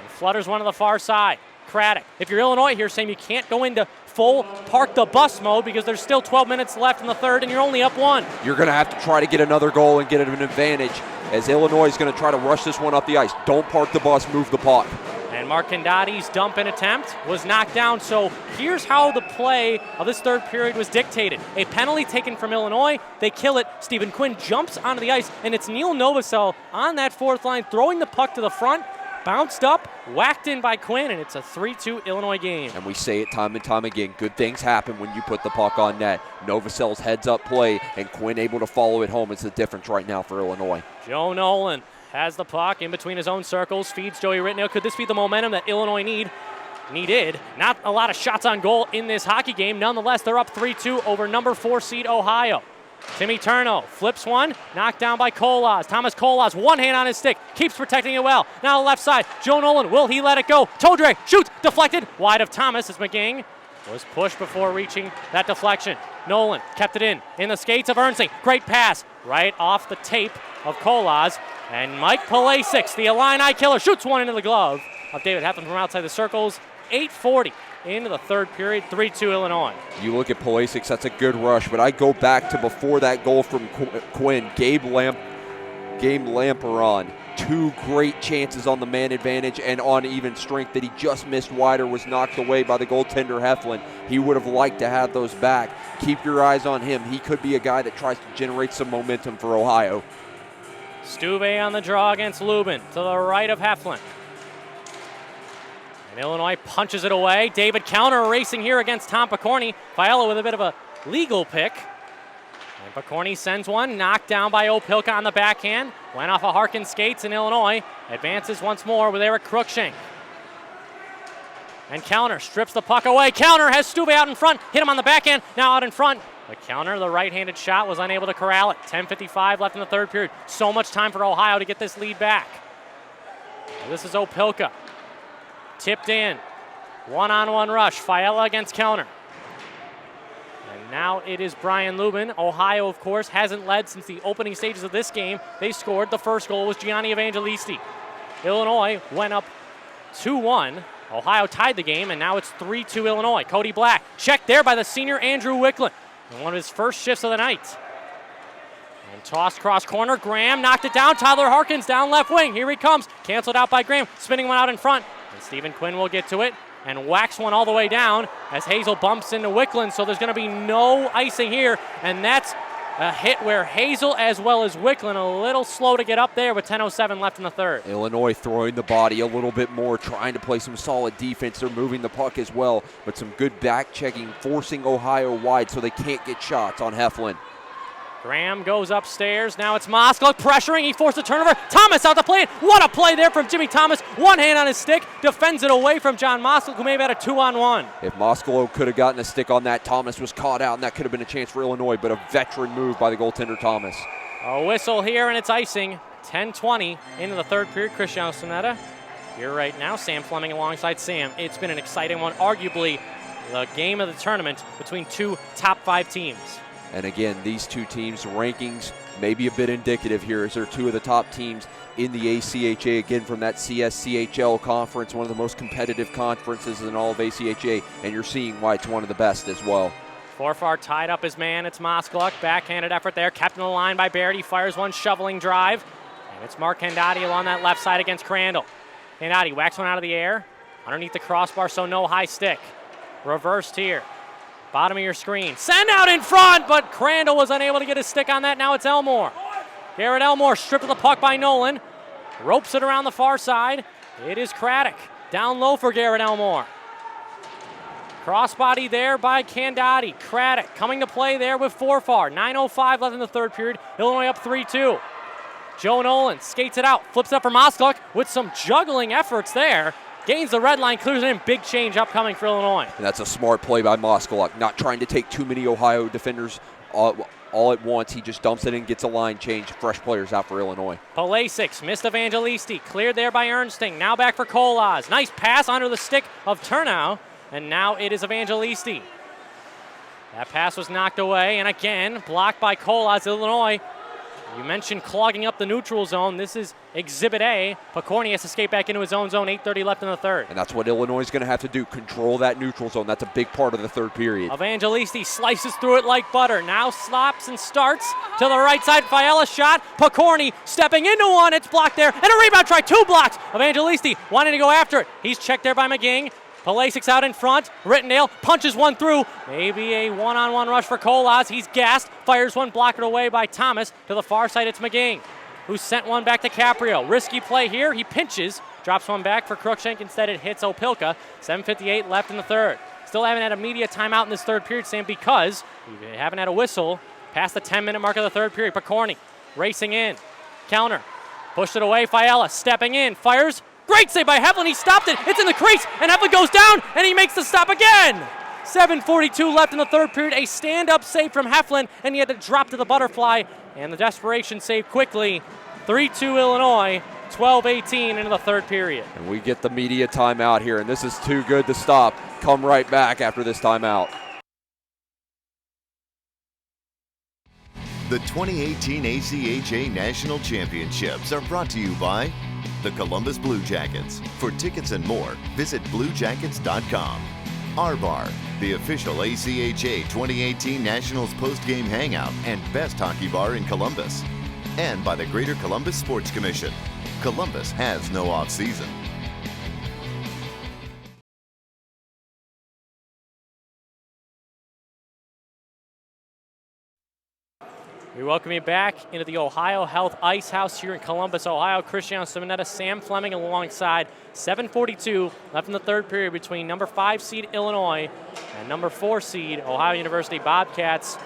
and flutters one to the far side. Craddock. If you're Illinois here, saying you can't go into full park the bus mode because there's still 12 minutes left in the third and you're only up 1. You're going to have to try to get another goal and get an advantage as Illinois is going to try to rush this one up the ice. Don't park the bus, move the puck. And Mark Condotti's dump and attempt was knocked down. So here's how the play of this third period was dictated. A penalty taken from Illinois. They kill it. Stephen Quinn jumps onto the ice, and it's Neil Novosel on that fourth line throwing the puck to the front. Bounced up, whacked in by Quinn, and it's a 3-2 Illinois game. And we say it time and time again, good things happen when you put the puck on net. Novosel's heads-up play, and Quinn able to follow it home is the difference right now for Illinois. Joe Nolan has the puck in between his own circles, feeds Joey Ritnell. Could this be the momentum that Illinois needed? Not a lot of shots on goal in this hockey game. Nonetheless, they're up 3-2 over number 4 seed Ohio. Timmy Turno flips one, knocked down by Kolas. Thomas Kolas, one hand on his stick, keeps protecting it well. Now left side, Joe Nolan, will he let it go? Todre shoots, deflected, wide of Thomas as McGing was pushed before reaching that deflection. Nolan kept it in the skates of Ernstling. Great pass, right off the tape of Kolas. And Mike Palasic, the Illini killer, shoots one into the glove of David Heflin from outside the circles. 8:40 into the third period, 3-2 Illinois. You look at Palasic, that's a good rush, but I go back to before that goal from Quinn, Gabe Lamperon. 2 great chances on the man advantage and on even strength that he just missed wide or was knocked away by the goaltender Heflin. He would have liked to have those back. Keep your eyes on him. He could be a guy that tries to generate some momentum for Ohio. Stuve on the draw against Lubin to the right of Heflin. And Illinois punches it away. David counter racing here against Tom Picorni. Fiala with a bit of a legal pick. And Picorni sends one, knocked down by Opilka on the backhand. Went off of Harkin's skates, and Illinois advances once more with Eric Cruikshank. And Counter strips the puck away. Counter has Stuve out in front, hit him on the backhand, now out in front. But Counter, the right-handed shot, was unable to corral it. 10:55 left in the third period. So much time for Ohio to get this lead back. Now this is Opilka. Tipped in. One-on-one rush. Fiala against Counter. And now it is Brian Lubin. Ohio, of course, hasn't led since the opening stages of this game. They scored. The first goal was Gianni Evangelisti. Illinois went up 2-1. Ohio tied the game, and now it's 3-2 Illinois. Cody Black, checked there by the senior Andrew Wicklund in one of his first shifts of the night. And tossed cross corner. Graham knocked it down. Tyler Harkins down left wing. Here he comes. Canceled out by Graham. Spinning one out in front. And Stephen Quinn will get to it and whacks one all the way down as Hazel bumps into Wicklund. So there's going to be no icing here. And that's a hit where Hazel as well as Wicklund a little slow to get up there with 10:07 left in the third. Illinois throwing the body a little bit more, trying to play some solid defense. They're moving the puck as well, but some good back checking, forcing Ohio wide so they can't get shots on Heflin. Graham goes upstairs. Now it's Moskalik pressuring. He forced a turnover. Thomas out to play it. What a play there from Jimmy Thomas. One hand on his stick. Defends it away from John Moskalik, who may have had a 2-on-1. If Moskalo could have gotten a stick on that, Thomas was caught out, and that could have been a chance for Illinois, but a veteran move by the goaltender Thomas. A whistle here, and it's icing. 10-20 into the third period. Cristiano Sonetta here right now. Sam Fleming alongside Sam. It's been an exciting one. Arguably the game of the tournament between two top 5 teams. And again, these two teams' rankings may be a bit indicative here, as they're two of the top teams in the ACHA, again from that CSCHL conference, one of the most competitive conferences in all of ACHA, and you're seeing why it's one of the best as well. Forfar tied up his man. It's Moskalik. Backhanded effort there. Kept in the line by Baird. He fires one shoveling drive. And it's Mark Candati along that left side against Crandall. Candati whacks one out of the air. Underneath the crossbar, so no high stick. Reversed here. Bottom of your screen. Send out in front, but Crandall was unable to get his stick on that. Now it's Elmore. Garrett Elmore stripped of the puck by Nolan. Ropes it around the far side. It is Craddock. Down low for Garrett Elmore. Crossbody there by Candati. Craddock coming to play there with Forfar. 9:05 left in the third period. Illinois up 3-2. Joe Nolan skates it out. Flips up for Moskalik with some juggling efforts there. Gains the red line, clears it in. Big change upcoming for Illinois. And that's a smart play by Moskalik, not trying to take too many Ohio defenders all at once. He just dumps it in, gets a line change. Fresh players out for Illinois. Palasic missed Evangelisti. Cleared there by Ernsting. Now back for Kolaz. Nice pass under the stick of Turnau. And now it is Evangelisti. That pass was knocked away. And again, blocked by Kolaz, Illinois. You mentioned clogging up the neutral zone. This is Exhibit A. Picorni has to skate back into his own zone. 8:30 left in the third. And that's what Illinois is going to have to do, control that neutral zone. That's a big part of the third period. Evangelisti slices through it like butter. Now stops and starts to the right side. Fiala shot. Picorni stepping into one. It's blocked there. And a rebound try. 2 blocks. Evangelisti wanting to go after it. He's checked there by McGing. Palasic's out in front. Rittendale punches one through. Maybe a one-on-one rush for Kolaz. He's gassed. Fires one, blocked away by Thomas. To the far side, it's McGing, who sent one back to Caprio. Risky play here. He pinches. Drops one back for Cruikshank. Instead, it hits Opilka. 7:58 left in the third. Still haven't had a media timeout in this third period, Sam, because we haven't had a whistle past the 10-minute mark of the third period. Picorni racing in. Counter. Pushed it away. Fiala stepping in. Fires. Great save by Heflin. He stopped it. It's in the crease, and Heflin goes down, and he makes the stop again. 7:42 left in the third period. A stand-up save from Heflin, and he had to drop to the butterfly, and the desperation save quickly. 3-2 Illinois, 12:18 into the third period. And we get the media timeout here, and this is too good to stop. Come right back after this timeout. The 2018 ACHA National Championships are brought to you by the Columbus Blue Jackets. For tickets and more, visit bluejackets.com. R-Bar, the official ACHA 2018 Nationals post-game hangout and best hockey bar in Columbus. And by the Greater Columbus Sports Commission. Columbus has no off-season. We welcome you back into the Ohio Health Ice House here in Columbus, Ohio. Cristiano Simonetta, Sam Fleming alongside. 7:42 left in the third period between number 5 seed Illinois and number 4 seed Ohio University Bobcats.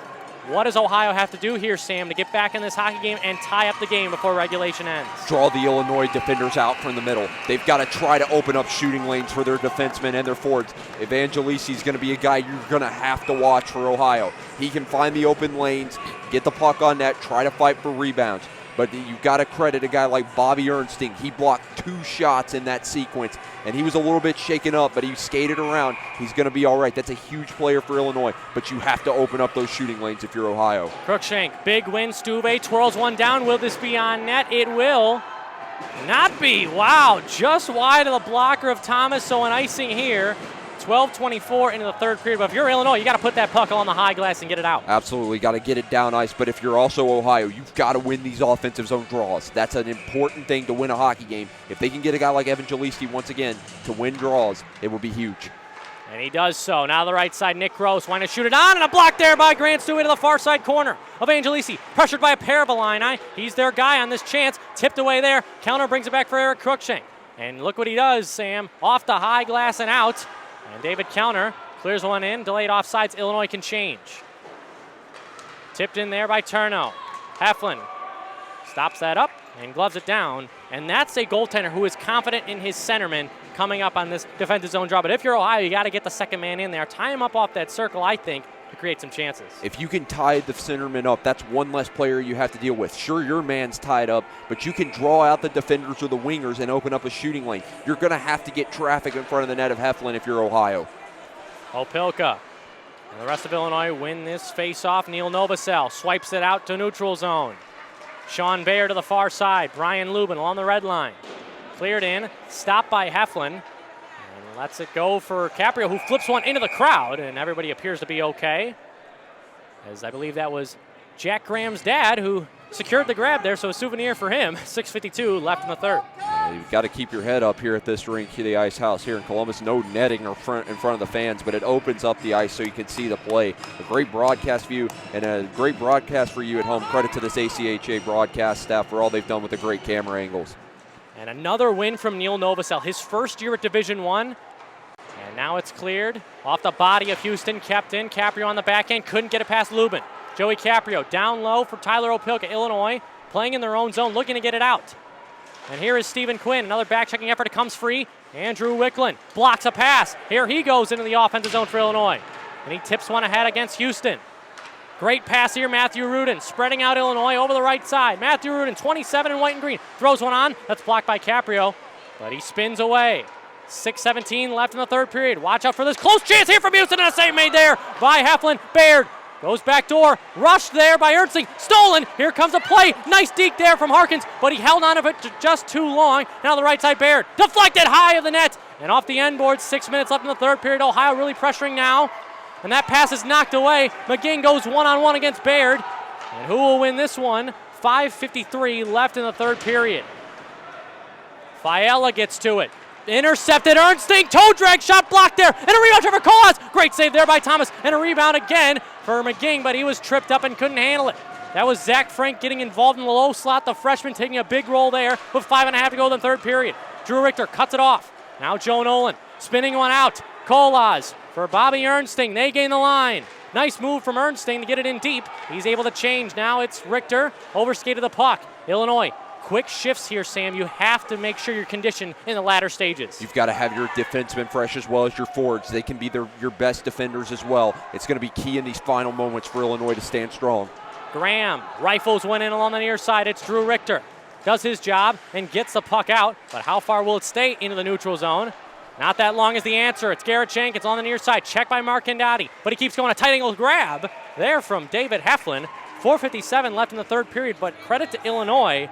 What does Ohio have to do here, Sam, to get back in this hockey game and tie up the game before regulation ends? Draw the Illinois defenders out from the middle. They've got to try to open up shooting lanes for their defensemen and their forwards. Evangelisi's going to be a guy you're going to have to watch for Ohio. He can find the open lanes, get the puck on net, try to fight for rebounds. But you've got to credit a guy like Bobby Ernsting. He blocked 2 shots in that sequence, and he was a little bit shaken up, but he skated around. He's going to be all right. That's a huge player for Illinois, but you have to open up those shooting lanes if you're Ohio. Cruikshank, big win. Stuve twirls one down. Will this be on net? It will not be. Wow, just wide of the blocker of Thomas, so an icing here. 12:24 into the third period. But if you're Illinois, you got to put that puck on the high glass and get it out. Absolutely, got to get it down ice. But if you're also Ohio, you've got to win these offensive zone draws. That's an important thing to win a hockey game. If they can get a guy like Evangelisti once again to win draws, it will be huge. And he does so. Now the right side, Nick Gross wanting to shoot it on, and a block there by Grant Stewie to the far side corner. Evangelisti pressured by a pair of Illini. He's their guy on this chance. Tipped away there. Counter brings it back for Eric Cruikshank. And look what he does, Sam. Off the high glass and out. And David Counter clears one in. Delayed offsides. Illinois can change. Tipped in there by Turno. Heflin stops that up and gloves it down. And that's a goaltender who is confident in his centerman coming up on this defensive zone draw. But if you're Ohio, you got to get the second man in there. Tie him up off that circle, I think, to create some chances. If you can tie the centerman up, that's one less player you have to deal with. Sure, your man's tied up, but you can draw out the defenders or the wingers and open up a shooting lane. You're going to have to get traffic in front of the net of Heflin if you're Ohio. Opilka and the rest of Illinois win this face-off. Neil Novosel swipes it out to neutral zone. Sean Bayer to the far side. Brian Lubin along the red line. Cleared in, stopped by Heflin. And lets it go for Caprio, who flips one into the crowd, and everybody appears to be okay. As I believe that was Jack Graham's dad who secured the grab there, so a souvenir for him. 6:52 left in the third. You've got to keep your head up here at this rink, the Ice House here in Columbus. No netting in front of the fans, but it opens up the ice so you can see the play. A great broadcast view and a great broadcast for you at home. Credit to this ACHA broadcast staff for all they've done with the great camera angles. And another win from Neil Novosel, his first year at Division I. And now it's cleared off the body of Houston, kept in. Caprio on the back end, couldn't get it past Lubin. Joey Caprio down low for Tyler Opilka. Illinois playing in their own zone, looking to get it out. And here is Stephen Quinn, another back-checking effort. It comes free. Andrew Wicklund blocks a pass. Here he goes into the offensive zone for Illinois. And he tips one ahead against Houston. Great pass here, Matthew Rudin, spreading out Illinois over the right side. Matthew Rudin, 27 in white and green, throws one on. That's blocked by Caprio, but he spins away. 6:17 left in the third period. Watch out for this close chance here from Houston, and a save made there by Heflin. Baird goes back door, rushed there by Ernstling, stolen. Here comes a play. Nice deke there from Harkins, but he held on to it just too long. Now the right side, Baird deflected high of the net and off the end board. 6 minutes left in the third period. Ohio really pressuring now, and that pass is knocked away. McGinn goes one-on-one against Baird, and who will win this one? 5:53 left in the third period. Fiala gets to it. Intercepted, Ernstling, toe drag, shot blocked there, and a rebound for Colas. Great save there by Thomas, and a rebound again for McGinn, but he was tripped up and couldn't handle it. That was Zach Frank getting involved in the low slot, the freshman taking a big role there with 5.5 to go in the third period. Drew Richter cuts it off. Now Joe Nolan spinning one out. Colas for Bobby Ernstling. They gain the line. Nice move from Ernstling to get it in deep. He's able to change. Now it's Richter, overskated the puck. Illinois. Quick shifts here, Sam. You have to make sure you're conditioned in the latter stages. You've got to have your defensemen fresh as well as your forwards. They can be your best defenders as well. It's going to be key in these final moments for Illinois to stand strong. Graham rifles one in along the near side. It's Drew Richter. Does his job and gets the puck out, but how far will it stay into the neutral zone? Not that long is the answer. It's Garrett Shank. It's on the near side. Checked by Mark Candotti, but he keeps going. A tight angle grab there from David Heflin. 4:57 left in the third period, but credit to Illinois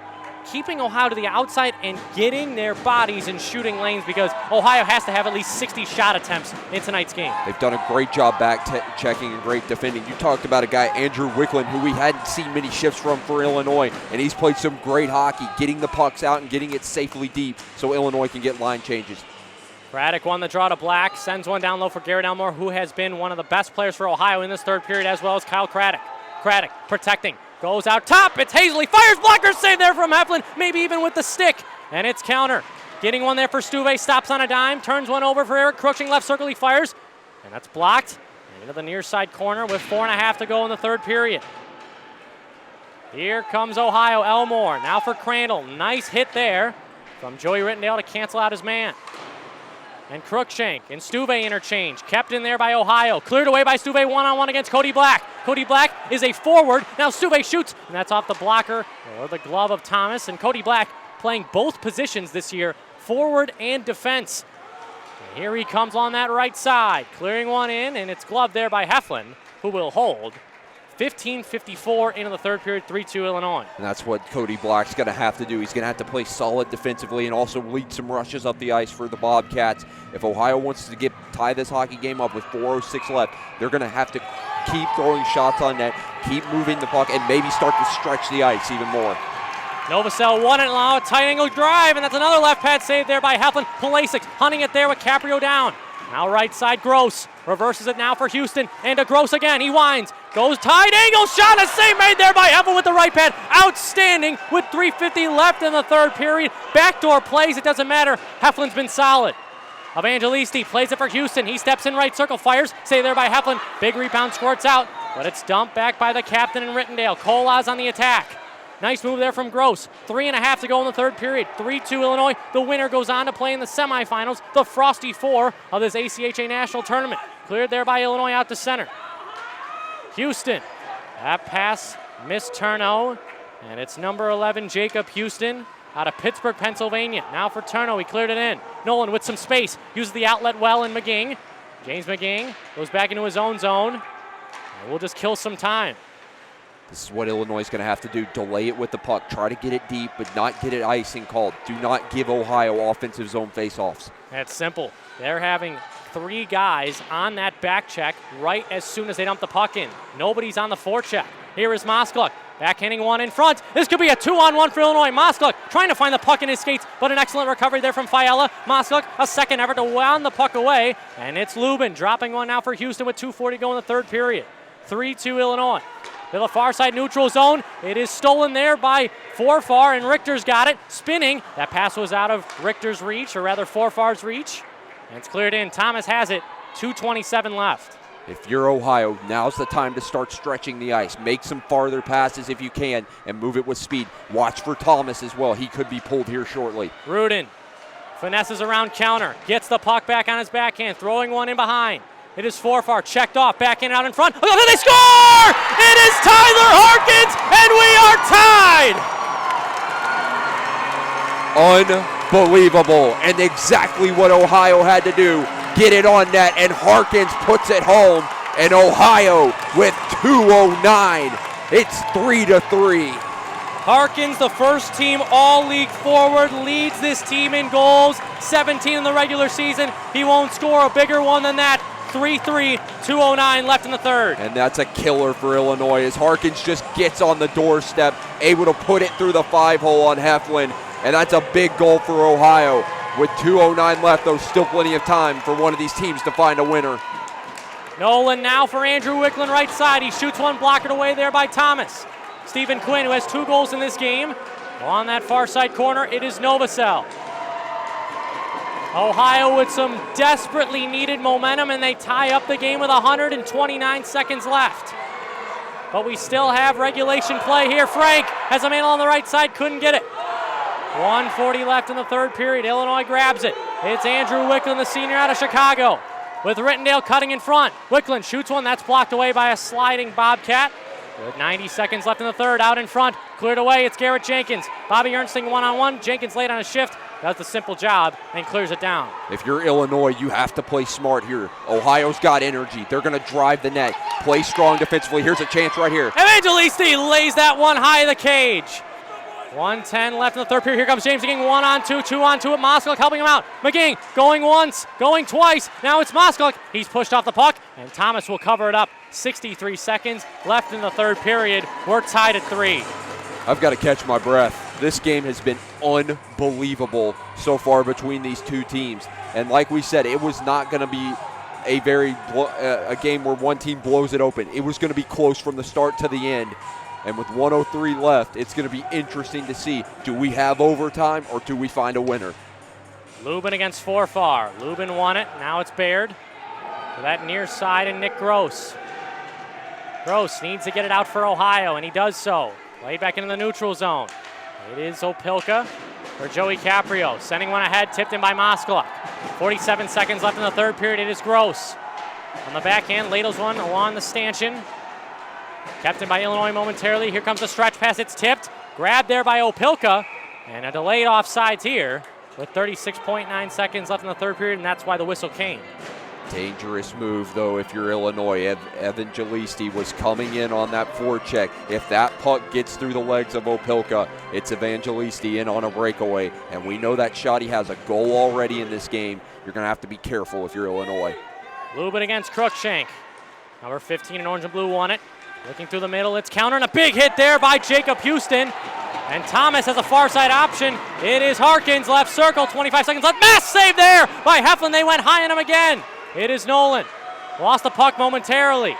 keeping Ohio to the outside and getting their bodies in shooting lanes, because Ohio has to have at least 60 shot attempts in tonight's game. They've done a great job back checking and great defending. You talked about a guy, Andrew Wicklund, who we hadn't seen many shifts from for Illinois, and he's played some great hockey, getting the pucks out and getting it safely deep so Illinois can get line changes. Craddock won the draw to Black, sends one down low for Garrett Elmore, who has been one of the best players for Ohio in this third period, as well as Kyle Craddock. Craddock protecting. Goes out top, it's Hazley, fires, blocker save there from Heflin, maybe even with the stick, and it's counter. Getting one there for Stuve, stops on a dime, turns one over for Eric Cruikshank, left circle, he fires, and that's blocked. And into the near side corner with 4.5 to go in the third period. Here comes Ohio, Elmore, now for Crandall, nice hit there from Joey Rittendale to cancel out his man. And Cruikshank and Stuve interchange. Kept in there by Ohio. Cleared away by Stuve one-on-one against Cody Black. Cody Black is a forward. Now Stuve shoots, and that's off the blocker or the glove of Thomas. And Cody Black playing both positions this year, forward and defense. And here he comes on that right side. Clearing one in, and it's gloved there by Heflin, who will hold. 15:54 into the third period, 3-2 Illinois. And that's what Cody Black's going to have to do. He's going to have to play solid defensively and also lead some rushes up the ice for the Bobcats. If Ohio wants to tie this hockey game up with 4:06 left, they're going to have to keep throwing shots on net, keep moving the puck, and maybe start to stretch the ice even more. Novosel won it now, a tight angle drive, and that's another left pad save there by Heflin. Pulisic hunting it there with Caprio down. Now right side, Gross. Reverses it now for Houston. And to Gross again. He winds. Goes tight angle shot. A save made there by Heflin with the right pad. Outstanding with 3:50 left in the third period. Backdoor plays. It doesn't matter. Heflin's been solid. Evangelisti plays it for Houston. He steps in right circle. Fires. Save there by Heflin. Big rebound squirts out. but it's dumped back by the captain in Rittendale. Kolaz on the attack. Nice move there from Gross. 3.5 to go in the third period. 3-2 Illinois. The winner goes on to play in the semifinals, the Frosty Four of this ACHA National Tournament. Cleared there by Illinois out to center. Houston. That pass missed Turno, and it's number 11, Jacob Houston, out of Pittsburgh, Pennsylvania. Now for Turno, he cleared it in. Nolan with some space, uses the outlet well in McGing. James McGing goes back into his own zone. And we'll just kill some time. This is what Illinois is going to have to do. Delay it with the puck. Try to get it deep, but not get it icing called. Do not give Ohio offensive zone faceoffs. That's simple. They're having 3 guys on that back check right as soon as they dump the puck in. Nobody's on the forecheck. Here is Moskluk. Backhanding one in front. This could be a 2-on-1 for Illinois. Moskluk trying to find the puck in his skates, but an excellent recovery there from Fiala. Moskluk, a second effort to wound the puck away, and it's Lubin dropping one now for Houston with 2:40 to go in the third period. 3-2 Illinois. To the far side neutral zone. It is stolen there by Forfar, and Richter's got it. Spinning. That pass was out of Richter's reach, or rather Forfar's reach. And it's cleared in. Thomas has it. 2:27 left. If you're Ohio, now's the time to start stretching the ice. Make some farther passes if you can and move it with speed. Watch for Thomas as well. He could be pulled here shortly. Rudin finesses around counter. Gets the puck back on his backhand. Throwing one in behind. It is Forfar, checked off, backhand out in front. Oh, they score! It is Tyler Harkins, and we are tied! Unbelievable, and exactly what Ohio had to do. Get it on net, and Harkins puts it home, and Ohio with 2:09. It's 3-3. Harkins, the first team all-league forward, leads this team in goals. 17 in the regular season. He won't score a bigger one than that. 3-3, 2:09 left in the third. And that's a killer for Illinois as Harkins just gets on the doorstep, able to put it through the 5-hole on Heflin. And that's a big goal for Ohio. With 2:09 left, though, still plenty of time for one of these teams to find a winner. Nolan now for Andrew Wicklund right side. He shoots one, blockered away there by Thomas. Stephen Quinn, who has 2 goals in this game. On that far side corner, it is Novosel. Ohio with some desperately needed momentum, and they tie up the game with 129 seconds left. But we still have regulation play here. Frank has a man on the right side, couldn't get it. 1:40 left in the third period. Illinois grabs it. It's Andrew Wicklund, the senior out of Chicago, with Rittendale cutting in front. Wicklund shoots one, that's blocked away by a sliding Bobcat. With 90 seconds left in the third, out in front, cleared away, it's Garrett Jenkins. Bobby Ernsting one-on-one, Jenkins late on a shift, does the simple job and clears it down. If you're Illinois, you have to play smart here. Ohio's got energy. They're going to drive the net. Play strong defensively. Here's a chance right here. Evangelisti lays that one high of the cage. 1:10 left in the third period. Here comes James McGing, 1-on-2, 2-on-2 at Moskluk, helping him out. McGing going once, going twice. Now it's Moskluk. He's pushed off the puck, and Thomas will cover it up. 63 seconds left in the third period. We're tied at 3. I've got to catch my breath. This game has been unbelievable so far between these two teams. And like we said, it was not going to be a game where one team blows it open. It was going to be close from the start to the end. And with 1:03 left, it's going to be interesting to see, do we have overtime or do we find a winner? Lubin against Forfar. Lubin won it. Now it's Baird. To that near side, and Nick Gross. Gross needs to get it out for Ohio, and he does so. Laid back into the neutral zone. It is Opilka for Joey Caprio. Sending one ahead, tipped in by Moskluk. 47 seconds left in the third period. It is Gross. On the backhand, ladles one along the stanchion. Kept in by Illinois momentarily. Here comes the stretch pass. It's tipped. Grabbed there by Opilka. And a delayed offsides here with 36.9 seconds left in the third period, and that's why the whistle came. Dangerous move, though, if you're Illinois. Evangelisti was coming in on that forecheck. If that puck gets through the legs of Opilka, it's Evangelisti in on a breakaway. And we know that Shoddy has a goal already in this game. You're going to have to be careful if you're Illinois. Lubin against Cruikshank. Number 15 in orange and blue won it. Looking through the middle, it's counter, and a big hit there by Jacob Houston. And Thomas has a far side option. It is Harkins, left circle, 25 seconds left. Mass save there by Heflin. They went high on him again. It is Nolan. Lost the puck momentarily.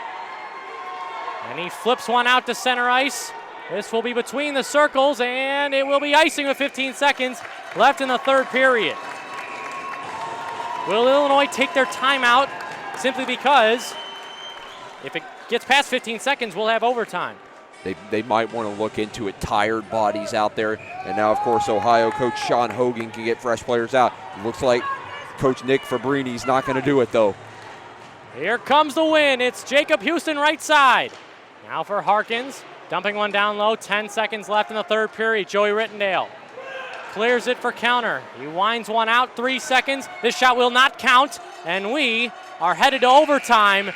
And he flips one out to center ice. This will be between the circles, and it will be icing with 15 seconds left in the third period. Will Illinois take their timeout simply because if it gets past 15 seconds, we'll have overtime. They might want to look into it. Tired bodies out there. And now, of course, Ohio coach Sean Hogan can get fresh players out. It looks like Coach Nick Fabrini's not going to do it, though. Here comes the win. It's Jacob Houston right side. Now for Harkins. Dumping one down low. 10 seconds left in the third period. Joey Rittendale clears it for counter. He winds one out. 3 seconds. This shot will not count. And we are headed to overtime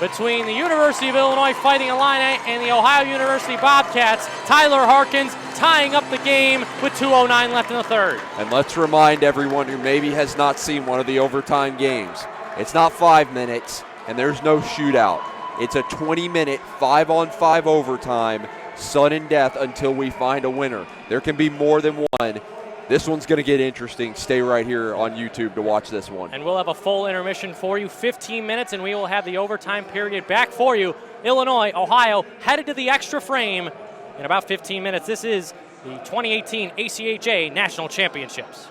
between the University of Illinois Fighting Illini and the Ohio University Bobcats. Tyler Harkins tying up the game with 2:09 left in the third. And let's remind everyone who maybe has not seen one of the overtime games, it's not 5 minutes and there's no shootout. It's a 20-minute 5-on-5 overtime, sudden death until we find a winner. There can be more than one. This one's going to get interesting. Stay right here on YouTube to watch this one. And we'll have a full intermission for you, 15 minutes, and we will have the overtime period back for you. Illinois, Ohio, headed to the extra frame in about 15 minutes. This is the 2018 ACHA National Championships.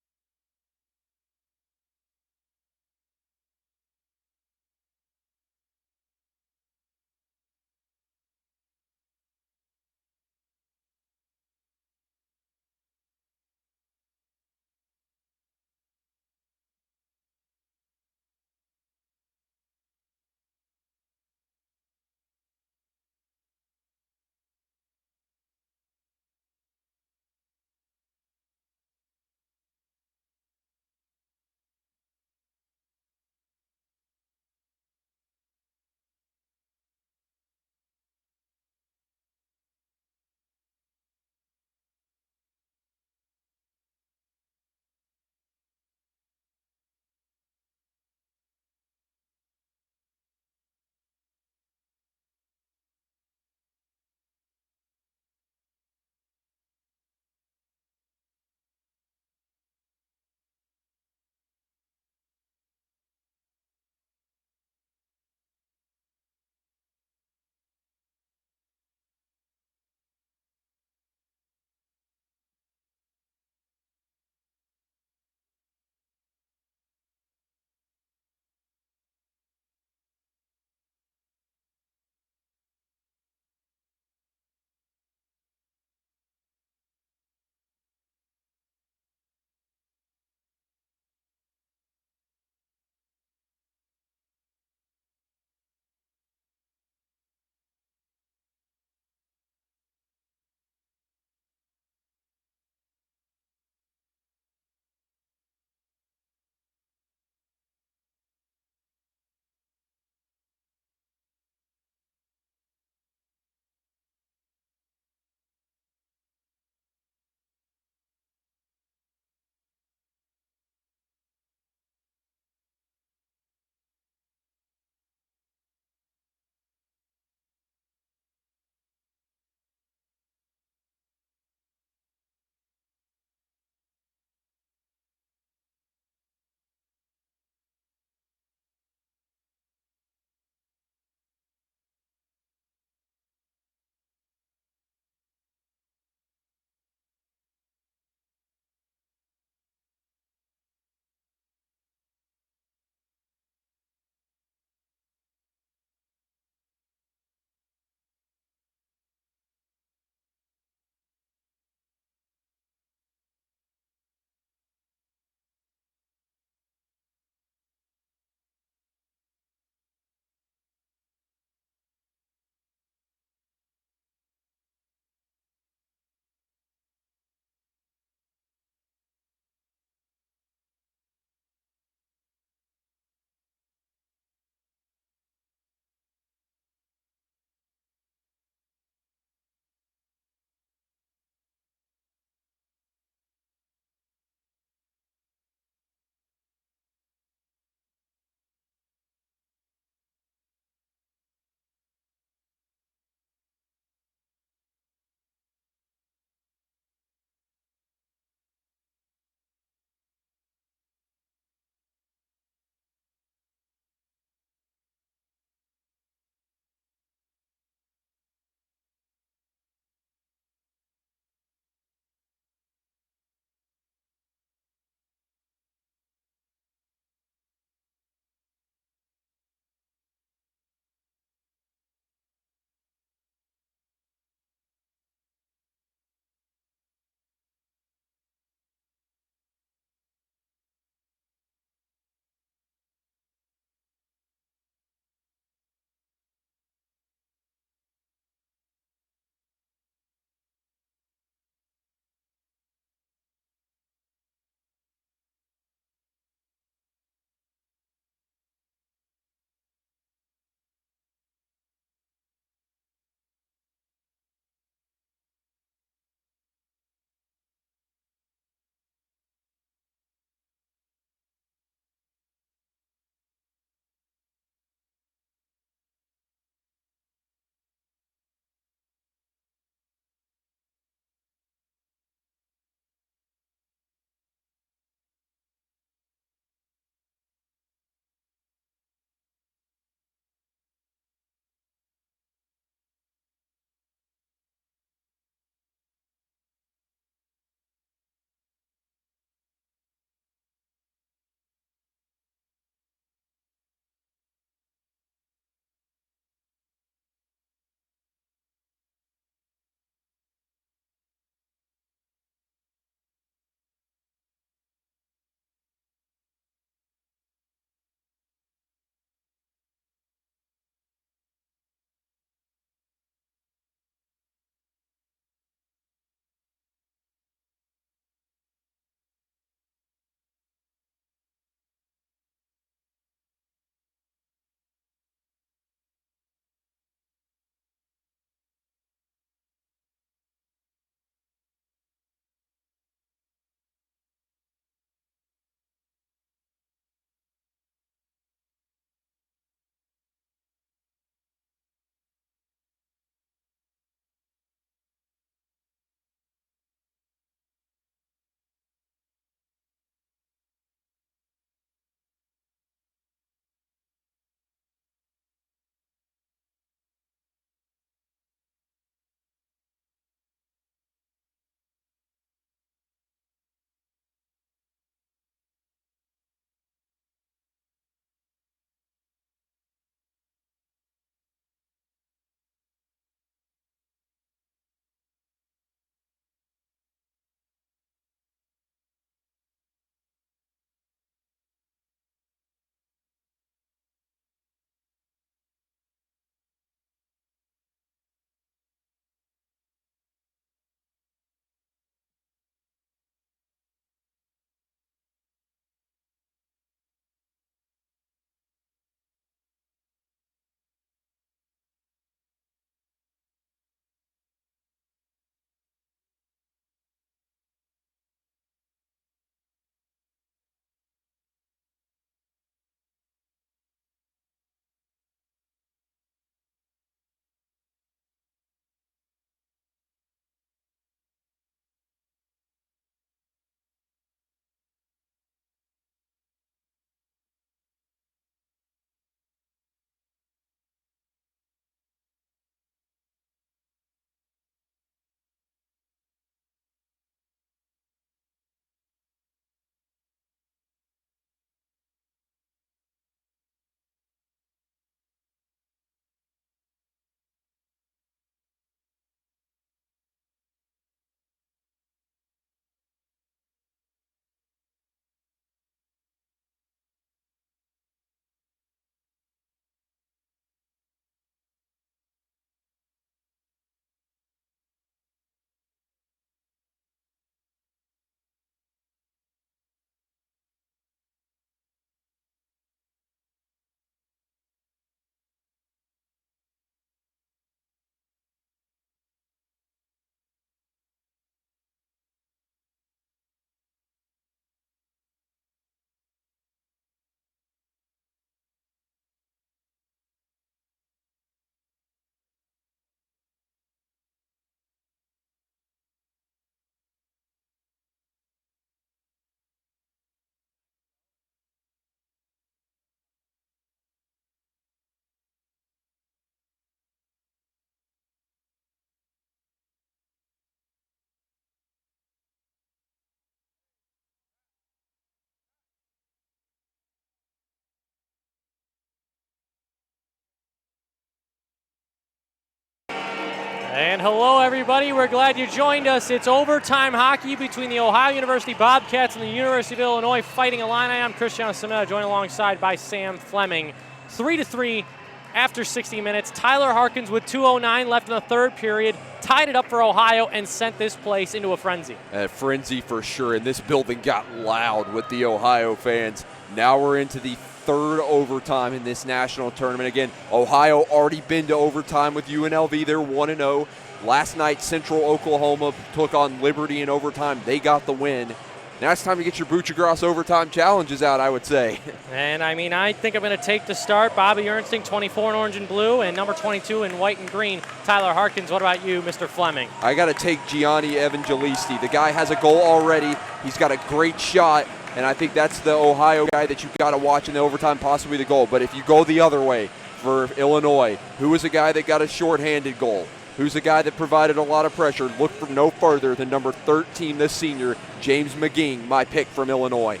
And hello, everybody. We're glad you joined us. It's overtime hockey between the Ohio University Bobcats and the University of Illinois Fighting Illini. I'm Cristiano Sameta, joined alongside by Sam Fleming. 3-3 after 60 minutes. Tyler Harkins with 2:09 left in the third period tied it up for Ohio and sent this place into a frenzy. A frenzy for sure, and this building got loud with the Ohio fans. Now we're into the third overtime in this national tournament. Again, Ohio already been to overtime with UNLV. They're 1-0. Last night, Central Oklahoma took on Liberty in overtime. They got the win. Now it's time to get your Butchergrass overtime challenges out, I would say. And I think I'm going to take the start. Bobby Ernsting, 24 in orange and blue, and number 22 in white and green, Tyler Harkins. What about you, Mr. Fleming? I got to take Gianni Evangelisti. The guy has a goal already. He's got a great shot, and I think that's the Ohio guy that you've got to watch in the overtime, possibly the goal. But if you go the other way for Illinois, who was a guy that got a shorthanded goal? Who's a guy that provided a lot of pressure? Look for no further than number 13, the senior, James McGing, my pick from Illinois.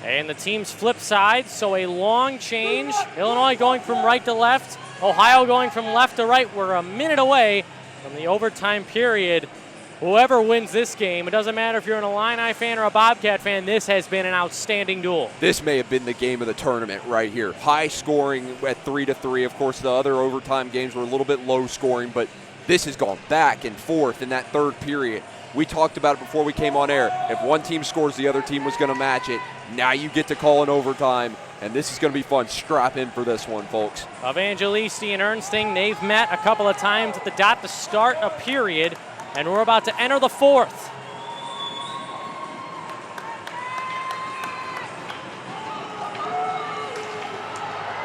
And the team's flip side, so a long change. Illinois going from right to left, Ohio going from left to right. We're a minute away from the overtime period. Whoever wins this game, it doesn't matter if you're an Illini fan or a Bobcat fan, this has been an outstanding duel. This may have been the game of the tournament right here. High scoring at 3-3. Of course, the other overtime games were a little bit low scoring, but this has gone back and forth in that third period. We talked about it before we came on air. If one team scores, the other team was going to match it. Now you get to call an overtime, and this is going to be fun. Strap in for this one, folks. Evangelisti and Ernsting, they've met a couple of times at the dot to start a period, and we're about to enter the fourth.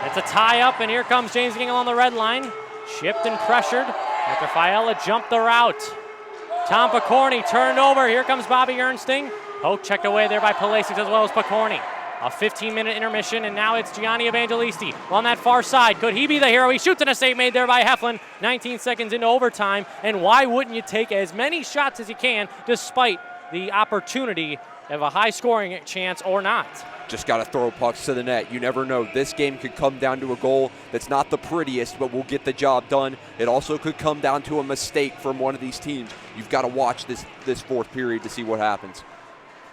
It's a tie-up, and here comes James McGing along the red line. Chipped and pressured after Fiala jumped the route. Tom Picorni turned over. Here comes Bobby Ernsting. Poke checked away there by Pulisic as well as Picorni. A 15-minute intermission, and now it's Gianni Evangelisti on that far side. Could he be the hero? He shoots, and a save made there by Heflin. 19 seconds into overtime, and why wouldn't you take as many shots as you can despite the opportunity of a high-scoring chance or not? Just got to throw pucks to the net. You never know. This game could come down to a goal that's not the prettiest, but will get the job done. It also could come down to a mistake from one of these teams. You've got to watch this fourth period to see what happens.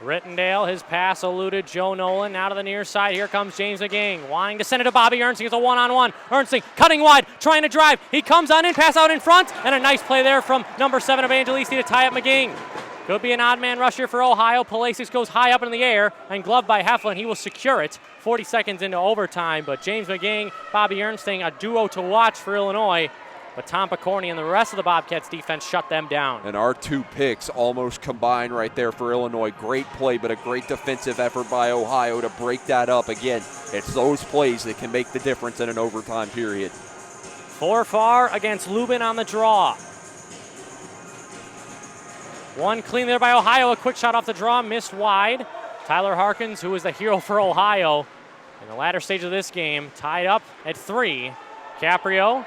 Rittendale, his pass eluded Joe Nolan. Now to the near side. Here comes James McGing. Wanting to send it to Bobby Ernsting. It's a one-on-one. Ernsting cutting wide, trying to drive. He comes on in, pass out in front, and a nice play there from number 7 Evangelisti to tie up McGing. Could be an odd man rush here for Ohio. Pulisic goes high up in the air and gloved by Heflin. He will secure it 40 seconds into overtime. But James McGing, Bobby Ernsting, a duo to watch for Illinois. But Tom Picorni and the rest of the Bobcats defense shut them down. And our two picks almost combined right there for Illinois. Great play, but a great defensive effort by Ohio to break that up. Again, it's those plays that can make the difference in an overtime period. Forfar against Lubin on the draw. One clean there by Ohio. A quick shot off the draw, missed wide. Tyler Harkins, who is the hero for Ohio in the latter stage of this game, tied up at 3. Caprio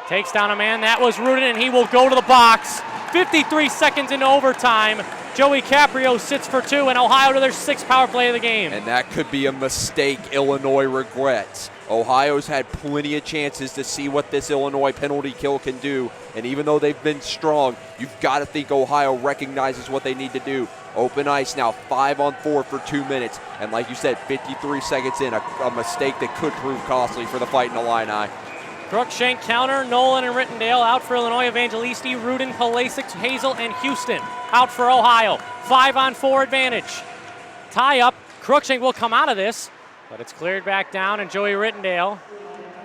takes down a man. That was Rudin, and he will go to the box. 53 seconds into overtime. Joey Caprio sits for 2, and Ohio to their 6th power play of the game. And that could be a mistake Illinois regrets. Ohio's had plenty of chances to see what this Illinois penalty kill can do. And even though they've been strong, you've got to think Ohio recognizes what they need to do. Open ice now, 5-on-4 for 2 minutes. And like you said, 53 seconds in, a mistake that could prove costly for the Fighting Illini. Crookshank counter, Nolan and Rittendale out for Illinois. Evangelisti, Rudin, Pulisic, Hazel, and Houston out for Ohio. 5-on-4 advantage. Tie up. Crookshank will come out of this, but it's cleared back down, and Joey Rittendale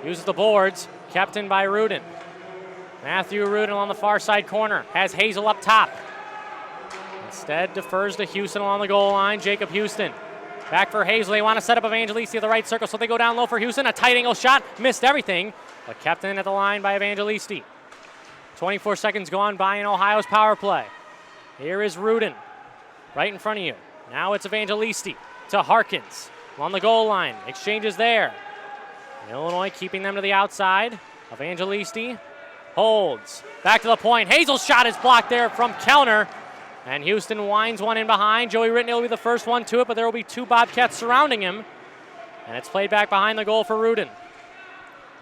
uses the boards, kept in by Rudin. Matthew Rudin on the far side corner, has Hazel up top. Instead, defers to Houston along the goal line, Jacob Houston. Back for Hazel, they want to set up Evangelisti at the right circle, so they go down low for Houston. A tight angle shot, missed everything, but kept in at the line by Evangelisti. 24 seconds gone by in Ohio's power play. Here is Rudin, right in front of you. Now it's Evangelisti to Harkins. On the goal line, exchanges there. And Illinois keeping them to the outside. Evangelisti holds. Back to the point. Hazel's shot is blocked there from counter. And Houston winds one in behind. Joey Rittendale will be the first one to it, but there will be 2 Bobcats surrounding him. And it's played back behind the goal for Rudin.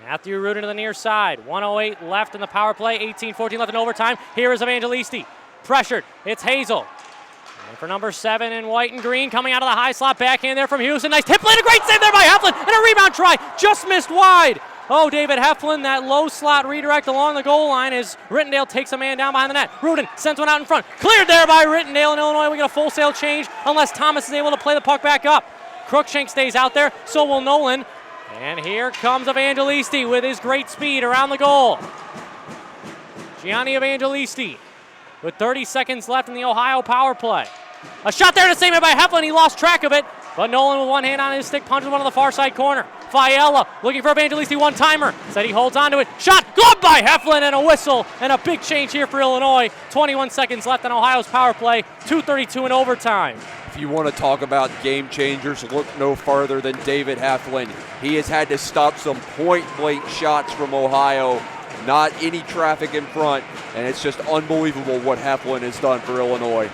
Matthew Rudin to the near side. 1:08 left in the power play. 18-14 left in overtime. Here is Evangelisti. Pressured. It's Hazel. And for number 7 in white and green, coming out of the high slot, backhand there from Houston. Nice tip play, a great save there by Heflin, and a rebound try. Just missed wide. Oh, David Heflin, that low slot redirect along the goal line as Rittendale takes a man down behind the net. Rudin sends one out in front. Cleared there by Rittendale in Illinois. We get a full sail change unless Thomas is able to play the puck back up. Crookshank stays out there, so will Nolan. And here comes Evangelisti with his great speed around the goal. Gianni Evangelisti with 30 seconds left in the Ohio power play. A shot there to save it by Heflin. He lost track of it, but Nolan with one hand on his stick punches one on the far side corner. Fiella looking for Evangelisti, one-timer. Said he holds on to it. Shot gloved by Heflin, and a whistle, and a big change here for Illinois. 21 seconds left on Ohio's power play. 2:32 in overtime. If you want to talk about game changers, look no farther than David Heflin. He has had to stop some point-blank shots from Ohio. Not any traffic in front, and it's just unbelievable what Heflin has done for Illinois.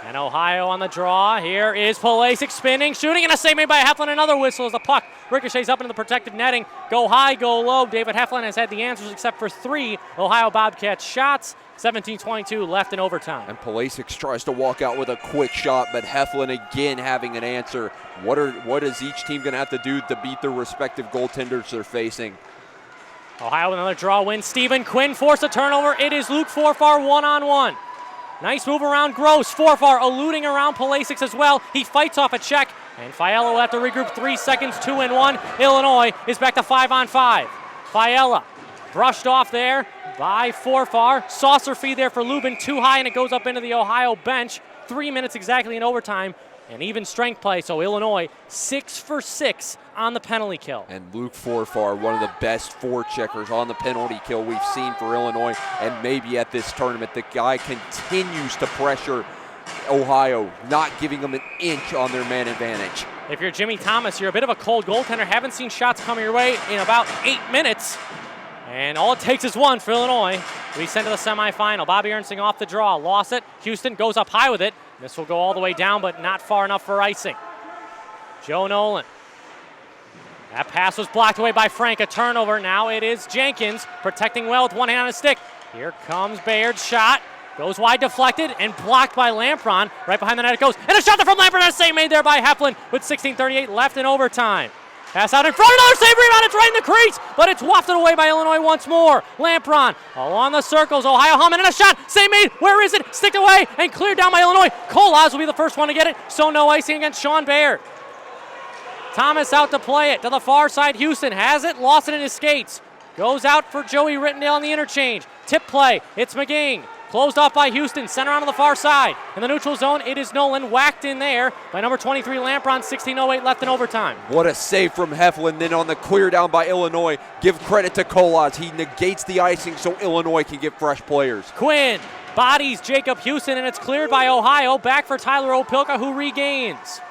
And Ohio on the draw. Here is Pulisic spinning, shooting, and a save made by Heflin. Another whistle as the puck ricochets up into the protected netting. Go high, go low. David Heflin has had the answers except for 3 Ohio Bobcats shots. 17:22 left in overtime. And Pulisic tries to walk out with a quick shot, but Heflin again having an answer. What is each team going to have to do to beat their respective goaltenders they're facing? Ohio with another draw win. Stephen Quinn forced a turnover. It is Luke Forfar one-on-one. Nice move around Gross. Forfar eluding around Pulisic as well. He fights off a check, and Fiella will have to regroup. 3 seconds, 2-1. Illinois is back to 5-on-5. Fiella brushed off there by Forfar. Saucer feed there for Lubin, too high, and it goes up into the Ohio bench. 3 minutes exactly in overtime, and even strength play. So Illinois 6 for 6 on the penalty kill. And Luke Forfar, one of the best forecheckers on the penalty kill we've seen for Illinois, and maybe at this tournament. The guy continues to pressure Ohio, not giving them an inch on their man advantage. If you're Jimmy Thomas, you're a bit of a cold goaltender. Haven't seen shots come your way in about 8 minutes. And all it takes is one for Illinois. We send to the semifinal. Bobby Ernstling off the draw, lost it. Houston goes up high with it. This will go all the way down, but not far enough for icing. Joe Nolan. That pass was blocked away by Frank. A turnover. Now it is Jenkins protecting well with one hand on his stick. Here comes Bayard's shot. Goes wide, deflected, and blocked by Lampron. Right behind the net it goes. And a shot there from Lampron. And a save made there by Heflin with 16:38 left in overtime. Pass out in front, another save, rebound, it's right in the crease, but it's wafted away by Illinois once more. Lampron along the circles, Ohio humming, and a shot, save made, where is it? Sticked away and cleared down by Illinois. Kolas will be the first one to get it, so no icing against Sean Bayard. Thomas out to play it, to the far side, Houston has it, lost it in his skates. Goes out for Joey Rittendale on the interchange. Tip play, it's McGing. Closed off by Houston, center on the far side. In the neutral zone, it is Nolan, whacked in there by number 23, Lampron, 16:08 left in overtime. What a save from Heflin. Then on the clear down by Illinois, give credit to Kolas. He negates the icing so Illinois can get fresh players. Quinn bodies Jacob Houston, and it's cleared by Ohio. Back for Tyler Opilka, who regains.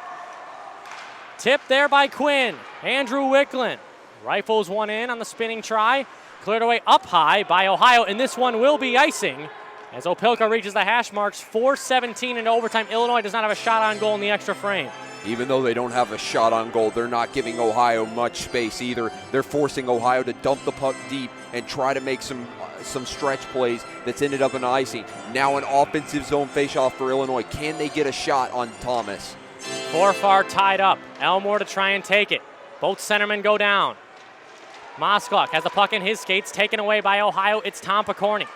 Tip there by Quinn. Andrew Wicklund rifles one in on the spinning try. Cleared away up high by Ohio, and this one will be icing. As Opilka reaches the hash marks, 4:17 into overtime. Illinois does not have a shot on goal in the extra frame. Even though they don't have a shot on goal, they're not giving Ohio much space either. They're forcing Ohio to dump the puck deep and try to make some stretch plays that's ended up in icing. Now an offensive zone faceoff for Illinois. Can they get a shot on Thomas? Forfar tied up. Elmore to try and take it. Both centermen go down. Moskok has the puck in his skates, taken away by Ohio. It's Tom Picorni.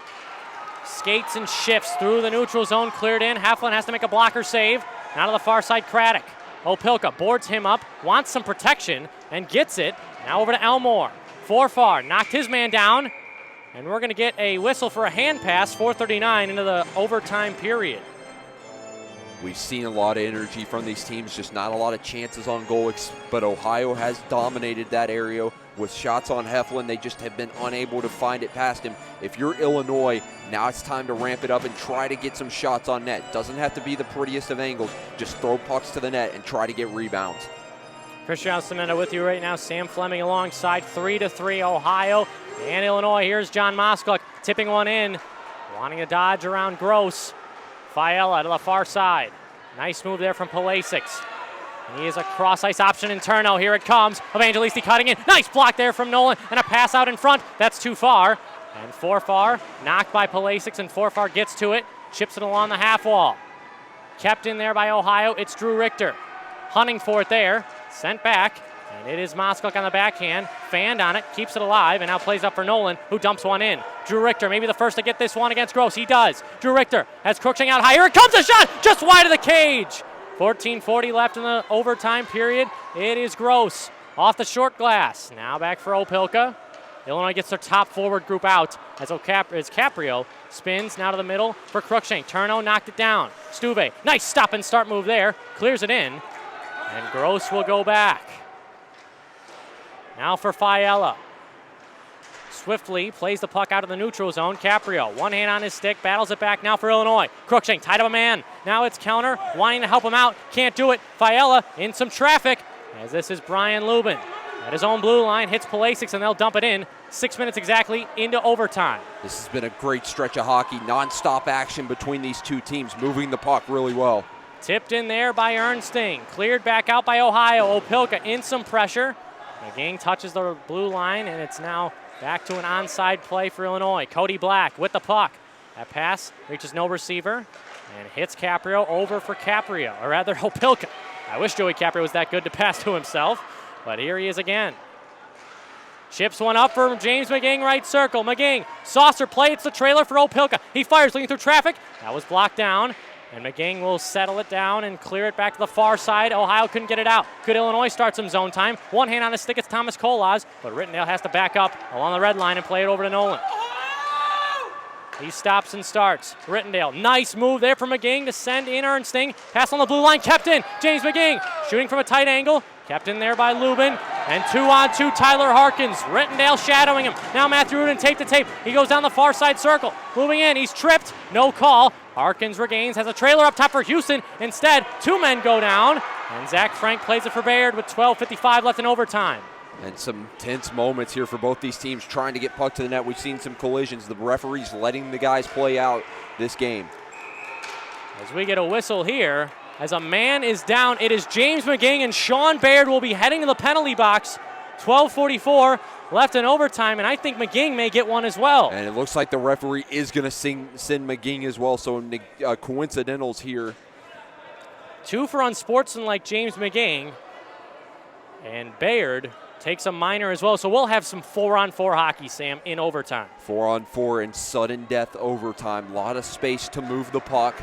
Skates and shifts through the neutral zone, cleared in. Heflin has to make a blocker save. Now to the far side, Craddock. Opilka boards him up, wants some protection, and gets it. Now over to Elmore. Forfar knocked his man down, and we're going to get a whistle for a hand pass, 4:39 into the overtime period. We've seen a lot of energy from these teams, just not a lot of chances on goal, but Ohio has dominated that area with shots on Heflin. They just have been unable to find it past him. If you're Illinois, now it's time to ramp it up and try to get some shots on net. Doesn't have to be the prettiest of angles. Just throw pucks to the net and try to get rebounds. Cristiano Cimento with you right now. Sam Fleming alongside, 3-3 Ohio and Illinois. Here's John Moskok tipping one in, wanting to dodge around Gross. Fiella to the far side. Nice move there from Pulisic. And he is a cross-ice option in Turno. Here it comes. Evangelisti cutting in. Nice block there from Nolan. And a pass out in front. That's too far. And Forfar knocked by Palasic, and Forfar gets to it. Chips it along the half wall. Kept in there by Ohio. It's Drew Richter. Hunting for it there. Sent back. And it is Moskalik on the backhand. Fanned on it. Keeps it alive. And now plays up for Nolan, who dumps one in. Drew Richter, maybe the first to get this one against Gross. He does. Drew Richter has Cruikshank out high. Here it comes, a shot just wide of the cage. 14:40 left in the overtime period. It is Gross off the short glass. Now back for Opelka. Illinois gets their top forward group out as Caprio spins now to the middle for Cruikshank. Turno knocked it down. Stuve, nice stop and start move there. Clears it in. And Gross will go back. Now for Fiala. Swiftly plays the puck out of the neutral zone. Caprio, one hand on his stick, battles it back now for Illinois. Cruikshank tied up a man. Now it's counter, wanting to help him out. Can't do it. Fiala in some traffic, as this is Brian Lubin. At his own blue line, hits Palasic, and they'll dump it in. 6 minutes exactly into overtime. This has been a great stretch of hockey. Non-stop action between these two teams, moving the puck really well. Tipped in there by Ernsting. Cleared back out by Ohio. Opelka in some pressure. McGing touches the blue line, and it's now back to an onside play for Illinois. Cody Black with the puck. That pass reaches no receiver and hits Caprio over for Caprio, or rather Opelka. I wish Joey Caprio was that good to pass to himself, but here he is again. Chips one up for James McGing, right circle. McGing, saucer play, it's the trailer for Opelka. He fires, looking through traffic. That was blocked down, and McGing will settle it down and clear it back to the far side. Ohio couldn't get it out. Could Illinois start some zone time? One hand on the stick, it's Thomas Kolaz, but Rittendale has to back up along the red line and play it over to Nolan. He stops and starts. Rittendale, nice move there from McGing to send in Ernsting. Pass on the blue line, kept in. James McGing shooting from a tight angle. Kept in there by Lubin. And 2-on-2, Tyler Harkins. Rittendale shadowing him. Now Matthew Rudin tape to tape. He goes down the far side circle. Moving in, he's tripped. No call. Harkins regains, has a trailer up top for Houston. Instead, two men go down. And Zach Frank plays it for Bayard with 12:55 left in overtime. And some tense moments here for both these teams trying to get puck to the net. We've seen some collisions. The referees letting the guys play out this game. As we get a whistle here, as a man is down, it is James McGing, and Sean Bayard will be heading to the penalty box. 12:44 left in overtime, and I think McGing may get one as well. And it looks like the referee is going to send McGing as well, so coincidentals here. Two for unsportsmanlike James McGing, and Bayard takes a minor as well. So we'll have some 4-on-4 hockey, Sam, in overtime. 4-on-4 in sudden death overtime. A lot of space to move the puck.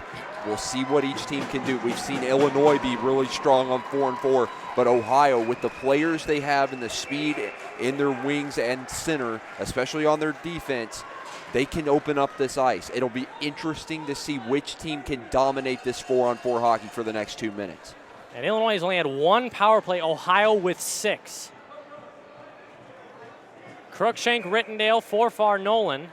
We'll see what each team can do. We've seen Illinois be really strong on 4-on-4, but Ohio, with the players they have and the speed in their wings and center, especially on their defense, they can open up this ice. It'll be interesting to see which team can dominate this 4-on-4 hockey for the next 2 minutes. And Illinois has only had one power play, Ohio with 6. Cruikshank, Rittendale, Forfar, Nolan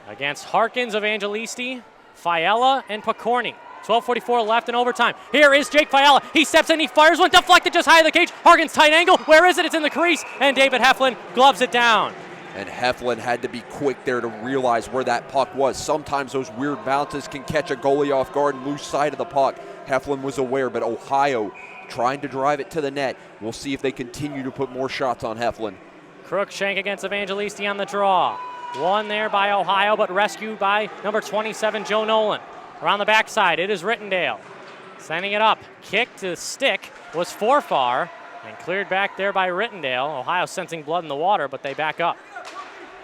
against Harkins, Evangelisti, Fiala, and Picorni. 12:44 left in overtime. Here is Jake Fiala. He steps in, he fires one, deflected just high of the cage. Harkins tight angle. Where is it? It's in the crease. And David Heflin gloves it down. And Heflin had to be quick there to realize where that puck was. Sometimes those weird bounces can catch a goalie off guard and lose sight of the puck. Heflin was aware, but Ohio trying to drive it to the net. We'll see if they continue to put more shots on Heflin. Cruikshank against Evangelisti on the draw. One there by Ohio, but rescued by number 27, Joe Nolan. Around the backside, it is Rittendale. Sending it up. Kick to the stick was Forfar, and cleared back there by Rittendale. Ohio sensing blood in the water, but they back up.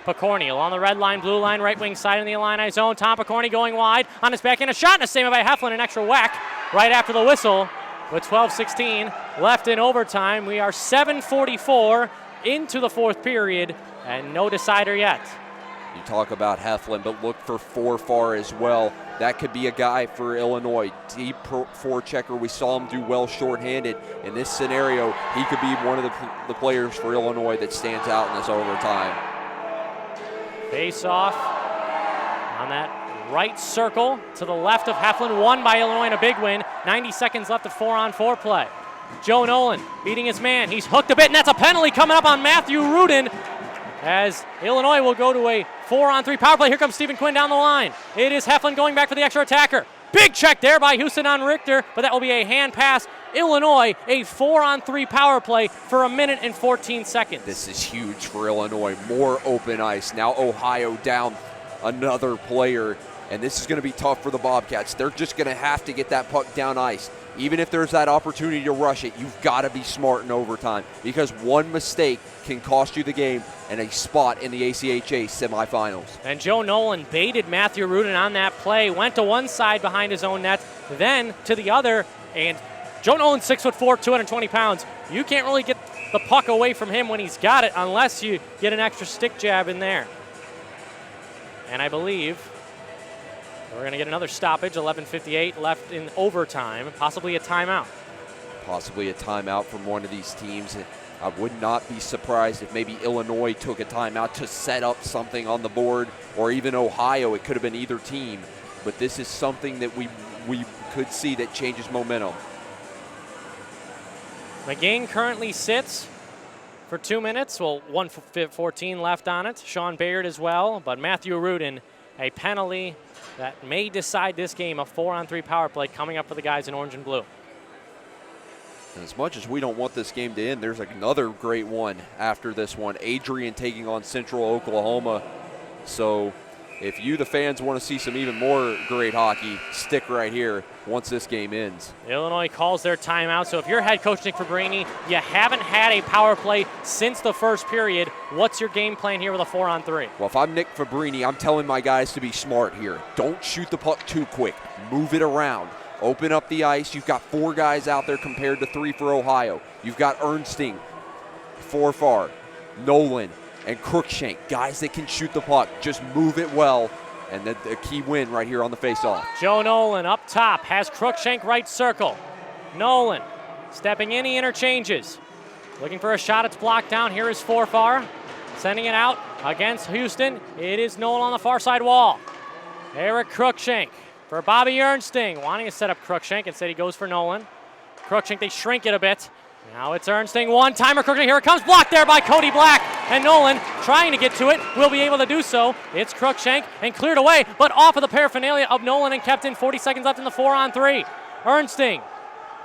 Picorni along the red line, blue line, right wing side in the Illini zone. Tom Picorni going wide on his backhand. A shot and a save by Heflin, an extra whack right after the whistle. With 12:16 left in overtime, we are 7:44 into the fourth period, and no decider yet. You talk about Heflin, but look for Forfar as well. That could be a guy for Illinois. Deep forechecker. We saw him do well shorthanded. In this scenario, he could be one of the players for Illinois that stands out in this overtime. Face-off on that right circle to the left of Heflin. Won by Illinois in a big win. 90 seconds left of 4-on-4 play. Joe Nolan beating his man. He's hooked a bit, and that's a penalty coming up on Matthew Rudin, as Illinois will go to a 4-on-3 power play. Here comes Stephen Quinn down the line. It is Heflin going back for the extra attacker. Big check there by Houston on Richter, but that will be a hand pass. Illinois, a 4-on-3 power play for 1 minute and 14 seconds. This is huge for Illinois. More open ice. Now Ohio down another player, and this is going to be tough for the Bobcats. They're just going to have to get that puck down ice. Even if there's that opportunity to rush it, you've got to be smart in overtime, because one mistake can cost you the game and a spot in the ACHA semifinals. And Joe Nolan baited Matthew Rudin on that play, went to one side behind his own net, then to the other, and Joe Nolan's 6'4", 220 pounds. You can't really get the puck away from him when he's got it unless you get an extra stick jab in there. And I believe we're going to get another stoppage, 11:58 left in overtime, possibly a timeout. Possibly a timeout from one of these teams. I would not be surprised if maybe Illinois took a timeout to set up something on the board, or even Ohio. It could have been either team. But this is something that we could see that changes momentum. The game currently sits for 2 minutes. Well, 1:14 left on it. Sean Bayard as well, but Matthew Rudin, a penalty that may decide this game, a 4-on-3 power play coming up for the guys in orange and blue. And as much as we don't want this game to end, there's another great one after this one. Adrian taking on Central Oklahoma. So if you, the fans, want to see some even more great hockey, stick right here once this game ends. Illinois calls their timeout. So if you're head coach Nick Fabrini, you haven't had a power play since the first period. What's your game plan here with a 4-on-3? Well, if I'm Nick Fabrini, I'm telling my guys to be smart here. Don't shoot the puck too quick. Move it around. Open up the ice. You've got 4 guys out there compared to 3 for Ohio. You've got Ernsting, Forfar, Nolan, and Crookshank, guys that can shoot the puck. Just move it well, and the key win right here on the faceoff. Joe Nolan up top, has Crookshank right circle. Nolan stepping in, he interchanges. Looking for a shot, it's blocked down. Here is Forfar, sending it out against Houston. It is Nolan on the far side wall. Eric Crookshank for Bobby Ernsting, wanting to set up Crookshank. Instead he goes for Nolan. Crookshank, they shrink it a bit. Now it's Ernsting, one-timer, Crookshank, here it comes, blocked there by Cody Black, and Nolan trying to get to it, will be able to do so. It's Crookshank, and cleared away, but off of the paraphernalia of Nolan and kept in. 40 seconds left in the 4-on-3. Ernsting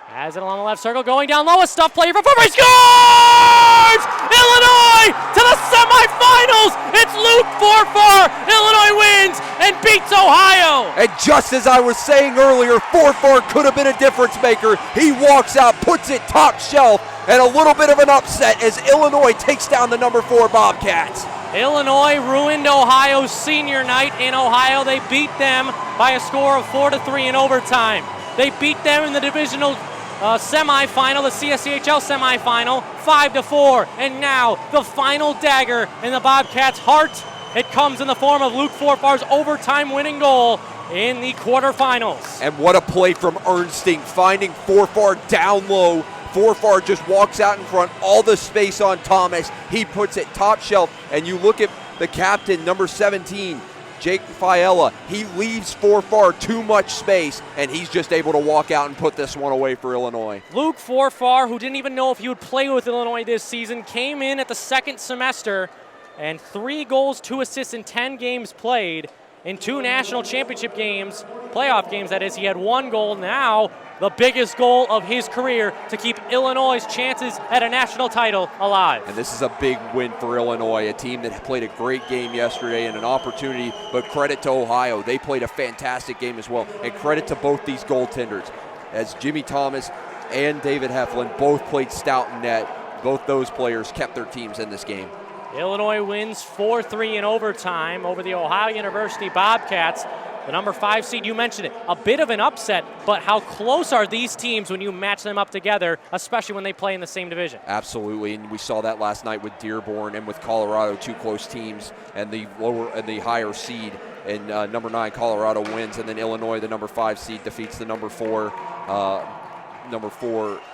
has it along the left circle, going down low, a stuff play for Forfar, scores! Illinois to the semifinals! It's Luke Forfar! Illinois wins and beats Ohio! And just as I was saying earlier, Forfar could have been a difference maker. He walks out, puts it top shelf, and a little bit of an upset as Illinois takes down the number 4 Bobcats. Illinois ruined Ohio's senior night in Ohio. They beat them by a score of 4-3 in overtime. They beat them in the divisional semifinal, the CSCHL semifinal, 5-4. And now the final dagger in the Bobcats' heart. It comes in the form of Luke Forfar's overtime winning goal in the quarterfinals. And what a play from Ernsting, finding Forfar down low. Forfar just walks out in front, all the space on Thomas. He puts it top shelf, and you look at the captain, number 17, Jake Fiella. He leaves Forfar too much space, and he's just able to walk out and put this one away for Illinois. Luke Forfar, who didn't even know if he would play with Illinois this season, came in at the second semester, and 3 goals, 2 assists in 10 games played. In 2 national championship games, playoff games that is, he had 1 goal. Now, the biggest goal of his career to keep Illinois' chances at a national title alive. And this is a big win for Illinois, a team that played a great game yesterday and an opportunity, but credit to Ohio. They played a fantastic game as well, and credit to both these goaltenders, as Jimmy Thomas and David Heflin both played stout in net. Both those players kept their teams in this game. Illinois wins 4-3 in overtime over the Ohio University Bobcats. The number 5 seed, you mentioned it, a bit of an upset, but how close are these teams when you match them up together, especially when they play in the same division? Absolutely, and we saw that last night with Dearborn and with Colorado, 2 close teams, and the lower and the higher seed. And number 9 Colorado wins, and then Illinois, the number 5 seed, defeats the number 4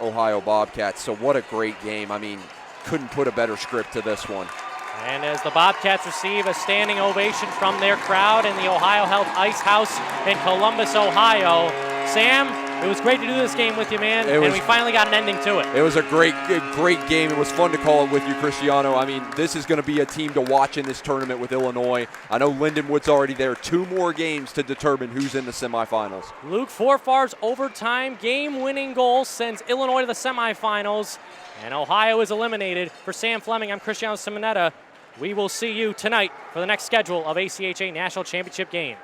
Ohio Bobcats. So what a great game! I mean, couldn't put a better script to this one. And as the Bobcats receive a standing ovation from their crowd in the Ohio Health Ice House in Columbus, Ohio, Sam, It was great to do this game with you, man, and we finally got an ending to it. It was a great game. It was fun to call it with you, Cristiano. I mean, this is going to be a team to watch in this tournament with Illinois. I know Lindenwood's already there. 2 more games to determine who's in the semifinals. Luke Forfar's overtime game-winning goal sends Illinois to the semifinals, and Ohio is eliminated. For Sam Fleming, I'm Cristiano Simonetta. We will see you tonight for the next schedule of ACHA National Championship games.